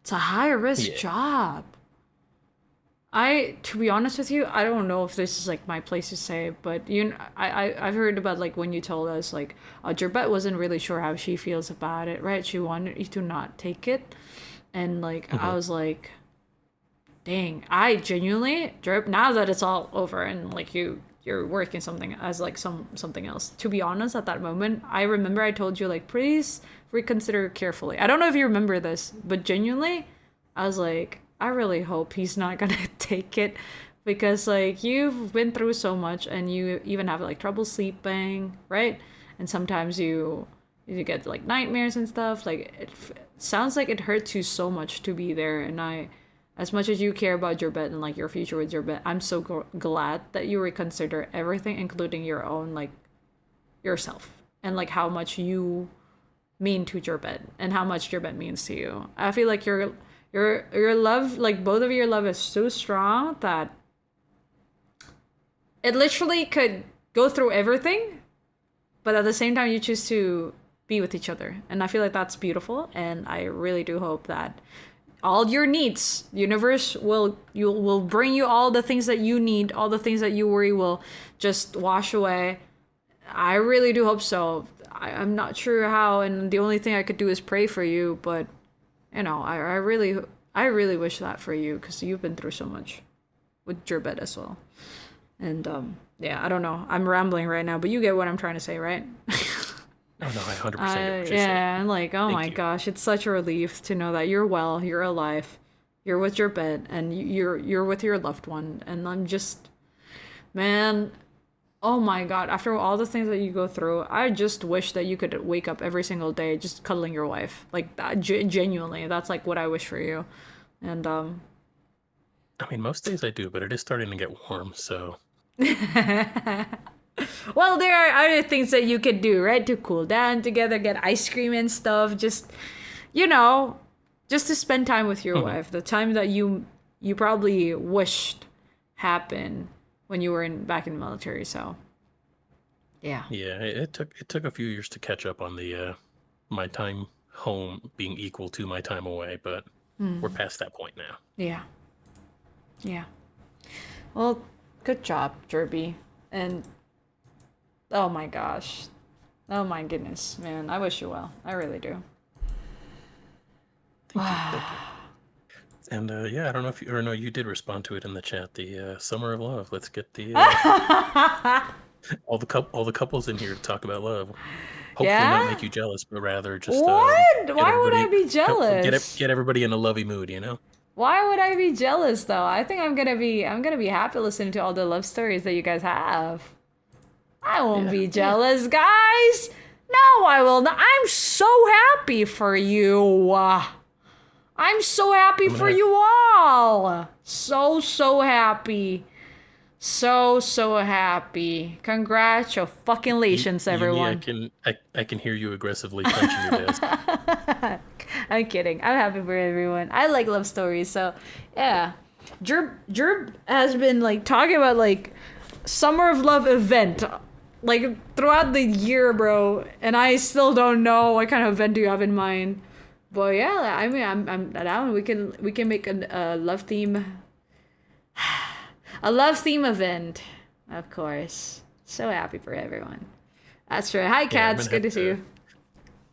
It's a high risk Yeah. job. To be honest with you, I don't know if this is like my place to say, but I've heard about like when you told us like, Gerbette wasn't really sure how she feels about it, right? She wanted you to not take it, and like I Mhm. was like, dang, I genuinely, Gerb, now that it's all over and like you're working something as like something else. To be honest, at that moment, I remember I told you like, please reconsider carefully. I don't know if you remember this, but genuinely, I was like, I really hope he's not gonna take it because like you've been through so much and you even have like trouble sleeping, right? And sometimes you get like nightmares and stuff. Like sounds like it hurts you so much to be there, and as much as you care about your bed and like your future with your bed, I'm so glad that you reconsider everything, including your own like yourself and like how much you mean to your bed and how much your bed means to you. I feel like your love, like both of your love, is so strong that it literally could go through everything, but at the same time you choose to be with each other, and I feel like that's beautiful. And I really do hope that all your needs, universe will bring you all the things that you need, all the things that you worry will just wash away. I really do hope so. I'm not sure how, and the only thing I could do is pray for you, but I really wish that for you because you've been through so much with your bed as well. And yeah, I don't know, I'm rambling right now, but you get what I'm trying to say, right? Oh no, I 100% get what you're saying. Yeah, and like, oh Thank my you. gosh, it's such a relief to know that you're well, you're alive, you're with your bed, and you're with your loved one. And I'm just, man, oh my god, after all the things that you go through, I just wish that you could wake up every single day just cuddling your wife. Like that, genuinely, that's like what I wish for you. And I mean, most days I do, but it is starting to get warm, so well, there are other things that you could do, right? To cool down together, get ice cream and stuff. Just, you know, just to spend time with your Mhm. wife. The time that you probably wished happened when you were back in the military. So, yeah. Yeah, it took a few years to catch up on the my time home being equal to my time away, but we're past that point now. Yeah. Yeah. Well, good job, Derby. And oh my gosh. Oh my goodness, man. I wish you well. I really do. Thank you. And yeah, I don't know if you did respond to it in the chat. The Summer of Love. Let's get the all the couples in here to talk about love. Hopefully not Yeah? make you jealous, but rather just What? get Why would I everybody be jealous? get everybody in a lovey mood, you know? Why would I be jealous though? I think I'm gonna be happy listening to all the love stories that you guys have. I won't be Yeah. jealous, guys. No, I will not. I'm so happy for you. I'm so happy for you all. So happy. So happy. Congratulations, everyone. Yumi, I can hear you aggressively punching your desk. I'm kidding. I'm happy for everyone. I like love stories, so yeah. Jerb has been like talking about like Summer of Love event like throughout the year, bro, and I still don't know what kind of event do you have in mind. But yeah, I mean, I'm down. We can make a love theme, a love theme event, of course. So happy for everyone. That's right. Hi, Cats. Good to see you.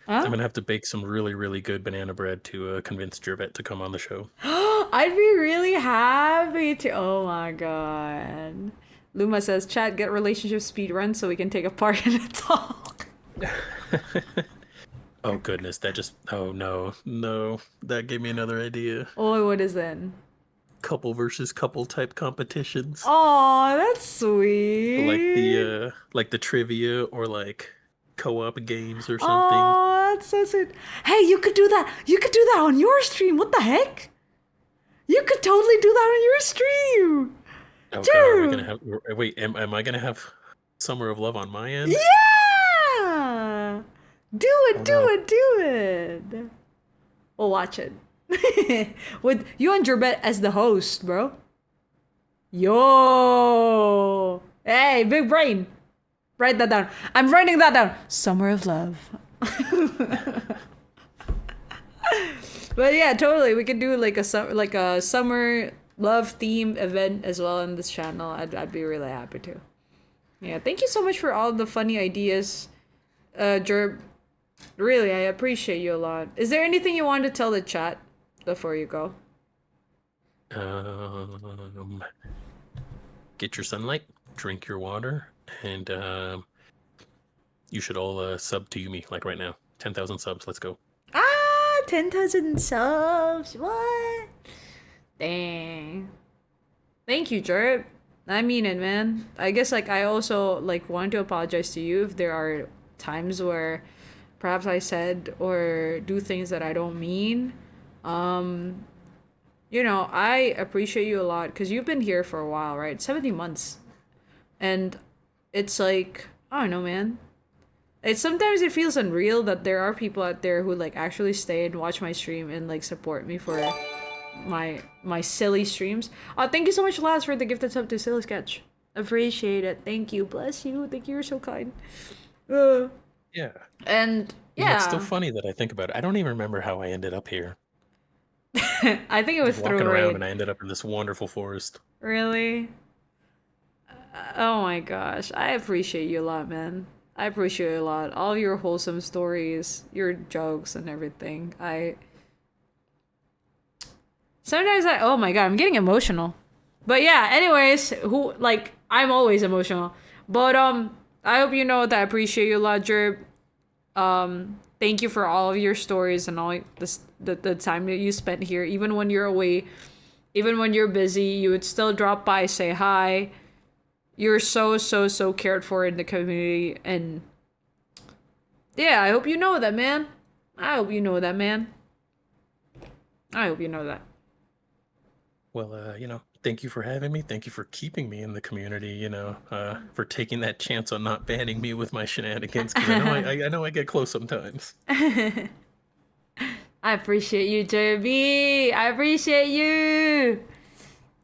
I'm gonna have to bake some really good banana bread to convince Jervette to come on the show. I'd be really happy to. Oh my god. Luma says, "Chat, get relationship speed run so we can take a part in a talk." Oh goodness, oh no, that gave me another idea. Oh, what is that? Couple versus couple type competitions. Oh, that's sweet. Like the trivia or like co-op games or something. Oh, that's so sweet. Hey, you could do that. You could do that on your stream. What the heck? You could totally do that on your stream. Oh god, are we gonna have? Wait, am I gonna have Summer of Love on my end? Yeah. Do it. We'll watch it. With you and Jerbet as the host, bro. Yo. Hey, big brain. Write that down. I'm writing that down. Summer of Love. But yeah, totally. We could do like a summer love theme event as well on this channel. I'd be really happy to. Yeah, thank you so much for all the funny ideas, Jerb. Really, I appreciate you a lot. Is there anything you want to tell the chat before you go? Get your sunlight, drink your water, and you should all sub to Yumi like right now. 10,000 subs. Let's go. 10,000 subs. What? Dang. Thank you, Jerb. I mean it, man. I guess like I also like want to apologize to you if there are times where perhaps I said or do things that I don't mean. You know, I appreciate you a lot because you've been here for a while, right? 70 months. And it's like, I don't know, man. Sometimes it feels unreal that there are people out there who like actually stay and watch my stream and like support me for my silly streams. Thank you so much, Laz, for the gifted sub to Silly Sketch. Appreciate it. Thank you. Bless you. Thank you. You're so kind. Yeah. And yeah, it's still funny that I think about it. I don't even remember how I ended up here. I think it was through walking around raid. and I ended up in this wonderful forest. Really? Oh my gosh. I appreciate you a lot, man. I appreciate it a lot. All your wholesome stories, your jokes and everything. Sometimes oh my god, I'm getting emotional. But yeah, anyways, I'm always emotional. But I hope you know that I appreciate you a lot, Jerb. Thank you for all of your stories and all the time that you spent here. Even when you're away, even when you're busy, you would still drop by, say hi. You're so cared for in the community, and yeah, I hope you know that, man. I hope you know that. Well, thank you for having me. Thank you for keeping me in the community, for taking that chance on not banning me with my shenanigans. 'Cause I know I get close sometimes. I appreciate you, Derby. I appreciate you.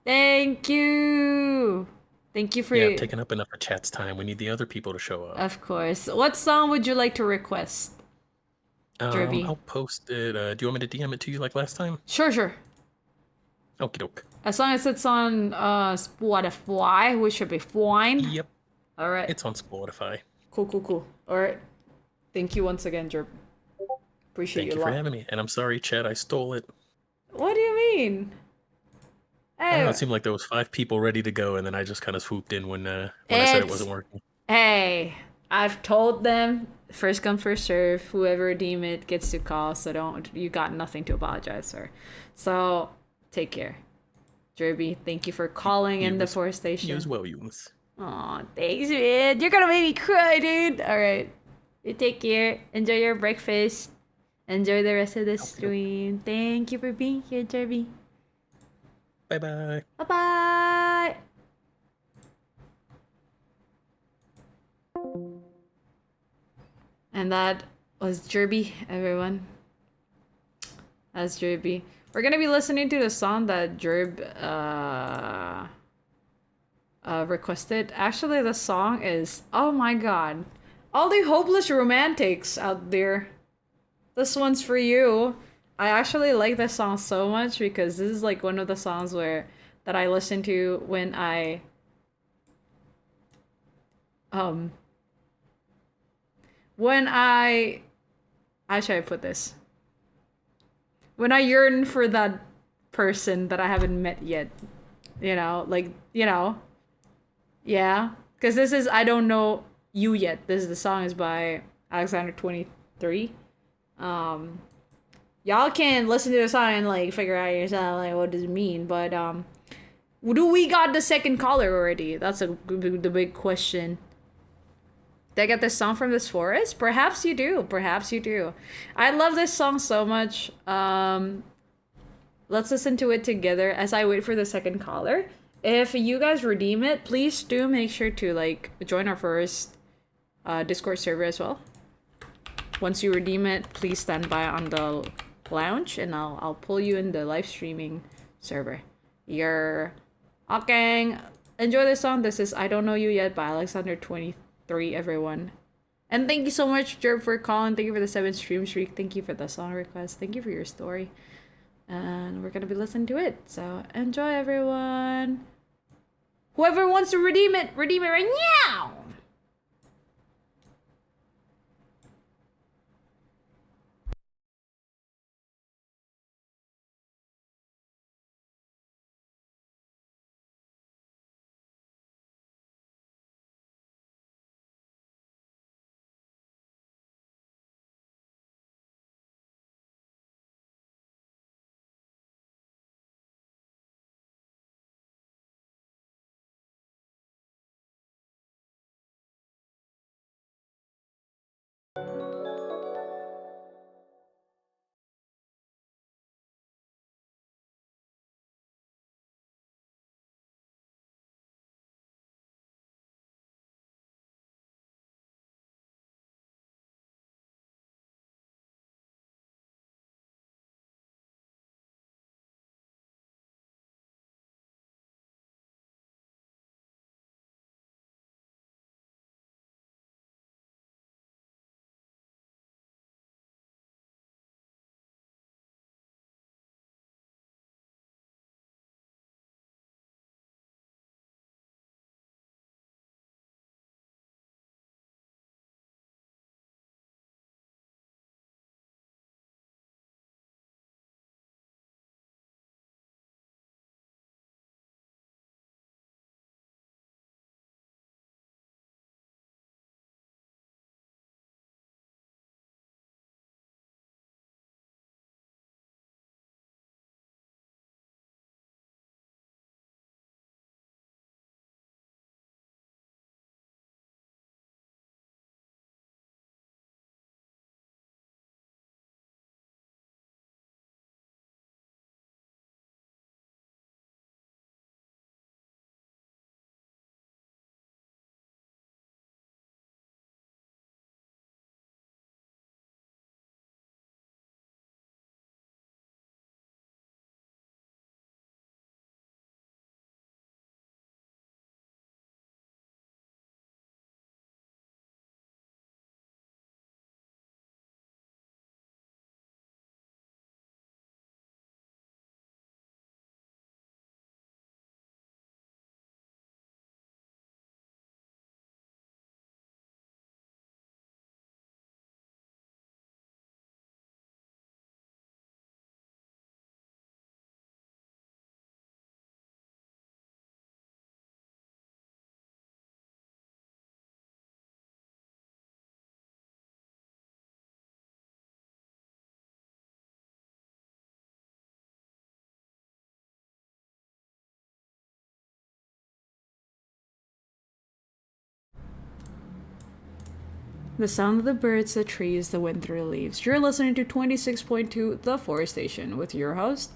Thank you. Thank you for taking up enough of chat's time. We need the other people to show up. Of course. What song would you like to request, Derby? I'll post it. Do you want me to DM it to you like last time? Sure. Okie doke. As long as it's on Spotify, which should be fine. Yep. All right. It's on Spotify. Cool. All right. Thank you once again, Jerb. Appreciate you a lot. Thank you for having me. And I'm sorry, Chat, I stole it. What do you mean? I don't know, it seemed like there was 5 people ready to go, and then I just kind of swooped in when I said it wasn't working. Hey, I've told them first come first serve. Whoever redeem it gets to call. So you got nothing to apologize for. So take care, Jerby. Thank you for calling in the forestation. You as well, Eunice. Aw, thanks, man. You're gonna make me cry, dude. All right, you take care. Enjoy your breakfast, Enjoy the rest of the Okay. stream. Thank you for being here, Jerby. Bye-bye. Bye-bye. And that was Jerby, everyone. That's Jerby. We're gonna be listening to the song that Jerb requested. Actually, the song is, oh my god. All the hopeless romantics out there. This one's for you. I actually like this song so much because this is like one of the songs that I listen to when how should I put this? When I yearn for that person that I haven't met yet. Yeah. Because this is I Don't Know You Yet. The song is by Alexander 23. Y'all can listen to the song and like figure out yourself like what does it mean, but do we got the second caller already? That's the big question. Did I get this song from this forest? Perhaps you do. Perhaps you do. I love this song so much. Let's listen to it together as I wait for the second caller. If you guys redeem it, please do make sure to like join our first Discord server as well. Once you redeem it, please stand by on the lounge and I'll pull you in the live streaming server. You're okay. Enjoy this song. This is I Don't Know You Yet by Alexander 23, everyone. And thank you so much, Jerb, for calling. Thank you for the 7 stream streak. Thank you for the song request. Thank you for your story. And we're gonna be listening to it. So enjoy, everyone. Whoever wants to redeem it right now. The sound of the birds, the trees, the wind through the leaves. You're listening to 26.2 The Forest Station with your host,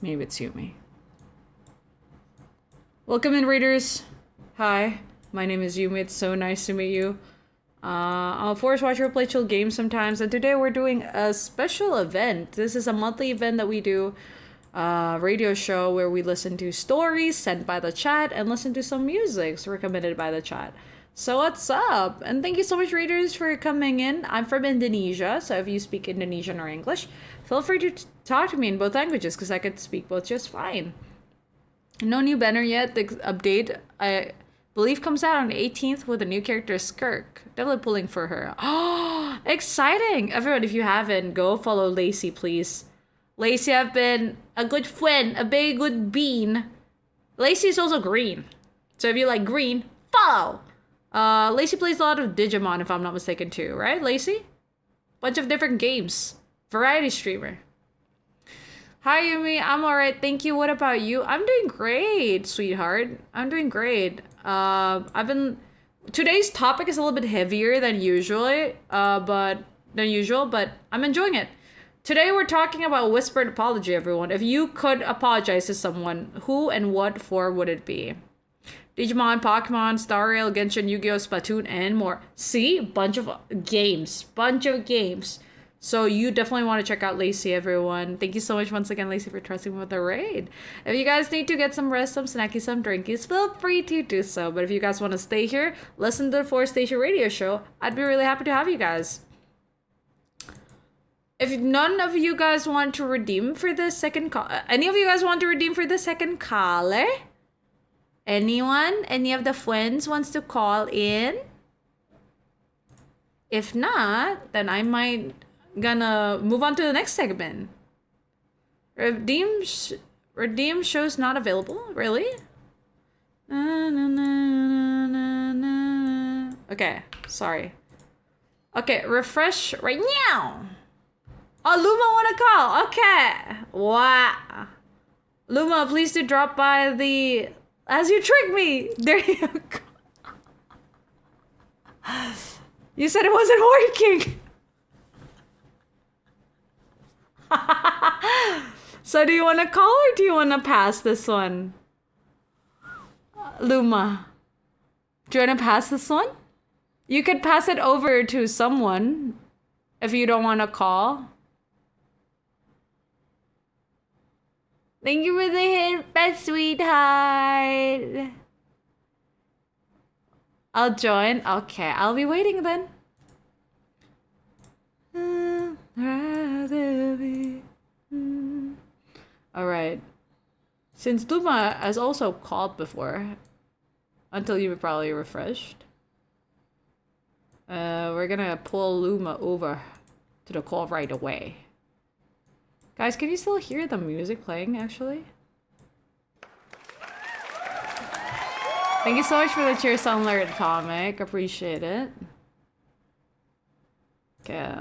MaybeItsYumi. Welcome in, readers. Hi, my name is Yumi. It's so nice to meet you. I'm a Forest Watcher who plays chill games sometimes, and today we're doing a special event. This is a monthly event that we do, radio show where we listen to stories sent by the chat and listen to some music recommended by the chat. So what's up? And thank you so much, readers, for coming in. I'm from Indonesia, so if you speak Indonesian or English, feel free to talk to me in both languages because I could speak both just fine. No new banner yet. The update, I believe, comes out on the 18th with a new character, Skirk. Definitely pulling for her. Oh, exciting! Everyone, if you haven't, go follow Lacey, please. Lacey have been a good friend, a very good bean. Lacey is also green. So if you like green, follow! Lacey plays a lot of Digimon, if I'm not mistaken, too, right, Lacey? Bunch of different games. Variety streamer. Hi, Yumi. I'm alright, thank you. What about you? I'm doing great, sweetheart. I'm doing great. Today's topic is a little bit heavier than usual, but I'm enjoying it. Today we're talking about whispered apology, everyone. If you could apologize to someone, who and what for would it be? Digimon, Pokemon, Star Rail, Genshin, Yu-Gi-Oh, Splatoon, and more. See? Bunch of games. So you definitely want to check out Lacey, everyone. Thank you so much once again, Lacey, for trusting me with the raid. If you guys need to get some rest, some snackies, some drinkies, feel free to do so. But if you guys want to stay here, listen to the Forest Station radio show, I'd be really happy to have you guys. If none of you guys want to redeem for the second call, any of you guys want to redeem for the second caller? Anyone? Any of the Fwends wants to call in? If not, then I might gonna move on to the next segment. Redeem shows not available? Really? Okay, sorry. Okay, refresh right now. Oh, Luma wanna call. Okay. Wow. Luma, please do drop by the... As you tricked me. There you go. You said it wasn't working. So do you want to call or do you want to pass this one? Luma. Do you want to pass this one? You could pass it over to someone if you don't want to call. Thank you for the hit, best sweetheart. I'll join. Okay, I'll be waiting then. Alright. Since Luma has also called before, until you probably refreshed, we're gonna pull Luma over to the call right away. Guys, can you still hear the music playing, actually? Thank you so much for the Cheers Sunlight comic. Appreciate it. Okay,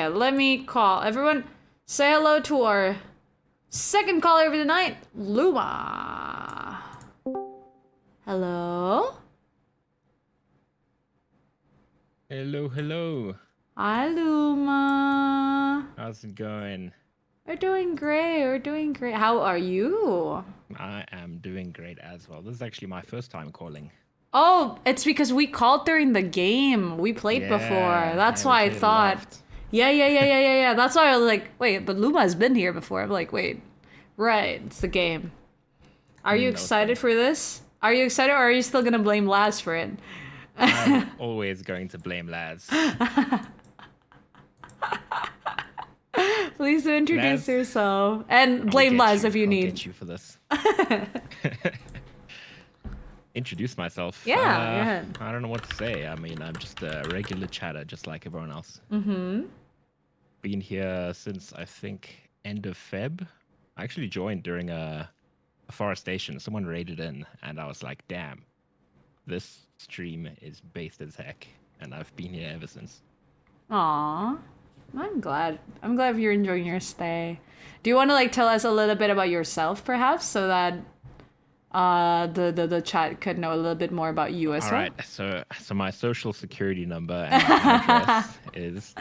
let me call. Everyone, say hello to our second caller of the night, Luma. Hello? Hello. Hi, Luma. How's it going? We're doing great. How are you? I am doing great as well. This is actually my first time calling. Oh, it's because we called during the game. We played before. That's why I thought. Yeah. That's why I was like, wait, but Luma has been here before. I'm like, wait. Right, it's the game. Are you excited for this? Are you excited or are you still going to blame Laz for it? I'm always going to blame Laz. Please do introduce yourself and blame Laz if you need. I'll get you for this. Introduce myself. Yeah, go ahead. I don't know what to say. I mean, I'm just a regular chatter, just like everyone else. Mm-hmm. Been here since, I think, end of Feb. I actually joined during a forestation. Someone raided in, and I was like, damn, this stream is based as heck. And I've been here ever since. Aww. I'm glad you're enjoying your stay. Do you want to tell us a little bit about yourself, perhaps, so that the chat could know a little bit more about you as All well. right. So my social security number and my address is.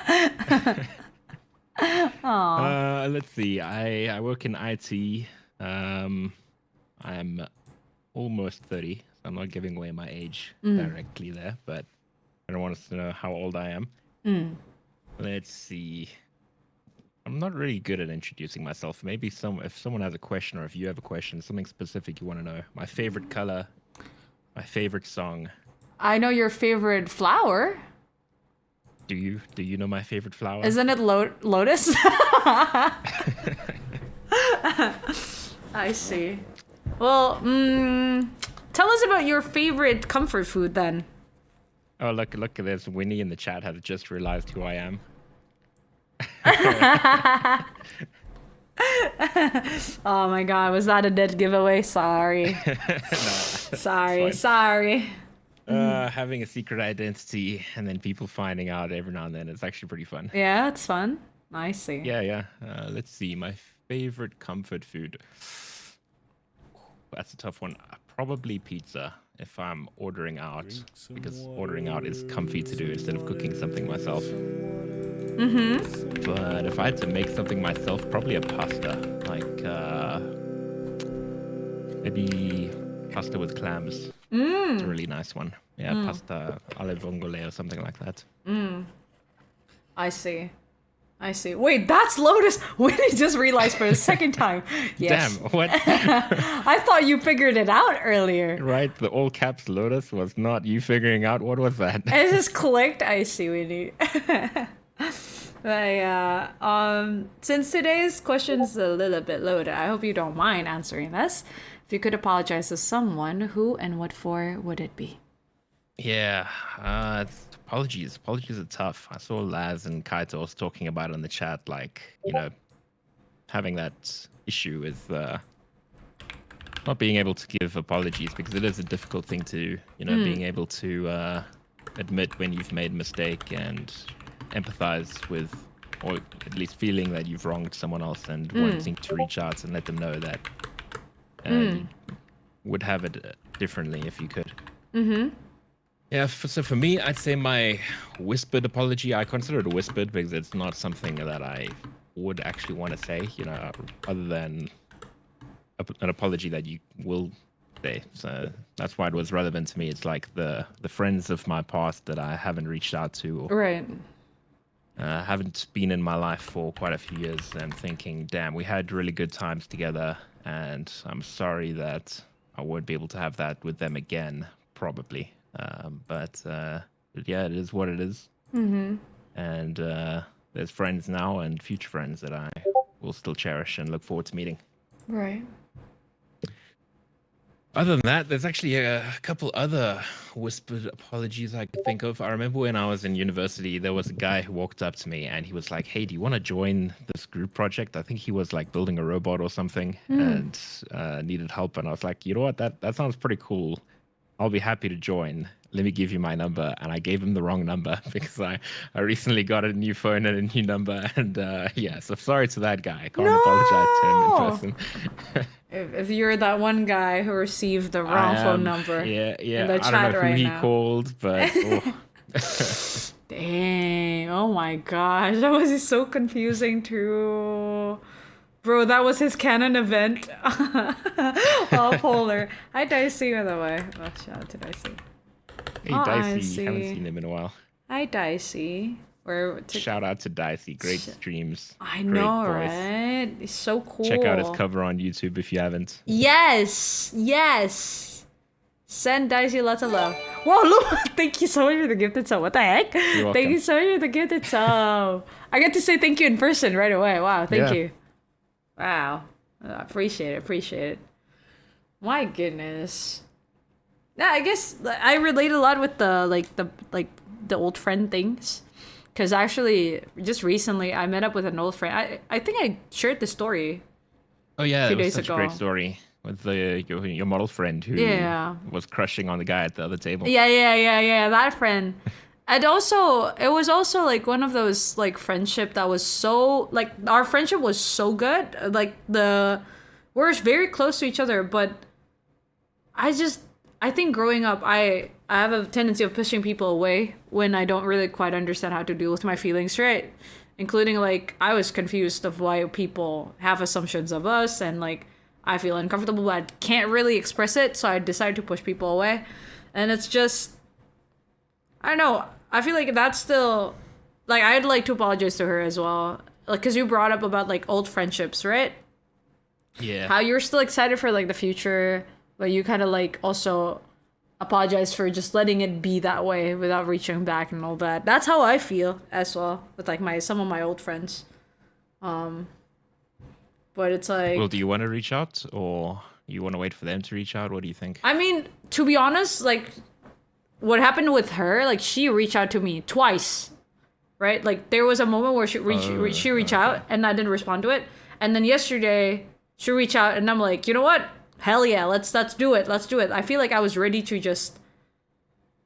Let's see. I work in IT. I'm almost 30, so I'm not giving away my age directly there, but I don't want us to know how old I am. Let's see. I'm not really good at introducing myself. Maybe if someone has a question, or if you have a question, something specific you want to know. My favorite color, my favorite song. I know your favorite flower. Do you know my favorite flower? Isn't it lotus? I see. Well, tell us about your favorite comfort food then. Oh, look, there's Winnie in the chat has just realized who I am. Oh my god, was that a dead giveaway? Sorry. Sorry. Having a secret identity and then people finding out every now and then, it's actually pretty fun. Yeah, it's fun. I see. Yeah. Let's see. My favorite comfort food. That's a tough one. Probably pizza if I'm ordering out, because ordering out is comfy to do instead of cooking something myself. But if I had to make something myself, probably a pasta. Like maybe pasta with clams. It's a really nice one. Yeah, pasta alle vongole or something like that. I see. Wait, that's Lotus. Winnie just realized for the second time. Yes. Damn, what? I thought you figured it out earlier. Right, the all caps Lotus was not you figuring out. What was that? I just clicked. I see, Winnie. But yeah, since today's question's a little bit loaded, I hope you don't mind answering this. If you could apologize to someone, who and what for would it be? Yeah, apologies. Apologies are tough. I saw Laz and Kaito talking about it in the chat, like, having that issue with not being able to give apologies, because it is a difficult thing to, being able to admit when you've made a mistake and empathize with, or at least feeling that you've wronged someone else and wanting to reach out and let them know that you would have it differently if you could. Yeah, so for me, I'd say my whispered apology, I consider it whispered because it's not something that I would actually want to say, other than an apology that you will say. So that's why it was relevant to me. It's like the friends of my past that I haven't reached out to, or Right. haven't been in my life for quite a few years, and thinking, damn, we had really good times together, and I'm sorry that I won't be able to have that with them again, probably. But yeah, it is what it is. And there's friends now and future friends that I will still cherish and look forward to meeting. Right. Other than that, there's actually a couple other whispered apologies I could think of. I remember when I was in university, there was a guy who walked up to me and he was like, hey, do you want to join this group project? I think he was like building a robot or something and needed help. And I was like, you know what, that sounds pretty cool. I'll be happy to join. Let me give you my number. And I gave him the wrong number because I recently got a new phone and a new number. And yeah, so sorry to that guy. I can't apologize to him in person. If you're that one guy who received the wrong phone number yeah, in the I chat don't know right who he now. called, but Dang, oh my gosh, that was so confusing too. Bro, that was his canon event. All polar. Hi Dicey, by the way. Oh, shout out to Dicey. Hey, Dicey, haven't seen him in a while. Hi Dicey. Shout out to Dicey, great streams. I great know, voice. right? It's so cool. Check out his cover on YouTube if you haven't. Yes. Send Dicey lots of love. Whoa, look! Thank you so much for the gifted sub. What the heck? You're welcome. Thank you so much for the gifted sub. I get to say thank you in person right away. Wow, thank you. Wow. Appreciate it. My goodness. Yeah, I guess I relate a lot with the old friend things. Because actually, just recently, I met up with an old friend. I think I shared the story. Oh yeah, few it was days such ago. a great story with your model friend who was crushing on the guy at the other table. Yeah, that friend. And also, it was also like one of those like friendship that was so like our friendship was so good. Like we're very close to each other, but I think growing up, I have a tendency of pushing people away when I don't really quite understand how to deal with my feelings, right? Including like I was confused of why people have assumptions of us, and like I feel uncomfortable but I can't really express it, so I decide to push people away. And it's just, I don't know. I feel like that's still, like, I'd like to apologize to her as well. Like, because you brought up about like old friendships, right? Yeah. How you're still excited for like the future, but you kind of like also apologize for just letting it be that way without reaching back and all that. That's how I feel as well with like some of my old friends. But it's like, Well, do you want to reach out, or you want to wait for them to reach out? What do you think? I mean, to be honest, like what happened with her, like she reached out to me twice, right? Like there was a moment where she reached out and I didn't respond to it, and then yesterday she reached out and I'm like, you know what? Hell yeah, let's do it. Let's do it. I feel like I was ready to just,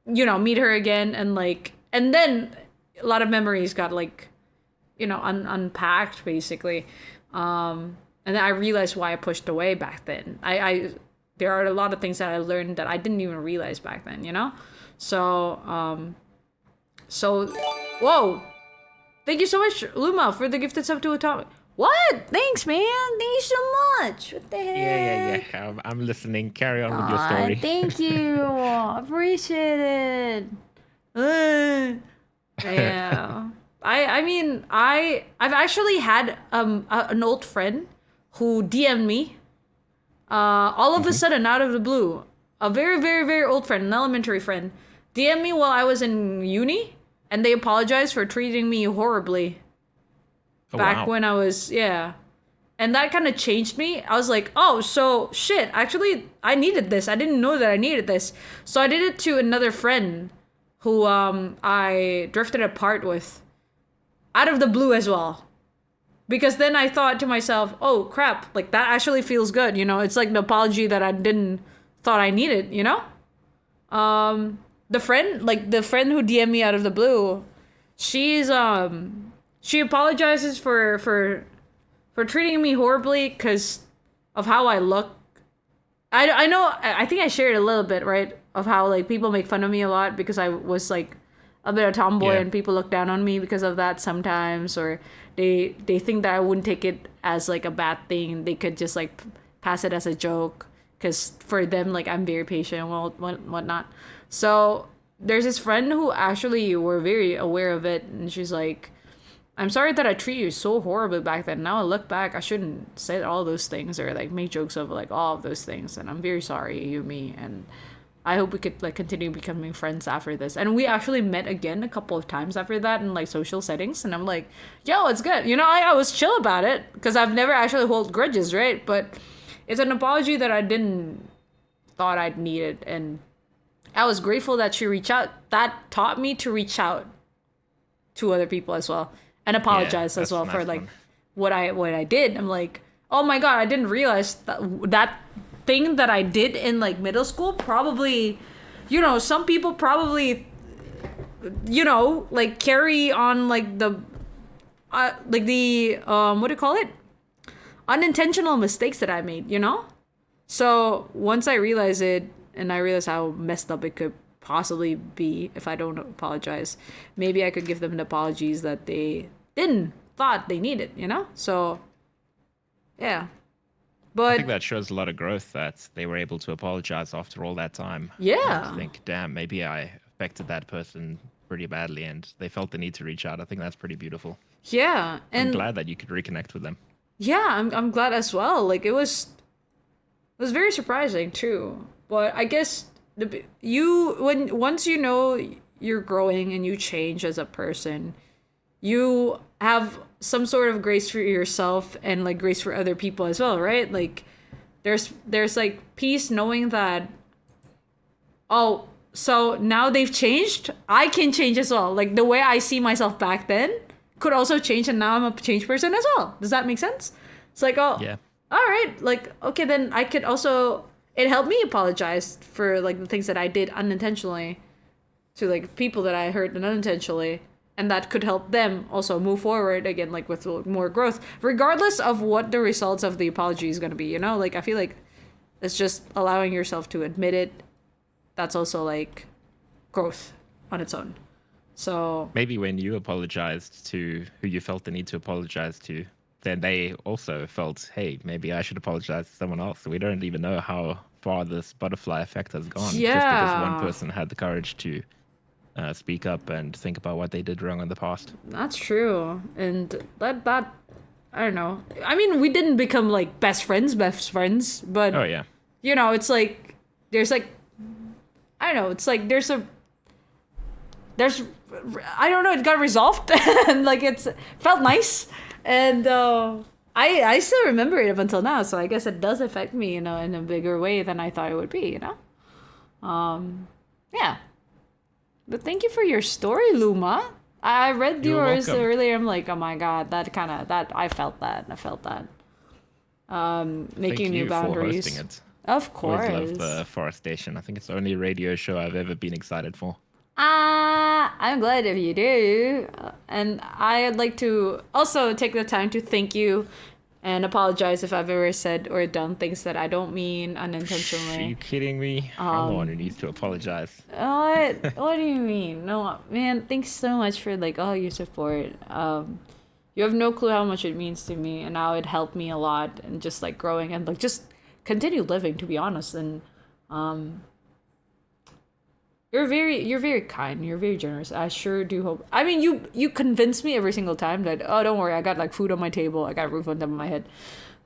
meet her again, and like, and then a lot of memories got like, unpacked basically. And then I realized why I pushed away back then. I there are a lot of things that I learned that I didn't even realize back then, So, whoa. Thank you so much, Luma, for the gifted sub to Atomic. What? Thanks, man. Thank you so much. What the heck? Yeah. I'm listening. Carry on with your story. Thank you. Appreciate it. Yeah. I mean, I've actually had an old friend who DM'd me all of a sudden out of the blue. A very, very, very old friend, an elementary friend, DM'd me while I was in uni, and they apologized for treating me horribly. Back when I was, yeah. And that kind of changed me. I was like, oh, so shit, actually, I needed this. I didn't know that I needed this. So I did it to another friend who I drifted apart with out of the blue as well. Because then I thought to myself, oh, crap, like that actually feels good. It's like the apology that I didn't thought I needed, The friend who DM'd me out of the blue, she's, she apologizes for treating me horribly because of how I look. I know, I think I shared a little bit, right? Of how like people make fun of me a lot because I was like a bit of tomboy, and people look down on me because of that sometimes, or they think that I wouldn't take it as like a bad thing. They could just like pass it as a joke because for them, like I'm very patient and whatnot. So there's this friend who actually were very aware of it, and she's like, I'm sorry that I treat you so horribly back then. Now I look back, I shouldn't say all those things or like make jokes of like all of those things. And I'm very sorry, Yumi. And I hope we could like continue becoming friends after this. And we actually met again a couple of times after that in like social settings. And I'm like, yo, it's good. I was chill about it because I've never actually hold grudges, right? But it's an apology that I didn't thought I'd needed. And I was grateful that she reached out. That taught me to reach out to other people as well. And apologize as well for like what I did. I'm like, oh my god, I didn't realize that thing that I did in like middle school probably, some people probably, like carry on like the what do you call it? Unintentional mistakes that I made, So once I realized it, and I realized how messed up it could possibly be if I don't apologize, maybe I could give them the apologies that they didn't thought they needed, So yeah. But I think that shows a lot of growth that they were able to apologize after all that time. Yeah. I think, damn, maybe I affected that person pretty badly and they felt the need to reach out. I think that's pretty beautiful. Yeah. And I'm glad that you could reconnect with them. Yeah, I'm glad as well. Like it was very surprising too. But I guess once you're growing and you change as a person, you have some sort of grace for yourself and like grace for other people as well, right? Like there's like peace knowing that, oh, so now they've changed, I can change as well. Like the way I see myself back then could also change, and now I'm a changed person as well. Does that make sense? It's like, oh, yeah, all right, like okay, then I could also, it helped me apologize for like the things that I did unintentionally to like people that I hurt unintentionally. And that could help them also move forward again, like with more growth, regardless of what the results of the apology is going to be, Like, I feel like It's just allowing yourself to admit it. That's also like growth on its own. So maybe when you apologized to who you felt the need to apologize to, then they also felt, hey, maybe I should apologize to someone else. We don't even know how far this butterfly effect has gone. Just because one person had the courage to speak up and think about what they did wrong in the past. That's true. And that I don't know. I mean, we didn't become like best friends, but Oh yeah. you know, it's like there's like I don't know, it's like there's I don't know, it got resolved and like it's felt nice and I still remember it up until now, so I guess it does affect me, you know, in a bigger way than I thought it would be, you know? Yeah. But thank you for your story, Luma. I read You're yours welcome. earlier. I'm like, oh my god, that I felt that. Making Thank new you boundaries. for hosting it. Of course. Always love the forestation. I think it's the only radio show I've ever been excited for. I'm glad if you do. And I'd like to also take the time to thank you and apologize if I've ever said or done things that I don't mean Are unintentionally. you kidding me? I'm the one who needs to apologize. What? What do you mean? No, man, thanks so much for like all your support. You have no clue how much it means to me and how it helped me a lot and just like growing and like just continue living, to be honest. And you're very kind. You're very generous. I sure do hope. I mean, you convince me every single time that, oh, don't worry, I got like food on my table, I got a roof on top of my head.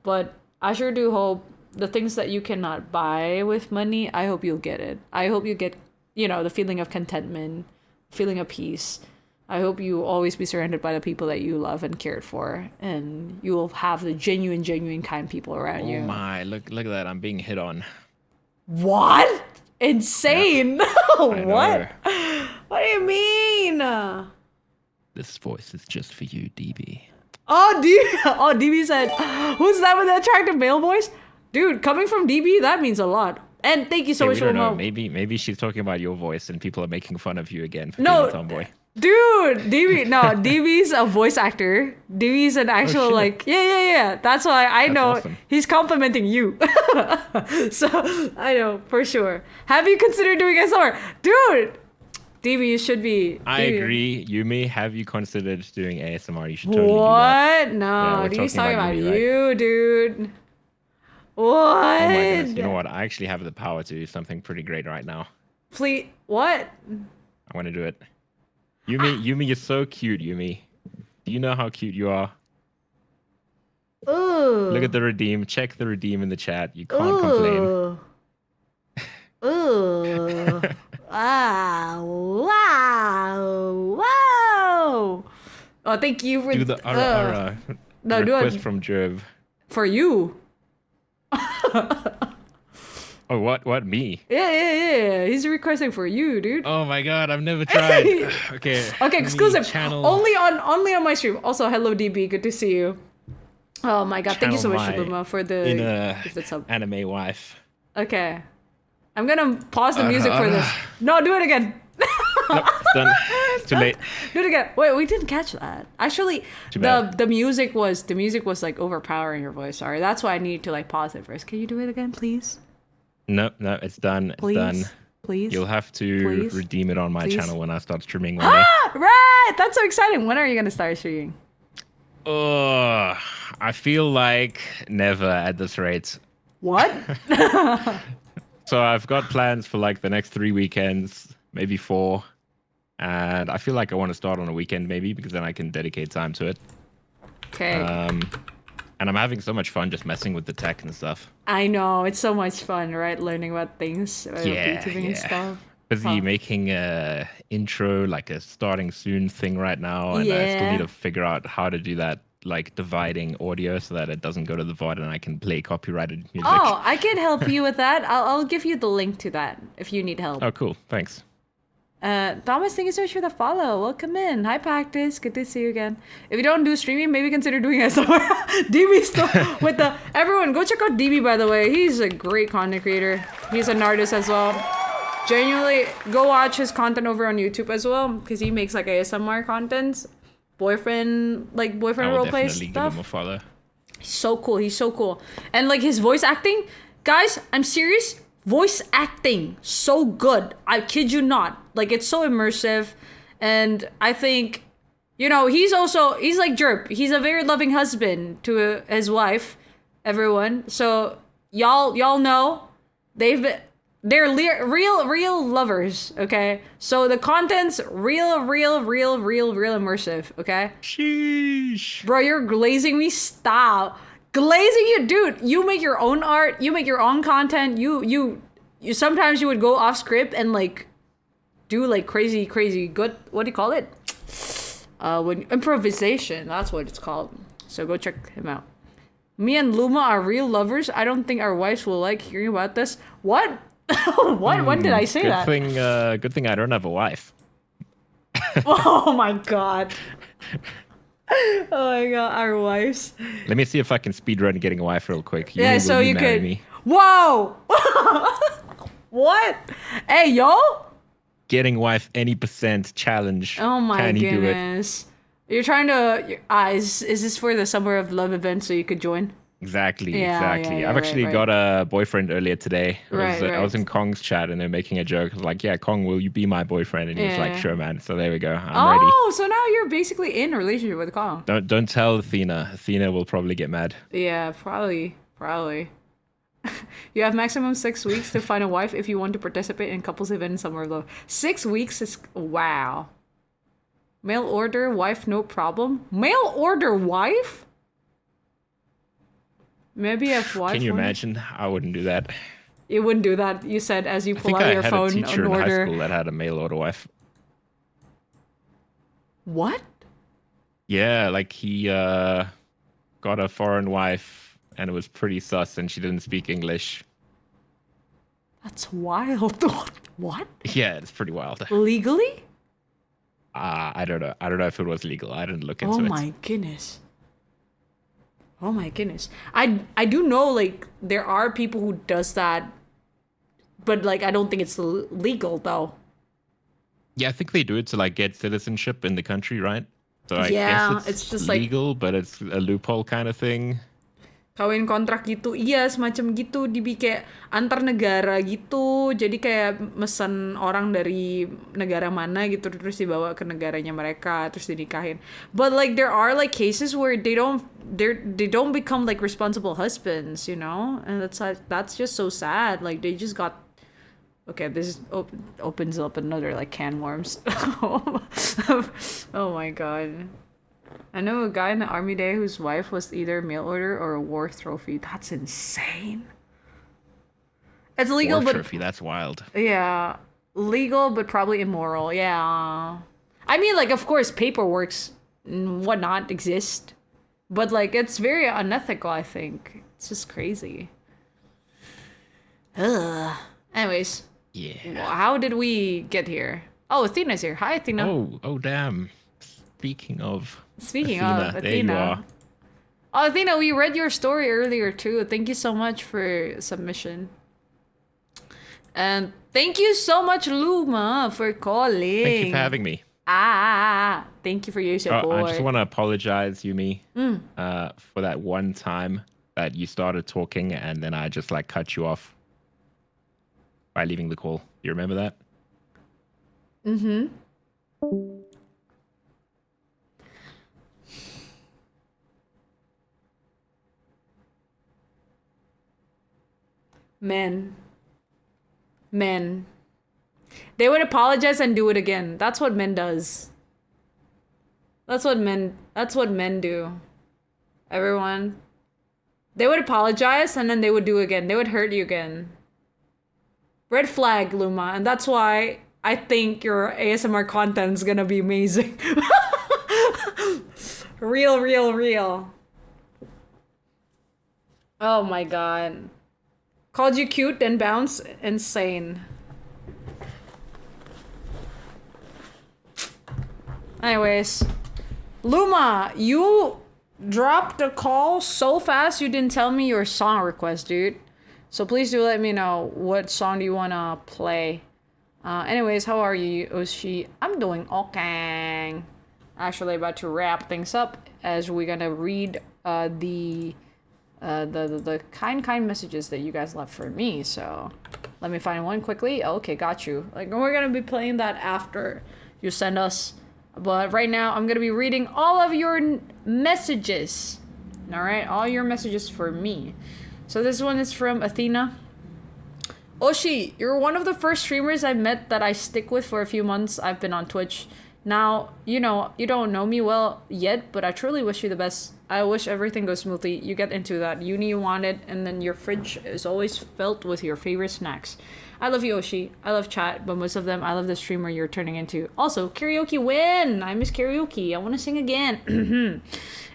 But I sure do hope the things that you cannot buy with money, I hope you'll get it. I hope you get, you know, the feeling of contentment, feeling of peace. I hope you always be surrounded by the people that you love and cared for, and you will have the genuine kind people around you. Oh my, look at that. I'm being hit on. What? Insane. I What? know. What do you mean? This voice is just for you, DB. DB said, who's that with the attractive male voice? Dude, coming from DB, that means a lot. And thank you so Hey, much we for don't know. the Maybe she's talking about your voice and people are making fun of you again for No. being a tomboy. Dude, DB's a voice actor. DB's an actual shit. like yeah. That's why I That's know awesome. he's complimenting you. So I know for sure. Have you considered doing ASMR? Dude, DB, you should be. I DB. agree. Yumi, have you considered doing ASMR? You should totally do that. What? Yeah, No, we're DB's talking talking about about Yumi, right? you, dude. What? Oh my goodness. You know what? I actually have the power to do something pretty great right now. Please, what? I'm going to do it. Yumi, you're so cute, Yumi. Do you know how cute you are? Ooh. Look at the redeem. Check the redeem in the chat. You can't complain. Ooh. Wow. Oh, thank you for Do the ara No, do request it from Jerv. for you. Oh, what? Me? Yeah. He's requesting for you, dude. Oh my god, I've never tried. Okay. Okay, exclusive. Channel. Only on my stream. Also, hello DB, good to see you. Oh my god, thank you so much, Channel Luma, for the inner gifted sub. anime wife. Okay. I'm gonna pause the music for this. No, do it again. Nope, it's done. It's too late. Do it again. Wait, we didn't catch that. Actually, Too bad. the music was like overpowering your voice. Sorry, that's why I need to like pause it first. Can you do it again, please? No, it's done. It's Please, done. please. You'll have to Please? redeem it on my Please? channel when I start streaming one day. Ah, right. That's so exciting. When are you gonna start streaming? Oh, I feel like never at this rate. What? So I've got plans for like the next 3 weekends, maybe 4. And I feel like I want to start on a weekend maybe because then I can dedicate time to it. Okay. And I'm having so much fun just messing with the tech and stuff. I know it's so much fun, right? Learning about things, about YouTubing and stuff. Busy Huh. making a intro, like a starting soon thing right now, and I still Yeah. need to figure out how to do that, like dividing audio so that it doesn't go to the VOD and I can play copyrighted music. Oh, I can help you with that. I'll give you the link to that if you need help. Oh, cool. Thanks. Thomas, thank you so much for the follow. Welcome in. Hi, Practice. Good to see you again. If you don't do streaming, maybe consider doing it somewhere. DB still with the everyone. Go check out DB, by the way. He's a great content creator. He's an artist as well. Genuinely, go watch his content over on YouTube as well because he makes like ASMR content, boyfriend I will roleplay definitely give him a stuff. follow. He's so cool. And like his voice acting, Guys, I'm serious. Voice acting, so good. I kid you not. Like, it's so immersive. And I think, you know, he's like Jerp. He's a very loving husband to his wife, everyone. So, y'all know they're real lovers, okay? So the content's real immersive, okay? Sheesh. Bro, you're glazing me. Stop. Glazing you, dude. You make your own art. You make your own content. You sometimes you would go off script and like do like crazy good. What do you call it? When improvisation. That's what it's called. So go check him out. Me and Luma are real lovers. I don't think our wives will like hearing about this. What? What? When did I say that? Good thing I don't have a wife. Oh my god. Oh my god, our wives. Let me see if I can speedrun getting a wife real quick. Yeah, so you marry could. me? Whoa! What? Hey, yo! Getting wife any % challenge. Oh my Can you do it? goodness. You're trying to. Is this for the Summer of Love event so you could join? Exactly, Yeah, exactly. yeah, I've actually right. got a boyfriend earlier today. I was Right. in Kong's chat and they're making a joke. I was like, yeah, Kong, will you be my boyfriend? And he was like, Yeah. sure, man. So there we go. I'm ready. Oh, so now you're basically in a relationship with Kong. Don't tell Athena. Athena will probably get mad. Yeah, probably. You have maximum 6 weeks to find a wife if you want to participate in couples event in Summer of Love. 6 weeks is wow. Mail order wife, no problem. Mail order wife? Maybe if wife. Can you wanted- imagine? I wouldn't do that. You wouldn't do that. You said as you I pull think out I your had phone a teacher and in high order. school that had a mail order wife. What? Yeah, like he got a foreign wife and it was pretty sus and she didn't speak English. That's wild. What? Yeah, it's pretty wild. Legally? I don't know. I don't know if it was legal. I didn't look into Oh it. my goodness. Oh my goodness. I do know like there are people who does that, but like I don't think it's legal though. Yeah, I think they do it to like get citizenship in the country, right? So I Yeah, guess it's just like- legal, but it's a loophole kind of thing. Kawin kontrak gitu, iya semacam gitu, kayak antar negara gitu, jadi kayak mesen orang dari negara mana gitu terus dibawa ke negaranya mereka terus dinikahin. But like there are like cases where they don't become like responsible husbands, you know, and that's just so sad. Like they just got. Okay, this opens up another like can worms. Oh my god. I know a guy in the army day whose wife was either mail order or a war trophy. That's insane. It's legal, War but trophy, that's wild. yeah, legal but probably immoral. Yeah, I mean, like of course, paperwork's and whatnot exist, but like it's very unethical. I think it's just crazy. Ugh. Anyways, Yeah. how did we get here? Oh, Athena's here. Hi, Athena. Oh, damn. Speaking of Speaking Athena, of there you Athena. are. Oh, Athena, we read your story earlier too. Thank you so much for submission. And thank you so much, Luma, for calling. Thank you for having me. Thank you for your Oh, support. I just want to apologize, Yumi, for that one time that you started talking and then I just like cut you off by leaving the call. You remember that? Mm-hmm. Men. They would apologize and do it again. That's what men does. That's what men do. Everyone. They would apologize and then they would do it again. They would hurt you again. Red flag, Luma, and that's why I think your ASMR content's gonna be amazing. Real. Oh my god. Called you cute and bounce. Insane. Anyways. Luma, you dropped a call so fast you didn't tell me your song request, dude. So please do let me know what song do you want to play. Anyways, how are you, Oshi? I'm doing okay. Actually about to wrap things up as we're gonna read the the kind messages that you guys left for me. So let me find one quickly. Okay, got you. Like, we're gonna be playing that after you send us. But right now, I'm gonna be reading all of your messages. All right, all your messages for me. So this one is from Athena. Oshi, you're one of the first streamers I met that I stick with for a few months. I've been on Twitch. Now, you know, you don't know me well yet, but I truly wish you the best. I wish everything goes smoothly. You get into that uni you wanted, and then your fridge is always filled with your favorite snacks. I love you, Oshi. I love chat, but most of them, I love the streamer you're turning into. Also, karaoke win! I miss karaoke. I want to sing again.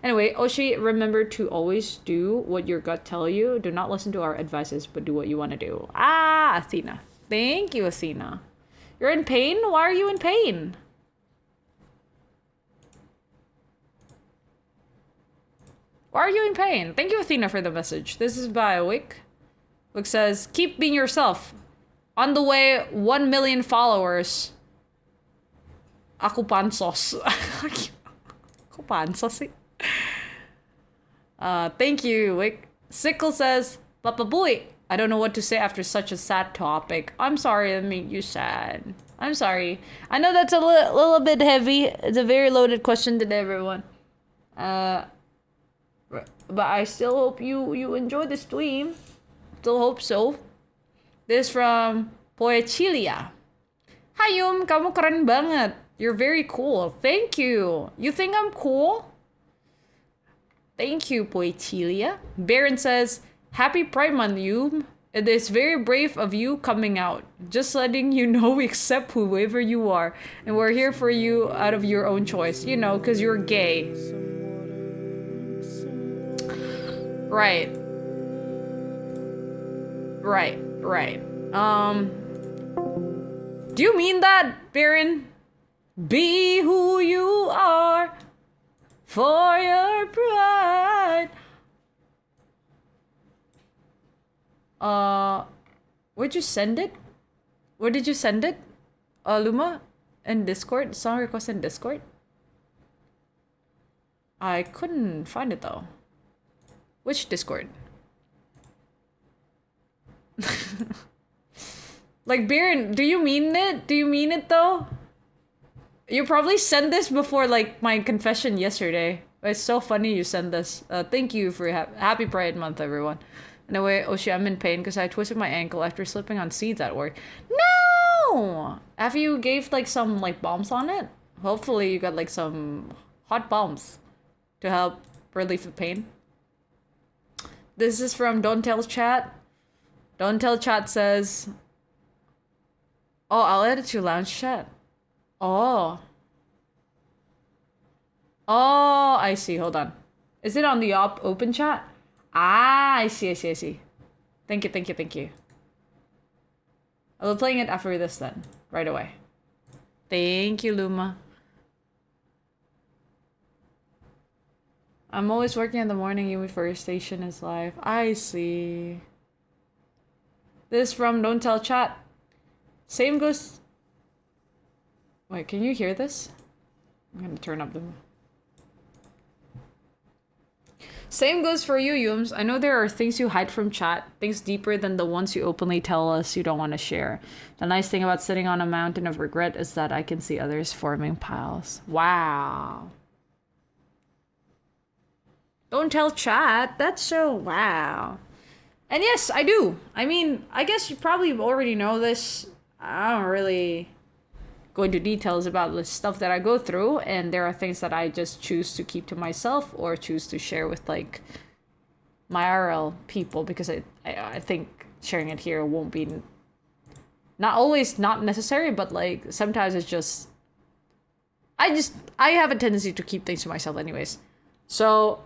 Anyway, Oshi, remember to always do what your gut tell you. Do not listen to our advices, but do what you want to do. Ah, Athena. Thank you, Athena. You're in pain? Why are you in pain? Why are you in pain? Thank you, Athena, for the message. This is by Wick. Wick says, keep being yourself. On the way, 1 million followers. Aku pansos. Aku pansos eh. Thank you, Wick. Sickle says, Papa Boy, I don't know what to say after such a sad topic. I'm sorry that made you sad. I'm sorry. I know that's a little bit heavy. It's a very loaded question today, everyone. But I still hope you enjoy the stream. Still hope so. This from Poecilia. Hi Yum, kamu keren banget. You're very cool. Thank you. You think I'm cool? Thank you, Poecilia. Baron says, Happy Pride Month, Yum. It is very brave of you coming out. Just letting you know we accept whoever you are. And we're here for you out of your own choice. You know, because you're gay. Right. Do you mean that, Baron? Be who you are for your pride. Where'd you send it? Where did you send it? Luma? In Discord? Song request in Discord? I couldn't find it though. Which Discord? Like, Baron, do you mean it? Do you mean it though? You probably sent this before like my confession yesterday. It's so funny you sent this. Thank you for happy Pride Month, everyone. Anyway, Oshi, I'm in pain because I twisted my ankle after slipping on seeds at work. No! Have you gave like some like bombs on it? Hopefully you got like some hot bombs to help relieve the pain. This is from Don't Tell Chat. Don't Tell Chat says, oh, I'll add it to lounge chat. Oh, I see. Hold on. Is it on the open chat? Ah, I see. Thank you. I'll be playing it after this then. Right away. Thank you, Luma. I'm always working in the morning. Yumi for your station is live. I see. This from Don't Tell Chat. Same goes... Wait, can you hear this? I'm gonna turn up the... Same goes for you, Yums. I know there are things you hide from chat, things deeper than the ones you openly tell us you don't want to share. The nice thing about sitting on a mountain of regret is that I can see others forming piles. Wow. Don't tell chat. That's so wow. And yes, I do. I mean, I guess you probably already know this. I don't really go into details about the stuff that I go through, and there are things that I just choose to keep to myself or choose to share with like my IRL people because I think sharing it here won't be not always not necessary, but like sometimes it's just I have a tendency to keep things to myself anyways. So,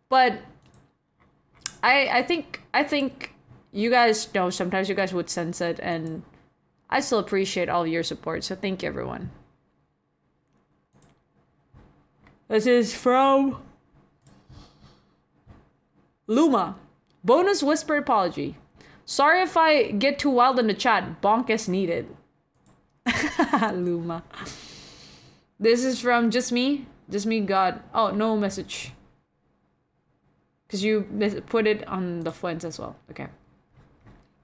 but I think you guys know sometimes you guys would sense it, and I still appreciate all of your support, so thank you, everyone. This is from Luma. Bonus whisper apology. Sorry if I get too wild in the chat. Bonk as needed. Luma. This is from Just Me. God. Oh, no message. Because you put it on the Fwends as well. Okay.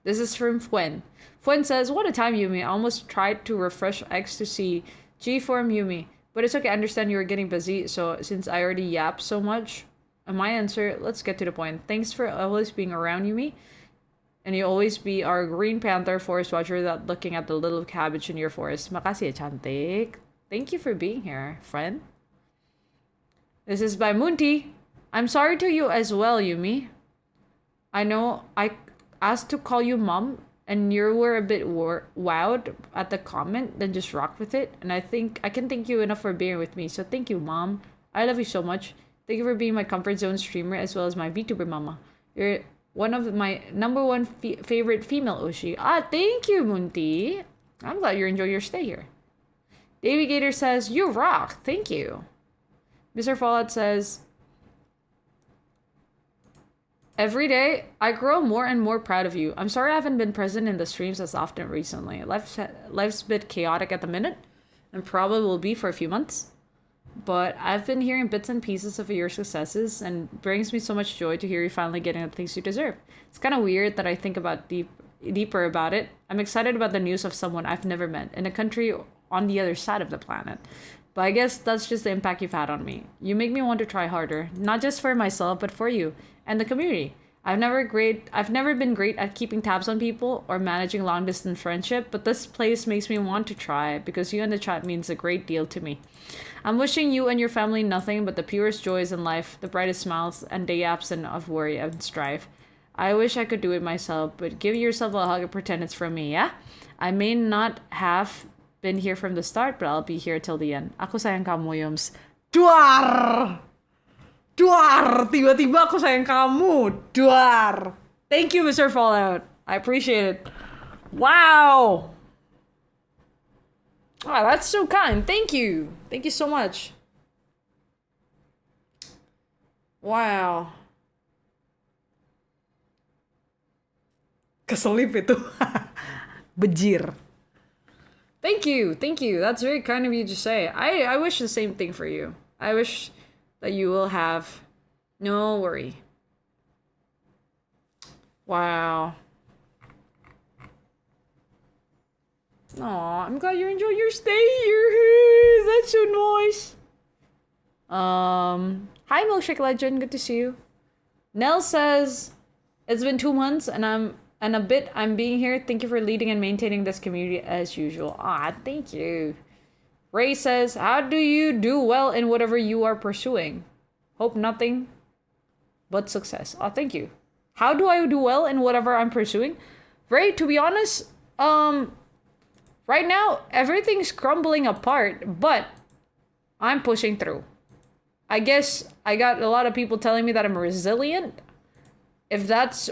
This is from Fwen. Fwen says, what a time, Yumi. I almost tried to refresh X to see G-form Yumi. But it's okay, I understand you were getting busy. So since I already yapped so much, my answer, let's get to the point. Thanks for always being around, Yumi. And you always be our Green Panther forest watcher that looking at the little cabbage in your forest. Makasih, cantik. Thank you for being here, friend. This is by Munti. I'm sorry to you as well, Yumi. I know I asked to call you mom, and you were a bit wowed at the comment, then just rock with it. And I think I can thank you enough for being with me. So thank you, mom. I love you so much. Thank you for being my comfort zone streamer as well as my VTuber mama. You're one of my number one favorite female Oshi. Thank you, Munti. I'm glad you enjoy your stay here. Davy Gator says, you rock. Thank you. Mr. Fallout says, every day, I grow more and more proud of you. I'm sorry I haven't been present in the streams as often recently. Life's a bit chaotic at the minute, and probably will be for a few months. But I've been hearing bits and pieces of your successes, and brings me so much joy to hear you finally getting the things you deserve. It's kind of weird that I think about deeper about it. I'm excited about the news of someone I've never met in a country on the other side of the planet. But I guess that's just the impact you've had on me. You make me want to try harder, not just for myself, but for you and the community. I've never been great at keeping tabs on people or managing long distance friendship, but this place makes me want to try because you and the chat means a great deal to me. I'm wishing you and your family nothing but the purest joys in life, the brightest smiles, and day absent of worry and strife. I wish I could do it myself, but give yourself a hug and pretend it's from me, yeah? I may not have been here from the start, but I'll be here till the end. Ako sayang kamu, Yums. Duar! Duar! Tiba-tiba ako sayang kamu. Duar! Thank you, Mr. Fallout. I appreciate it. Wow! Wow, that's so kind. Thank you. Thank you so much. Wow. Keselip itu. Bejir. Thank you. Thank you. That's very kind of you to say. I wish the same thing for you. I wish that you will have no worry. Wow. Aw, I'm glad you enjoyed your stay here. That's so nice. Hi Milkshake Legend, good to see you. Nell says, it's been 2 months and I'm being here. Thank you for leading and maintaining this community as usual. Thank you. Ray says, how do you do well in whatever you are pursuing? Hope nothing but success. Thank you. How do I do well in whatever I'm pursuing? Ray, to be honest, right now, everything's crumbling apart, but I'm pushing through. I guess I got a lot of people telling me that I'm resilient. If that's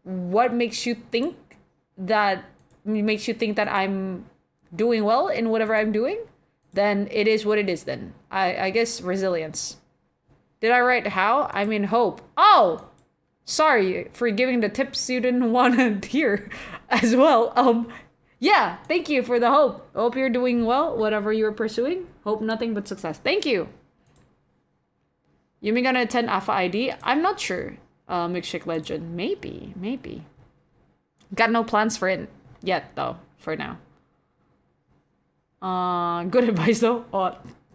what makes you think that I'm doing well in whatever I'm doing, then it is what it is then. I guess resilience. Did I write how? I mean hope. Oh! Sorry for giving the tips you didn't want to hear as well. Yeah, thank you for the hope. Hope you're doing well, whatever you're pursuing. Hope nothing but success. Thank you. Yumi gonna attend Alpha ID? I'm not sure. Milkshake Legend. Maybe. Got no plans for it yet, though, for now. Good advice, though.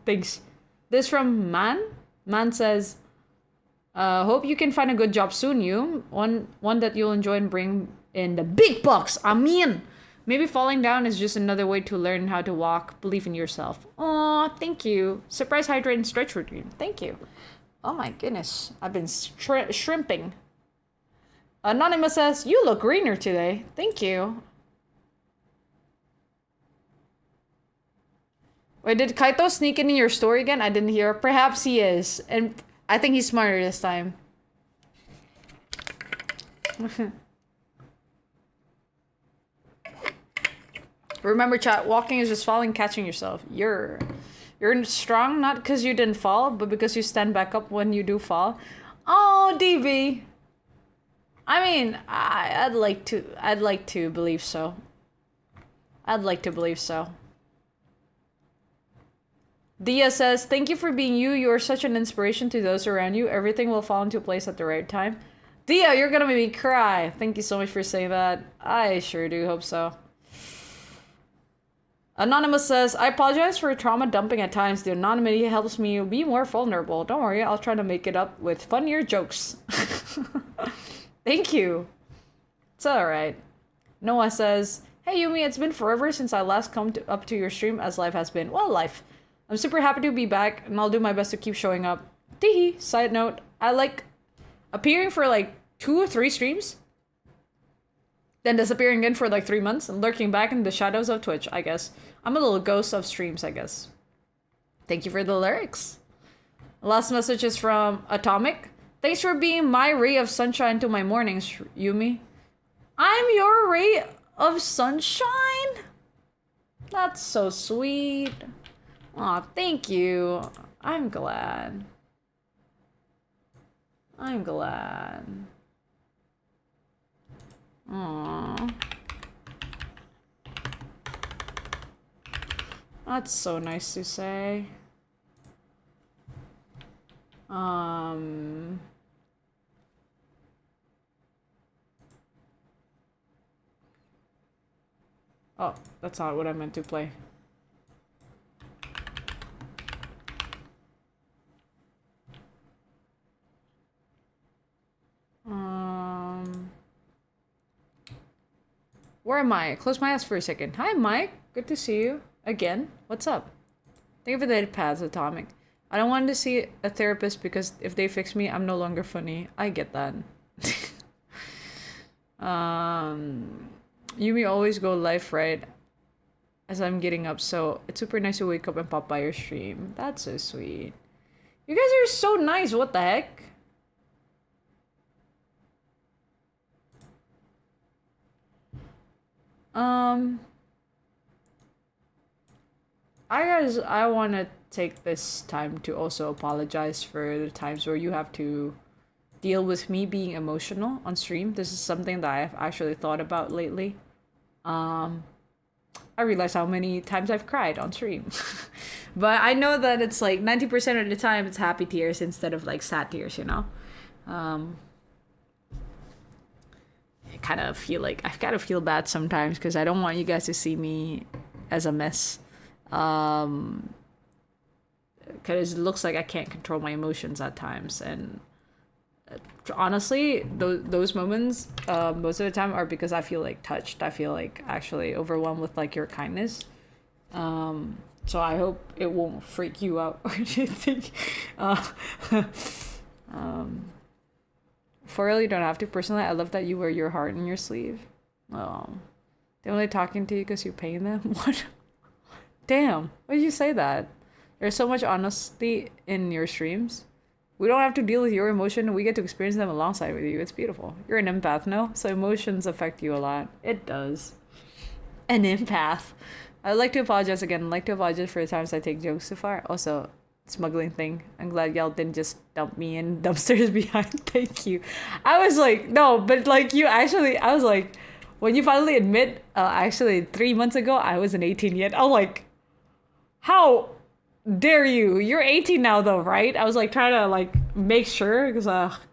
Thanks. This from Man. Man says, hope you can find a good job soon, you. One that you'll enjoy and bring in the big bucks. Amin. Maybe falling down is just another way to learn how to walk. Believe in yourself. Thank you. Surprise hydrate and stretch routine. Thank you. Oh my goodness. I've been shrimping. Anonymous says, you look greener today. Thank you. Wait, did Kaito sneak in your story again? I didn't hear. Perhaps he is. And I think he's smarter this time. Remember, chat, walking is just falling, catching yourself. You're strong, not because you didn't fall, but because you stand back up when you do fall. Oh, DB. I mean, I'd like to believe so. I'd like to believe so. Dia says, thank you for being you. You are such an inspiration to those around you. Everything will fall into place at the right time. Dia, you're gonna make me cry. Thank you so much for saying that. I sure do hope so. Anonymous says, I apologize for trauma dumping at times. The anonymity helps me be more vulnerable. Don't worry, I'll try to make it up with funnier jokes. Thank you. It's alright. Noah says, hey Yumi, it's been forever since I last come up to your stream as life has been. Well, life. I'm super happy to be back, and I'll do my best to keep showing up. Teehee. Side note, I like appearing for like 2 or 3 streams, then disappearing again for like 3 months, and lurking back in the shadows of Twitch, I guess. I'm a little ghost of streams, I guess. Thank you for the lyrics. Last message is from Atomic. Thanks for being my ray of sunshine to my mornings, Yumi. I'm your ray of sunshine? That's so sweet. Aw, thank you. I'm glad. I'm glad. Aww. That's so nice to say. Oh, that's not what I meant to play. Where am I? Close my eyes for a second. Hi, Mike. Good to see you. Again. What's up? Thank you for the pads, Atomic. I don't want to see a therapist because if they fix me, I'm no longer funny. I get that. Yumi always go live right as I'm getting up, so it's super nice to wake up and pop by your stream. That's so sweet. You guys are so nice. What the heck? I want to take this time to also apologize for the times where you have to deal with me being emotional on stream. This is something that I've actually thought about lately. I realize how many times I've cried on stream. But I know that it's like 90% of the time it's happy tears instead of like sad tears, you know? I kind of feel bad sometimes because I don't want you guys to see me as a mess. Because it looks like I can't control my emotions at times, and honestly, those moments, most of the time, are because I feel like touched. I feel like actually overwhelmed with like your kindness. So I hope it won't freak you out or anything. For real, you don't have to. Personally, I love that you wear your heart in your sleeve. Oh, they're only talking to you because you're paying them. What? Damn, why did you say that? There's so much honesty in your streams. We don't have to deal with your emotion. We get to experience them alongside with you. It's beautiful. You're an empath, no? So emotions affect you a lot. It does. An empath. I'd like to apologize again. I'd like to apologize for the times I take jokes too far. Also, smuggling thing. I'm glad y'all didn't just dump me in dumpsters behind. Thank you. I was like, no, but like you actually, I was like, when you finally admit, actually 3 months ago, I wasn't 18 yet. I'm like, how dare you? You're 18 now though, right? I was like trying to like make sure because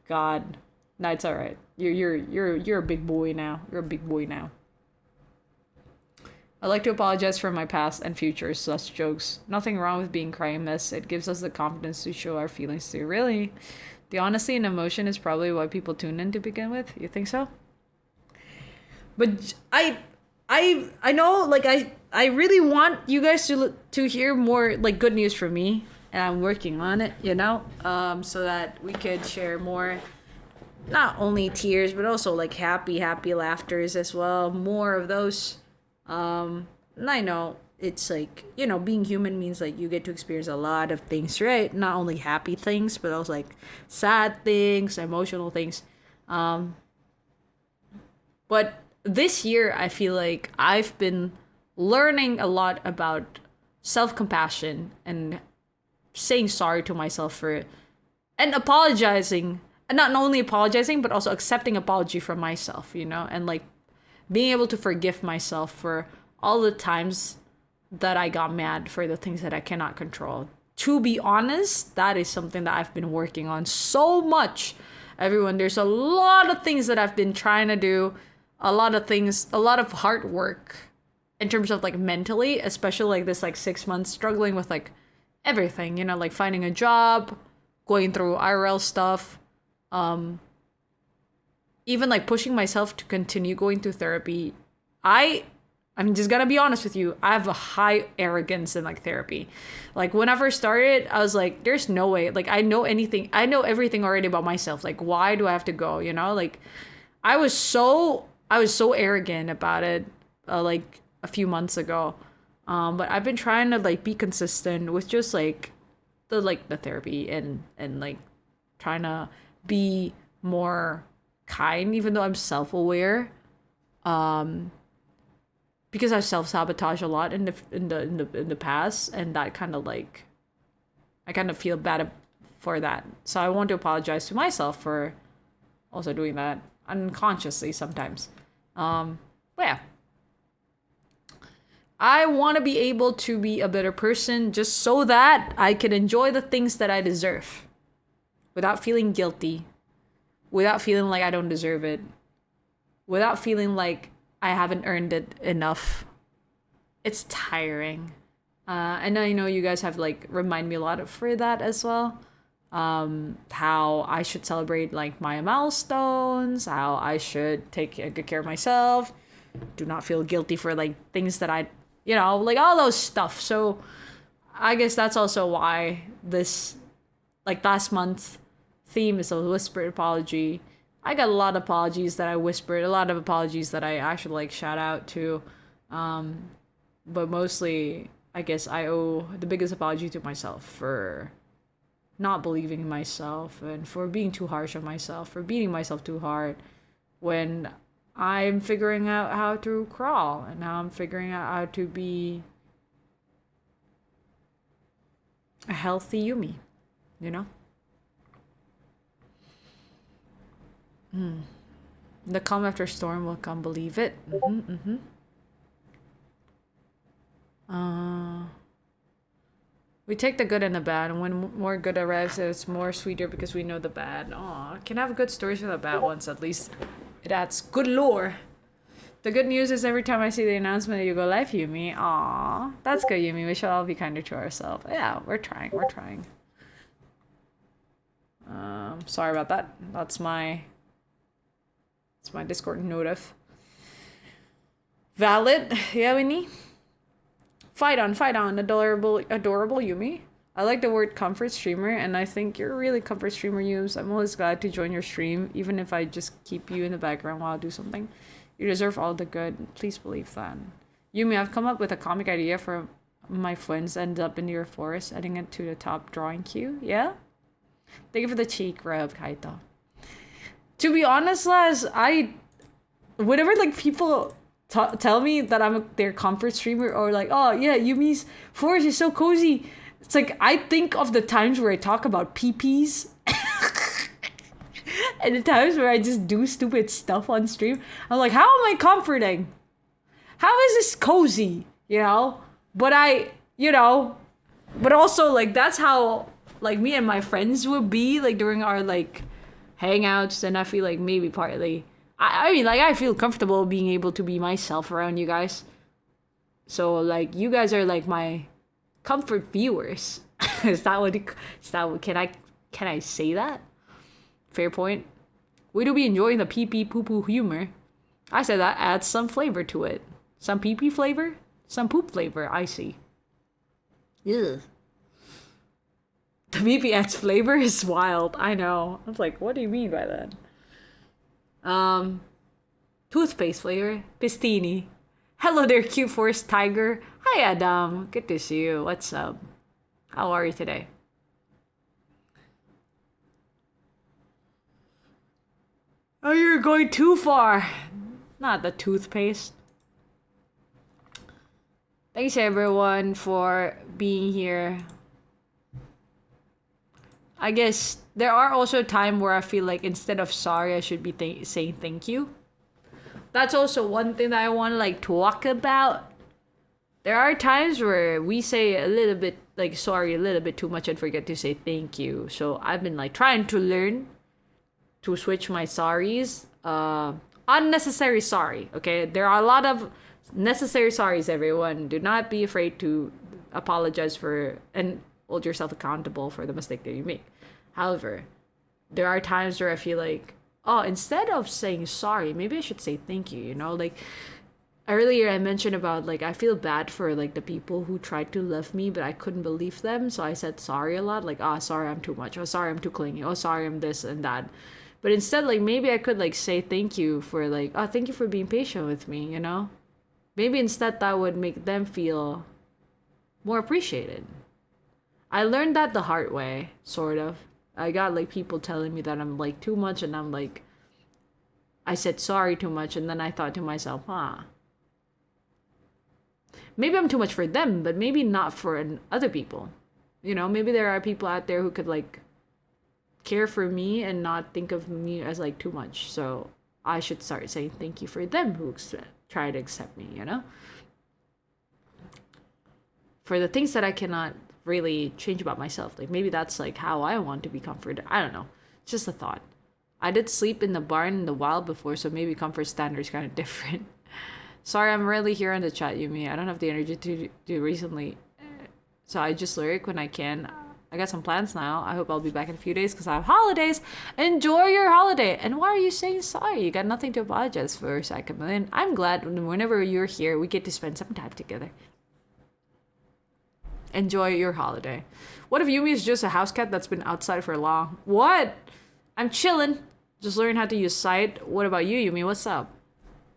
God. No, it's alright. You're a big boy now. You're a big boy now. I'd like to apologize for my past and future such jokes. Nothing wrong with being crying mess. It gives us the confidence to show our feelings too. Really? The honesty and emotion is probably why people tune in to begin with. You think so? But I know, like, I really want you guys to hear more, like, good news from me. And I'm working on it, you know? So that we could share more, not only tears, but also, like, happy laughters as well. More of those. And I know it's, like, you know, being human means, like, you get to experience a lot of things, right? Not only happy things, but also, like, sad things, emotional things. But this year, I feel like I've been learning a lot about self-compassion and saying sorry to myself for and apologizing, and not only apologizing but also accepting apology from myself, you know, and like being able to forgive myself for all the times that I got mad for the things that I cannot control. to be honest, that is something that I've been working on so much. Everyone, there's a lot of things that I've been trying to do, a lot of hard work in terms of like mentally, especially like this like 6 months struggling with like everything, like finding a job, going through IRL stuff, even like pushing myself to continue going through therapy. I'm just gonna be honest with you. I have a high arrogance in like therapy. Like when I first started, I was like, there's no way. Like I know everything already about myself. Like why do I have to go? Like I was so arrogant about it like a few months ago. But I've been trying to like be consistent with just like the therapy and like trying to be more kind, even though I'm self-aware. Because I've self-sabotaged a lot in the past, and that kind of like I kind of feel bad for that. So I want to apologize to myself for also doing that unconsciously sometimes. But yeah. I want to be able to be a better person just so that I can enjoy the things that I deserve without feeling guilty, without feeling like I don't deserve it, without feeling like I haven't earned it enough. It's tiring. And I know you guys have like remind me a lot for that as well. How I should celebrate like my milestones, how I should take good care of myself, do not feel guilty for like things that I, like all those stuff. So I guess that's also why this like last month theme is a whispered apology. I got a lot of apologies that I whispered, a lot of apologies that I actually like shout out to. But mostly, I guess I owe the biggest apology to myself for not believing in myself and for being too harsh on myself, for beating myself too hard when I'm figuring out how to crawl and now I'm figuring out how to be a healthy Yumi, The calm after storm will come, believe it. We take the good and the bad, and when more good arrives, it's more sweeter because we know the bad. Aw, can have good stories for the bad ones, at least it adds good lore. The good news is every time I see the announcement that you go live, Yumi. Aw, that's good, Yumi. We should all be kinder to ourselves. Yeah, we're trying. Sorry about that. That's my Discord notif. Valid. Yeah, Winnie. Fight on, adorable Yumi. I like the word comfort streamer, and I think you're a really comfort streamer, Yums. I'm always glad to join your stream, even if I just keep you in the background while I do something. You deserve all the good. Please believe that. Yumi, I've come up with a comic idea for my Fwends ends up in your forest, adding it to the top drawing queue. Yeah? Thank you for the cheek rub, Kaito. To be honest, Laz, whenever like people tell me that I'm their comfort streamer or like, oh yeah, Yumi's forest is so cozy. It's like I think of the times where I talk about PPs and the times where I just do stupid stuff on stream. I'm like, how am I comforting? How is this cozy? But but also like that's how like me and my friends would be like during our like hangouts, and I feel like maybe partly I mean like I feel comfortable being able to be myself around you guys. So like you guys are like my comfort viewers. Can I say that? Fair point. We do be enjoying the pee pee poo poo humor. I said that adds some flavor to it. Some pee pee flavor, some poop flavor, I see. Ugh. The pee adds flavor is wild. I know. I was like, what do you mean by that? Toothpaste flavor, Pistini. Hello there, cute forest tiger. Hi, Adam. Good to see you. What's up? How are you today? Oh, you're going too far. Not the toothpaste. Thanks everyone for being here. I guess there are also times where I feel like instead of sorry, I should be saying thank you. That's also one thing that I want to like talk about. There are times where we say a little bit like sorry a little bit too much and forget to say thank you. So I've been like trying to learn to switch my sorries. Unnecessary sorry. Okay, there are a lot of necessary sorries. Everyone, do not be afraid to apologize for and hold yourself accountable for the mistake that you make. However, there are times where I feel like, oh, instead of saying sorry, maybe I should say thank you. You know, like earlier I mentioned about like I feel bad for like the people who tried to love me but I couldn't believe them, so I said sorry a lot, like sorry I'm too much, oh sorry I'm too clingy, oh sorry I'm this and that. But instead, like maybe I could like say thank you for like, oh thank you for being patient with me, you know? Maybe instead that would make them feel more appreciated. I learned that the hard way, sort of. I got like people telling me that I'm like too much, and I'm like, I said sorry too much, and then I thought to myself, maybe I'm too much for them, but maybe not for other people. You know, maybe there are people out there who could like care for me and not think of me as like too much. So I should start saying thank you for them who try to accept me, you know? For the things that I cannot really change about myself. Like maybe that's like how I want to be comforted. I don't know. It's just a thought. I did sleep in the barn in the wild before, so maybe comfort standards kind of different. Sorry, I'm rarely here in the chat, Yumi. I don't have the energy to do recently. So I just lurk when I can. I got some plans now. I hope I'll be back in a few days because I have holidays. Enjoy your holiday. And why are you saying sorry? You got nothing to apologize for, Sakamillion. I'm glad whenever you're here, we get to spend some time together. Enjoy your holiday. What if Yumi is just a house cat that's been outside for long? What? I'm chilling. Just learn how to use sight. What about you, Yumi? What's up?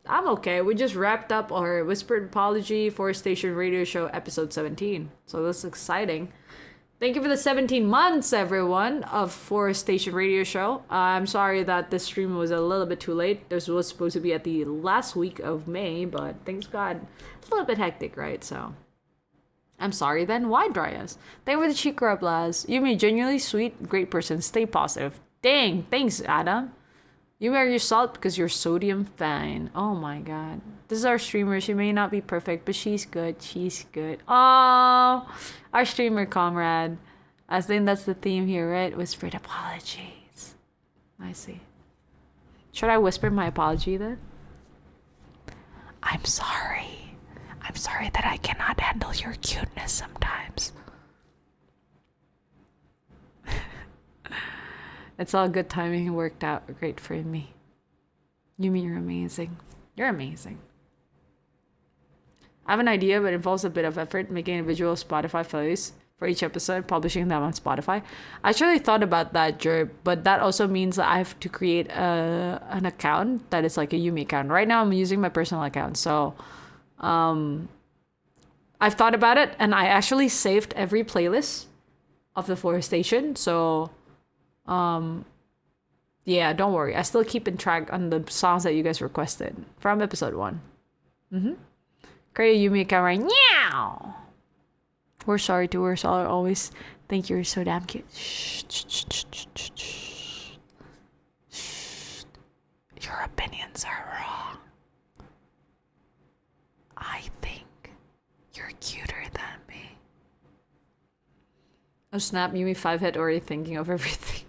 I'm okay. We just wrapped up our Whispered Apology Forestation Radio Show episode 17. So that's exciting. Thank you for the 17 months, everyone, of Forestation Radio Show. I'm sorry that this stream was a little bit too late. This was supposed to be at the last week of May, but things got a little bit hectic, right? So I'm sorry then. Why, Dryas? Thank you for the cheek rub, Laz. Yumi, genuinely sweet, great person. Stay positive. Dang, thanks, Adam. You wear your salt because you're sodium fine. Oh my god. This is our streamer. She may not be perfect, but she's good. She's good. Oh, our streamer comrade. I think that's the theme here, right? Whispered apologies. I see. Should I whisper my apology then? I'm sorry. I'm sorry that I cannot handle your cuteness sometimes. It's all good timing. It worked out great for me. Yumi, you're amazing. You're amazing. I have an idea, but it involves a bit of effort making individual Spotify playlists for each episode, publishing them on Spotify. I actually thought about that, Jerb, but that also means that I have to create an account that is like a Yumi account. Right now, I'm using my personal account, so I've thought about it, and I actually saved every playlist of the Forestation, so yeah, don't worry. I still keep in track on the songs that you guys requested from episode 1. Create a Yumi account right now. We're sorry to we're sorry always. Thank you, you're so damn cute. Shh, shh, shh, shh, shh, shh. Shh. Your opinions are wrong. I think you're cuter than me. Oh snap, Yumi 5-head already thinking of everything.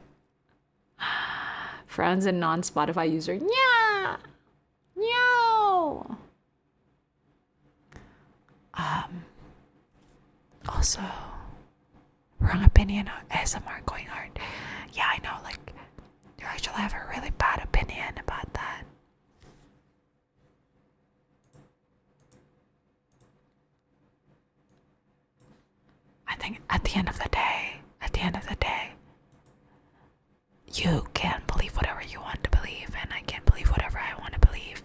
Friends and non-Spotify user. Yeah. No. Also, wrong opinion on ASMR going hard. Yeah, I know, like, you actually have a really bad opinion about that. I think at the end of the day, you can believe whatever you want to believe, and I can believe whatever I want to believe.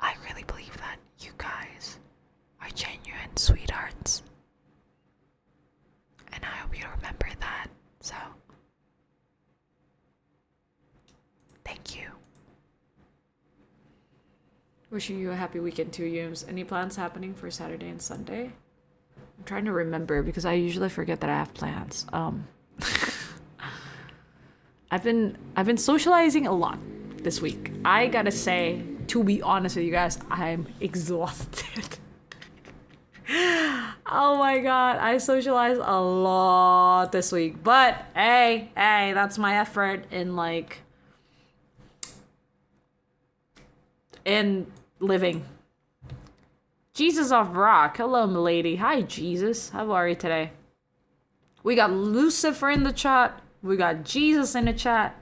I really believe that you guys are genuine sweethearts. And I hope you remember that. So, thank you. Wishing you a happy weekend too, Yums. Any plans happening for Saturday and Sunday? I'm trying to remember because I usually forget that I have plans. I've been socializing a lot this week. I gotta say, to be honest with you guys, I'm exhausted. Oh my god, I socialized a lot this week. But hey, that's my effort in like in living. Jesus off rock. Hello, milady. Hi, Jesus. How are you today? We got Lucifer in the chat. We got Jesus in the chat.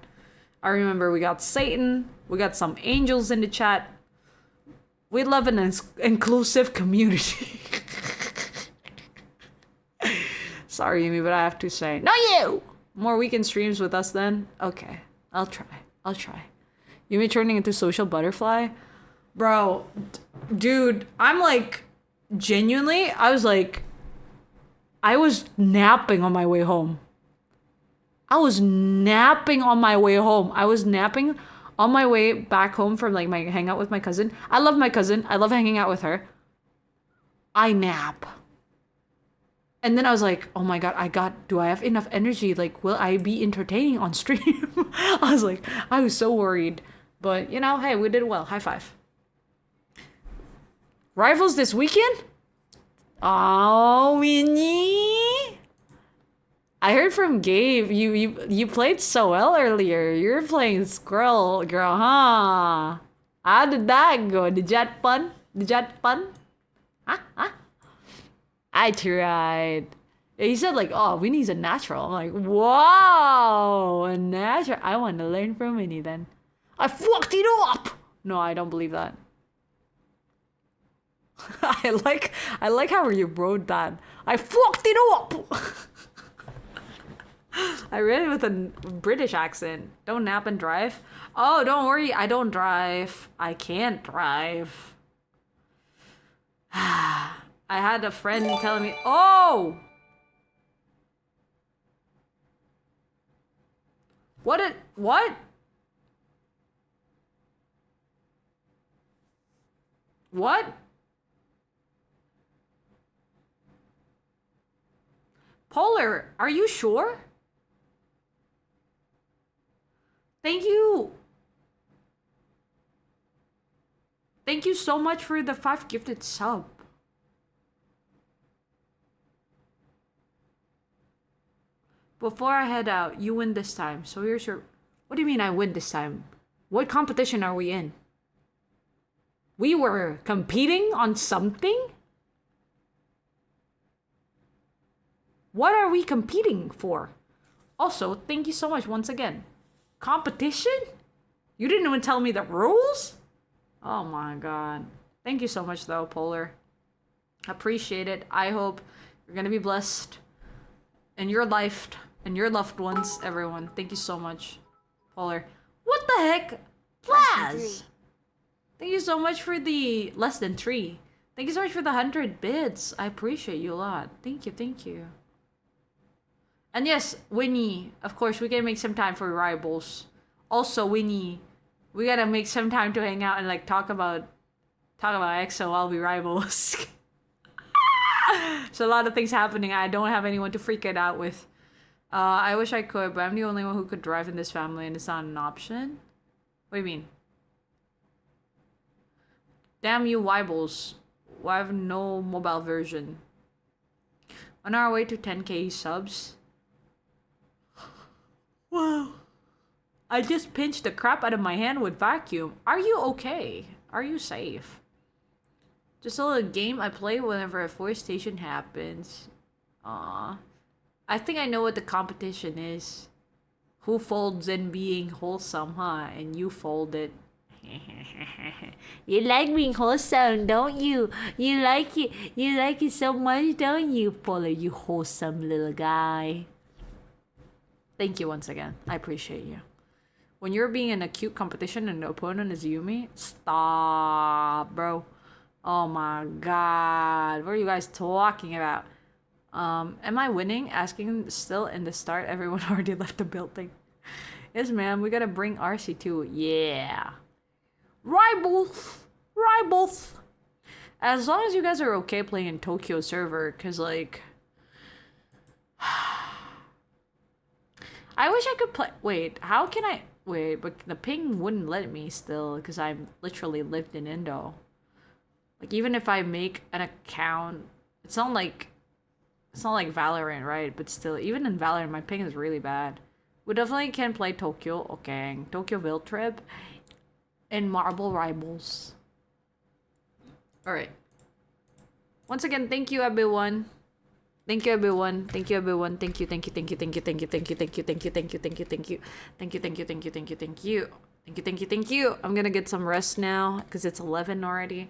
I remember we got Satan. We got some angels in the chat. We love an inclusive community. Sorry, Yumi, but I have to say, no you! More weekend streams with us then? Okay, I'll try. Yumi turning into social butterfly? Bro, dude, I'm like, genuinely, I was napping on my way home. I was napping on my way back home from like my hangout with my cousin. I love my cousin. I love hanging out with her. I nap. And then I was like, oh my god, do I have enough energy? Like, will I be entertaining on stream? I was so worried. But, you know, hey, we did well. High five. Rivals this weekend? Oh, Winnie. I heard from Gabe, you played so well earlier. You were playing Squirrel, girl, huh? How did that go? Did you have fun? Huh? I tried. He said like, oh, Winnie's a natural. I'm like, wow, a natural. I want to learn from Winnie then. I fucked it up. No, I don't believe that. I like how you wrote that. I fucked it up. I read it with a British accent. Don't nap and drive. Oh, don't worry. I don't drive. I can't drive. I had a friend telling me, oh! What? What? Polar, are you sure? Thank you. Thank you so much for the 5 gifted sub. Before I head out, you win this time. So here's your... What do you mean I win this time? What competition are we in? We were competing on something? What are we competing for? Also, thank you so much once again. Competition? You didn't even tell me the rules? Oh my god. Thank you so much though, Polar. Appreciate it. I hope you're gonna be blessed in your life and your loved ones, everyone. Thank you so much, Polar. What the heck? Plaz! Thank you so much for the less than 3. Thank you so much for the 100 bits. I appreciate you a lot. Thank you. And yes, Winnie, of course, we gotta make some time for rivals. Also, Winnie, we gotta make some time to hang out and like talk about EXO while we rivals. So a lot of things happening. I don't have anyone to freak it out with. I wish I could, but I'm the only one who could drive in this family and it's not an option. What do you mean? Damn you, Wibbles. I have no mobile version. On our way to 10k subs. Wow. I just pinched the crap out of my hand with vacuum. Are you okay? Are you safe? Just a little game I play whenever a forestation happens. Aww. I think I know what the competition is. Who folds in being wholesome, huh? And you fold it. You like being wholesome, don't you? You like it. You like it so much, don't you, Polar? You wholesome little guy. Thank you once again. I appreciate you. When you're being in a cute competition and the opponent is Yumi, stop, bro. Oh my god. What are you guys talking about? Am I winning? Asking still in the start. Everyone already left the building. Yes, ma'am. We gotta bring RC too. Yeah. Rivals. As long as you guys are okay playing in Tokyo server, cause like... I wish I could play... Wait, how can I... Wait, but the ping wouldn't let me still because I literally lived in Indo. Like even if I make an account, it's not like Valorant, right? But still, even in Valorant, my ping is really bad. We definitely can play Tokyo, okay? Tokyo Build Trip and Marble Rivals. All right. Once again, thank you everyone. Thank you everyone. Thank you everyone. Thank you. Thank you. Thank you. Thank you. Thank you. Thank you. Thank you. Thank you. Thank you. Thank you. Thank you. Thank you. Thank you. Thank you. Thank you. Thank you. Thank you. Thank you. Thank you. I'm gonna get some rest now because it's 11 already,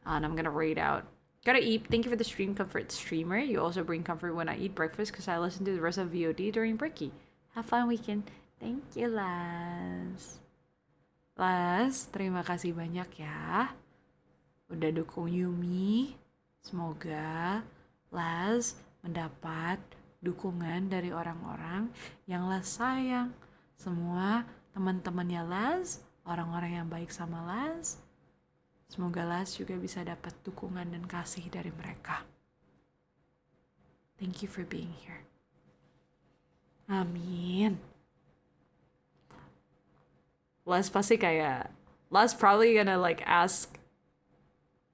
and I'm gonna raid out. Gotta eat. Thank you for the stream comfort, streamer. You also bring comfort when I eat breakfast because I listen to the rest of VOD during breaky. Have fun weekend. Thank you, Las. Las, terima kasih banyak ya. Udah dukung Yumi. Semoga Las mendapat dukungan dari orang-orang yang Las sayang. Semua teman-temannya Las, orang-orang yang baik sama Las. Semoga Las juga bisa dapat dukungan dan kasih dari mereka. Thank you for being here. Amin. Las pasti kayak, Las probably gonna like ask,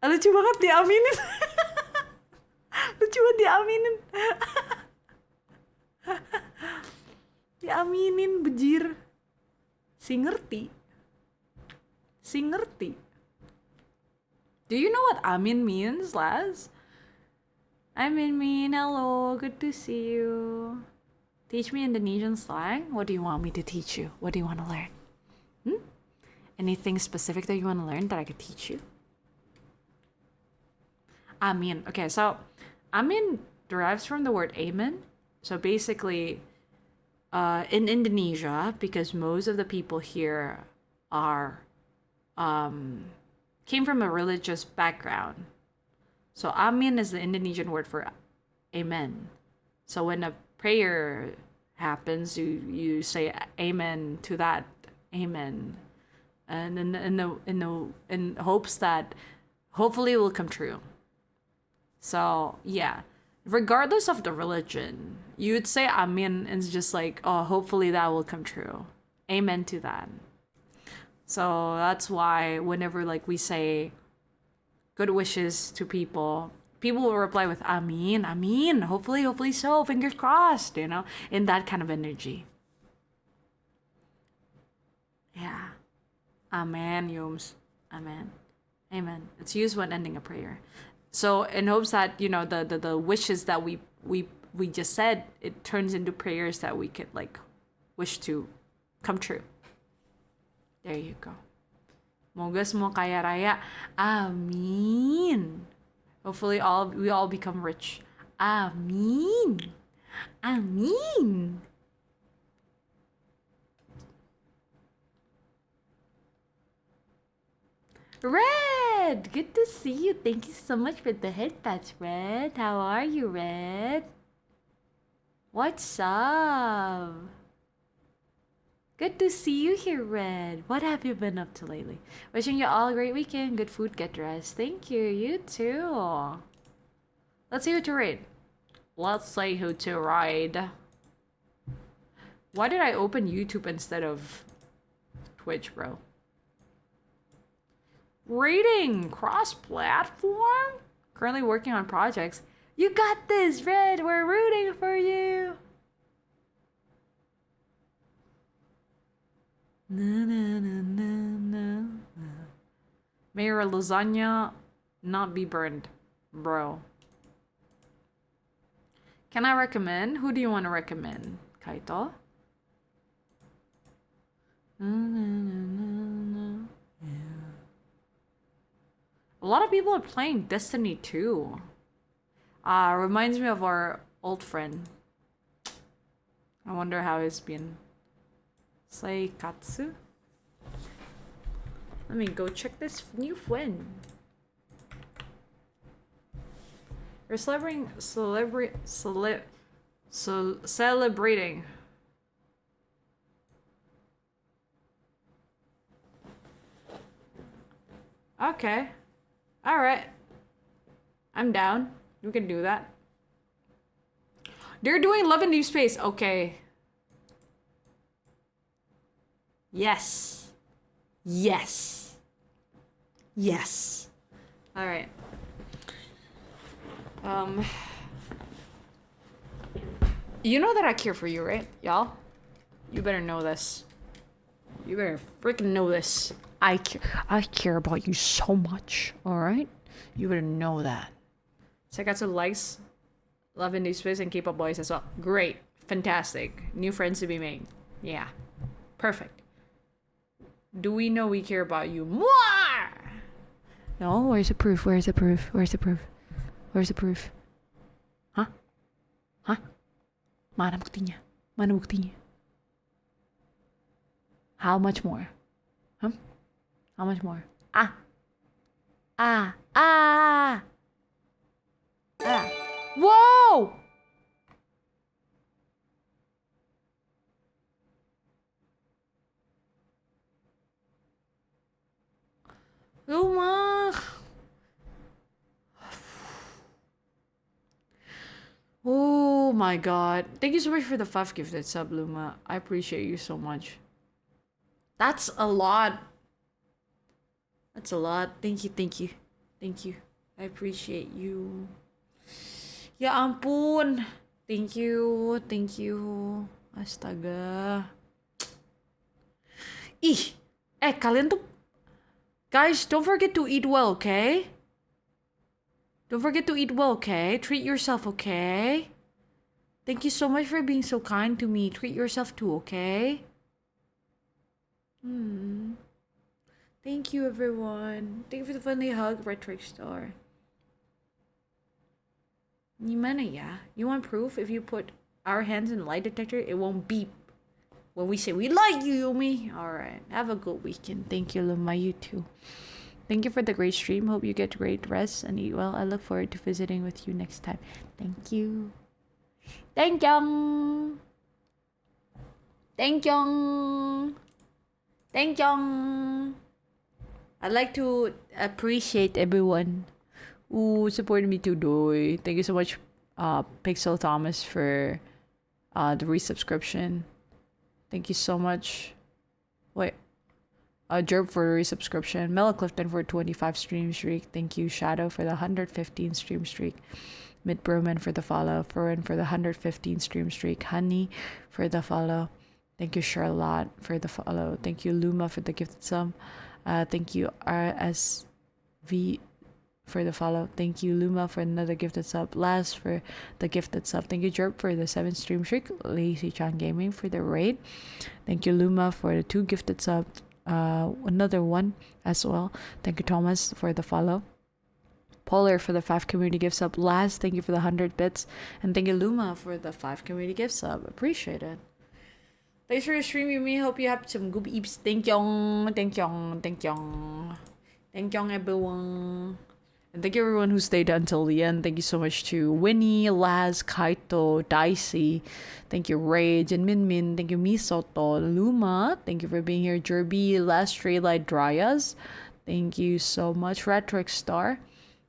lucu banget diaminin. Lucu banget diaminin. Diaminin bejir. Si ngerti. Do you know what amin means, Las? Amin mean hello, good to see you. Teach me Indonesian slang? What do you want me to teach you? What do you want to learn? Anything specific that you want to learn that I could teach you? Amin. Okay, so amin derives from the word amen. So basically, in Indonesia, because most of the people here are came from a religious background. So amin is the Indonesian word for amen. So when a prayer happens, you say amen to that amen, and in hopes that hopefully it will come true. So yeah, regardless of the religion, you would say amin, and it's just like, oh, hopefully that will come true. Amen to that. So that's why whenever like we say good wishes to people, people will reply with amin, amin, hopefully so, fingers crossed, you know, in that kind of energy. Yeah. Amen, Yums. Amen. Amen. It's used when ending a prayer. So in hopes that, you know, the wishes that we just said, it turns into prayers that we could like wish to come true. There you go. Moga semua kaya raya. Amin. Hopefully we all become rich. Amin. Amin. Red! Good to see you. Thank you so much for the head patch, Red. How are you, Red? What's up? Good to see you here, Red. What have you been up to lately? Wishing you all a great weekend. Good food, get rest. Thank you. You too. Let's see who to raid. Let's say who to ride. Why did I open YouTube instead of Twitch, bro? Rating cross-platform? Currently working on projects. You got this, Red. We're rooting for you. Na, na, na, na, na. May your lasagna not be burned, bro. Can I recommend? Who do you want to recommend? Kaito? Na, na, na, na, na. Yeah. A lot of people are playing Destiny 2. Reminds me of our old friend. I wonder how it's been. Saikatsu? Let me go check this new Fwend. We're celebrating. Okay. Alright. I'm down. We can do that. They're doing Love in Deep Space. Okay. Yes. Yes. Yes. All right. You know that I care for you, right, y'all? You better know this. You better freaking know this. I care about you so much, alright? You better know that. So I got some likes, love in this space, and K-pop boys as well. Great. Fantastic. New friends to be made. Yeah. Perfect. Do we know we care about you more? No, where's the proof? Where's the proof? Where's the proof? Where's the proof? Huh? Huh? Mana buktinya? Mana buktinya? How much more? Huh? How much more? Ah. Ah. Ah. Ah. Whoa! Luma! Oh my god. Thank you so much for the 5 gifted sub, Luma. I appreciate you so much. That's a lot. That's a lot. Thank you, thank you. Thank you. I appreciate you. Ya ampun. Thank you. Thank you. Astaga. Ih. Kalian tuh... Guys, don't forget to eat well, okay? Don't forget to eat well, okay? Treat yourself, okay? Thank you so much for being so kind to me. Treat yourself too, okay? Thank you, everyone. Thank you for the friendly hug, Rhetoric Star. Gimana ya? You want proof? If you put our hands in lie detector, it won't beep when we say we like you, Yumi. Alright. Have a good weekend. Thank you, Luma. You too. Thank you for the great stream. Hope you get great rest and eat well. I look forward to visiting with you next time. Thank you. Thank you. Thank you. Thank you. I'd like to appreciate everyone who supported me today. Thank you so much, Pixel Thomas, for the resubscription. Thank you so much. Wait. Jerb for the resubscription. Mela Clifton for 25 stream streak. Thank you, Shadow, for the 115 stream streak. Mid Broman for the follow. Furren for the 115 stream streak. Honey for the follow. Thank you, Charlotte, for the follow. Thank you, Luma, for the gifted sum. Thank you, RSV, for the follow. Thank you, Luma, for another gifted sub. Last for the gifted sub. Thank you, Jerp, for the 7 stream streak. Lazy Chan Gaming for the raid. Thank you, Luma, for the 2 gifted subs. Another one as well. Thank you, Thomas, for the follow. Polar for the 5 community gift sub. Last, thank you for the 100 bits. And thank you, Luma, for the 5 community gift sub. Appreciate it. Thanks for your stream, Yumi. Hope you have some good eats. Thank you. Thank you. Thank you. Thank you, everyone. And thank you, everyone who stayed until the end. Thank you so much to Winnie, Laz, Kaito, Dicey. Thank you, Rage and Min Min. Thank you, Misoto, Luma. Thank you for being here, Jerby, Last Stray Light Dryas. Thank you so much, Rhetoric Star.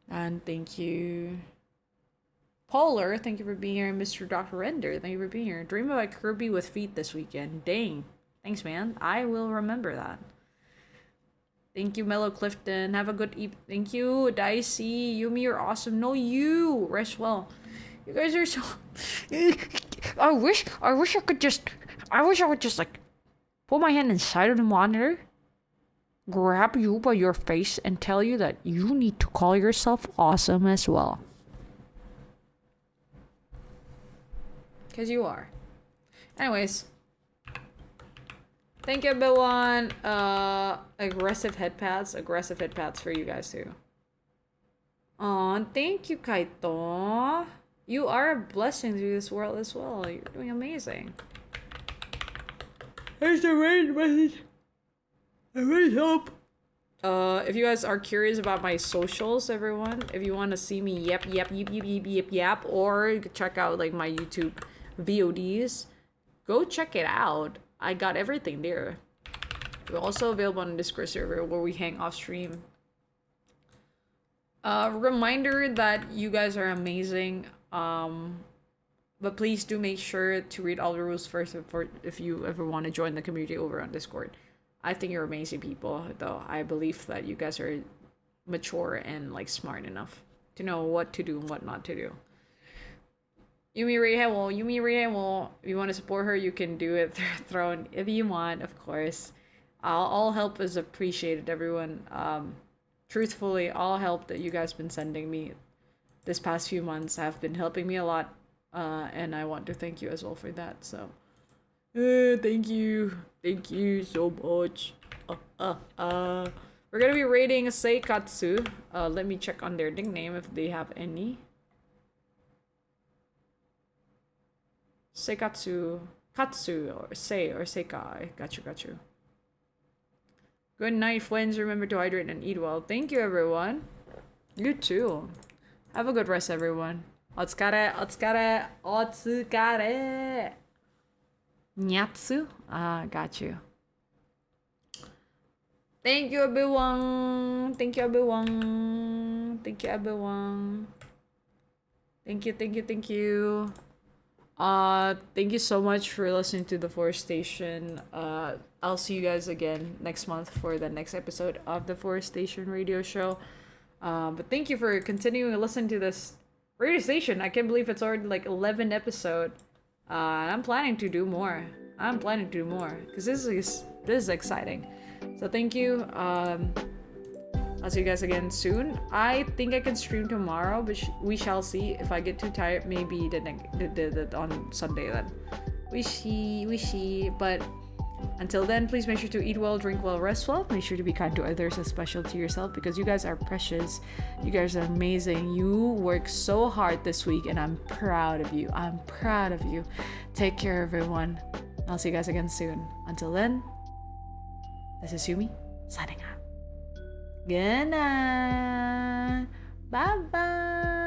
And thank you, Polar. Thank you for being here, Mr. Dr. Render. Thank you for being here. Dream about Kirby with feet this weekend. Dang. Thanks, man. I will remember that. Thank you, Mellow Clifton. Have a good Thank you, Dicey. Yumi, you're awesome. No, you. Rest well. You guys are so... I wish I could just like put my hand inside of the monitor, grab you by your face, and tell you that you need to call yourself awesome as well. Because you are. Anyways. Thank you, everyone. Aggressive head pats for you guys too. Aw, thank you, Kaito. You are a blessing to this world as well. You're doing amazing. There's the raid message. I really hope. If you guys are curious about my socials, everyone, if you want to see me yap, or check out like my YouTube VODs, go check it out. I got everything there. We're also available on the Discord server where we hang off stream. Reminder that you guys are amazing. But please do make sure to read all the rules first if you ever want to join the community over on Discord. I think you're amazing people, though. I believe that you guys are mature and like smart enough to know what to do and what not to do. Yumi Rehemo. If you want to support her, you can do it through Throne if you want, of course. All help is appreciated, everyone. Truthfully, all help that you guys been sending me this past few months have been helping me a lot, and I want to thank you as well for that. So, thank you so much. We're gonna be rating Seikatsu. Let me check on their nickname if they have any. Seikatsu, Katsu, or Seika. Got you. Good night, Fwends. Remember to hydrate and eat well. Thank you, everyone. You too. Have a good rest, everyone. Otsukare. Nyatsu. Got you. Thank you, everyone. Thank you. Thank you so much for listening to the Forestation. I'll see you guys again next month for the next episode of the Forestation radio show. But thank you for continuing to listen to this radio station. I can't believe it's already like 11 episode. I'm planning to do more. Because this is exciting. So thank you. I'll see you guys again soon. I think I can stream tomorrow, but we shall see. If I get too tired, maybe the on Sunday then. We see. But until then, please make sure to eat well, drink well, rest well. Make sure to be kind to others, especially to yourself, because you guys are precious. You guys are amazing. You work so hard this week, and I'm proud of you. Take care, everyone. I'll see you guys again soon. Until then, this is Yumi, signing out. Good night. Bye-bye.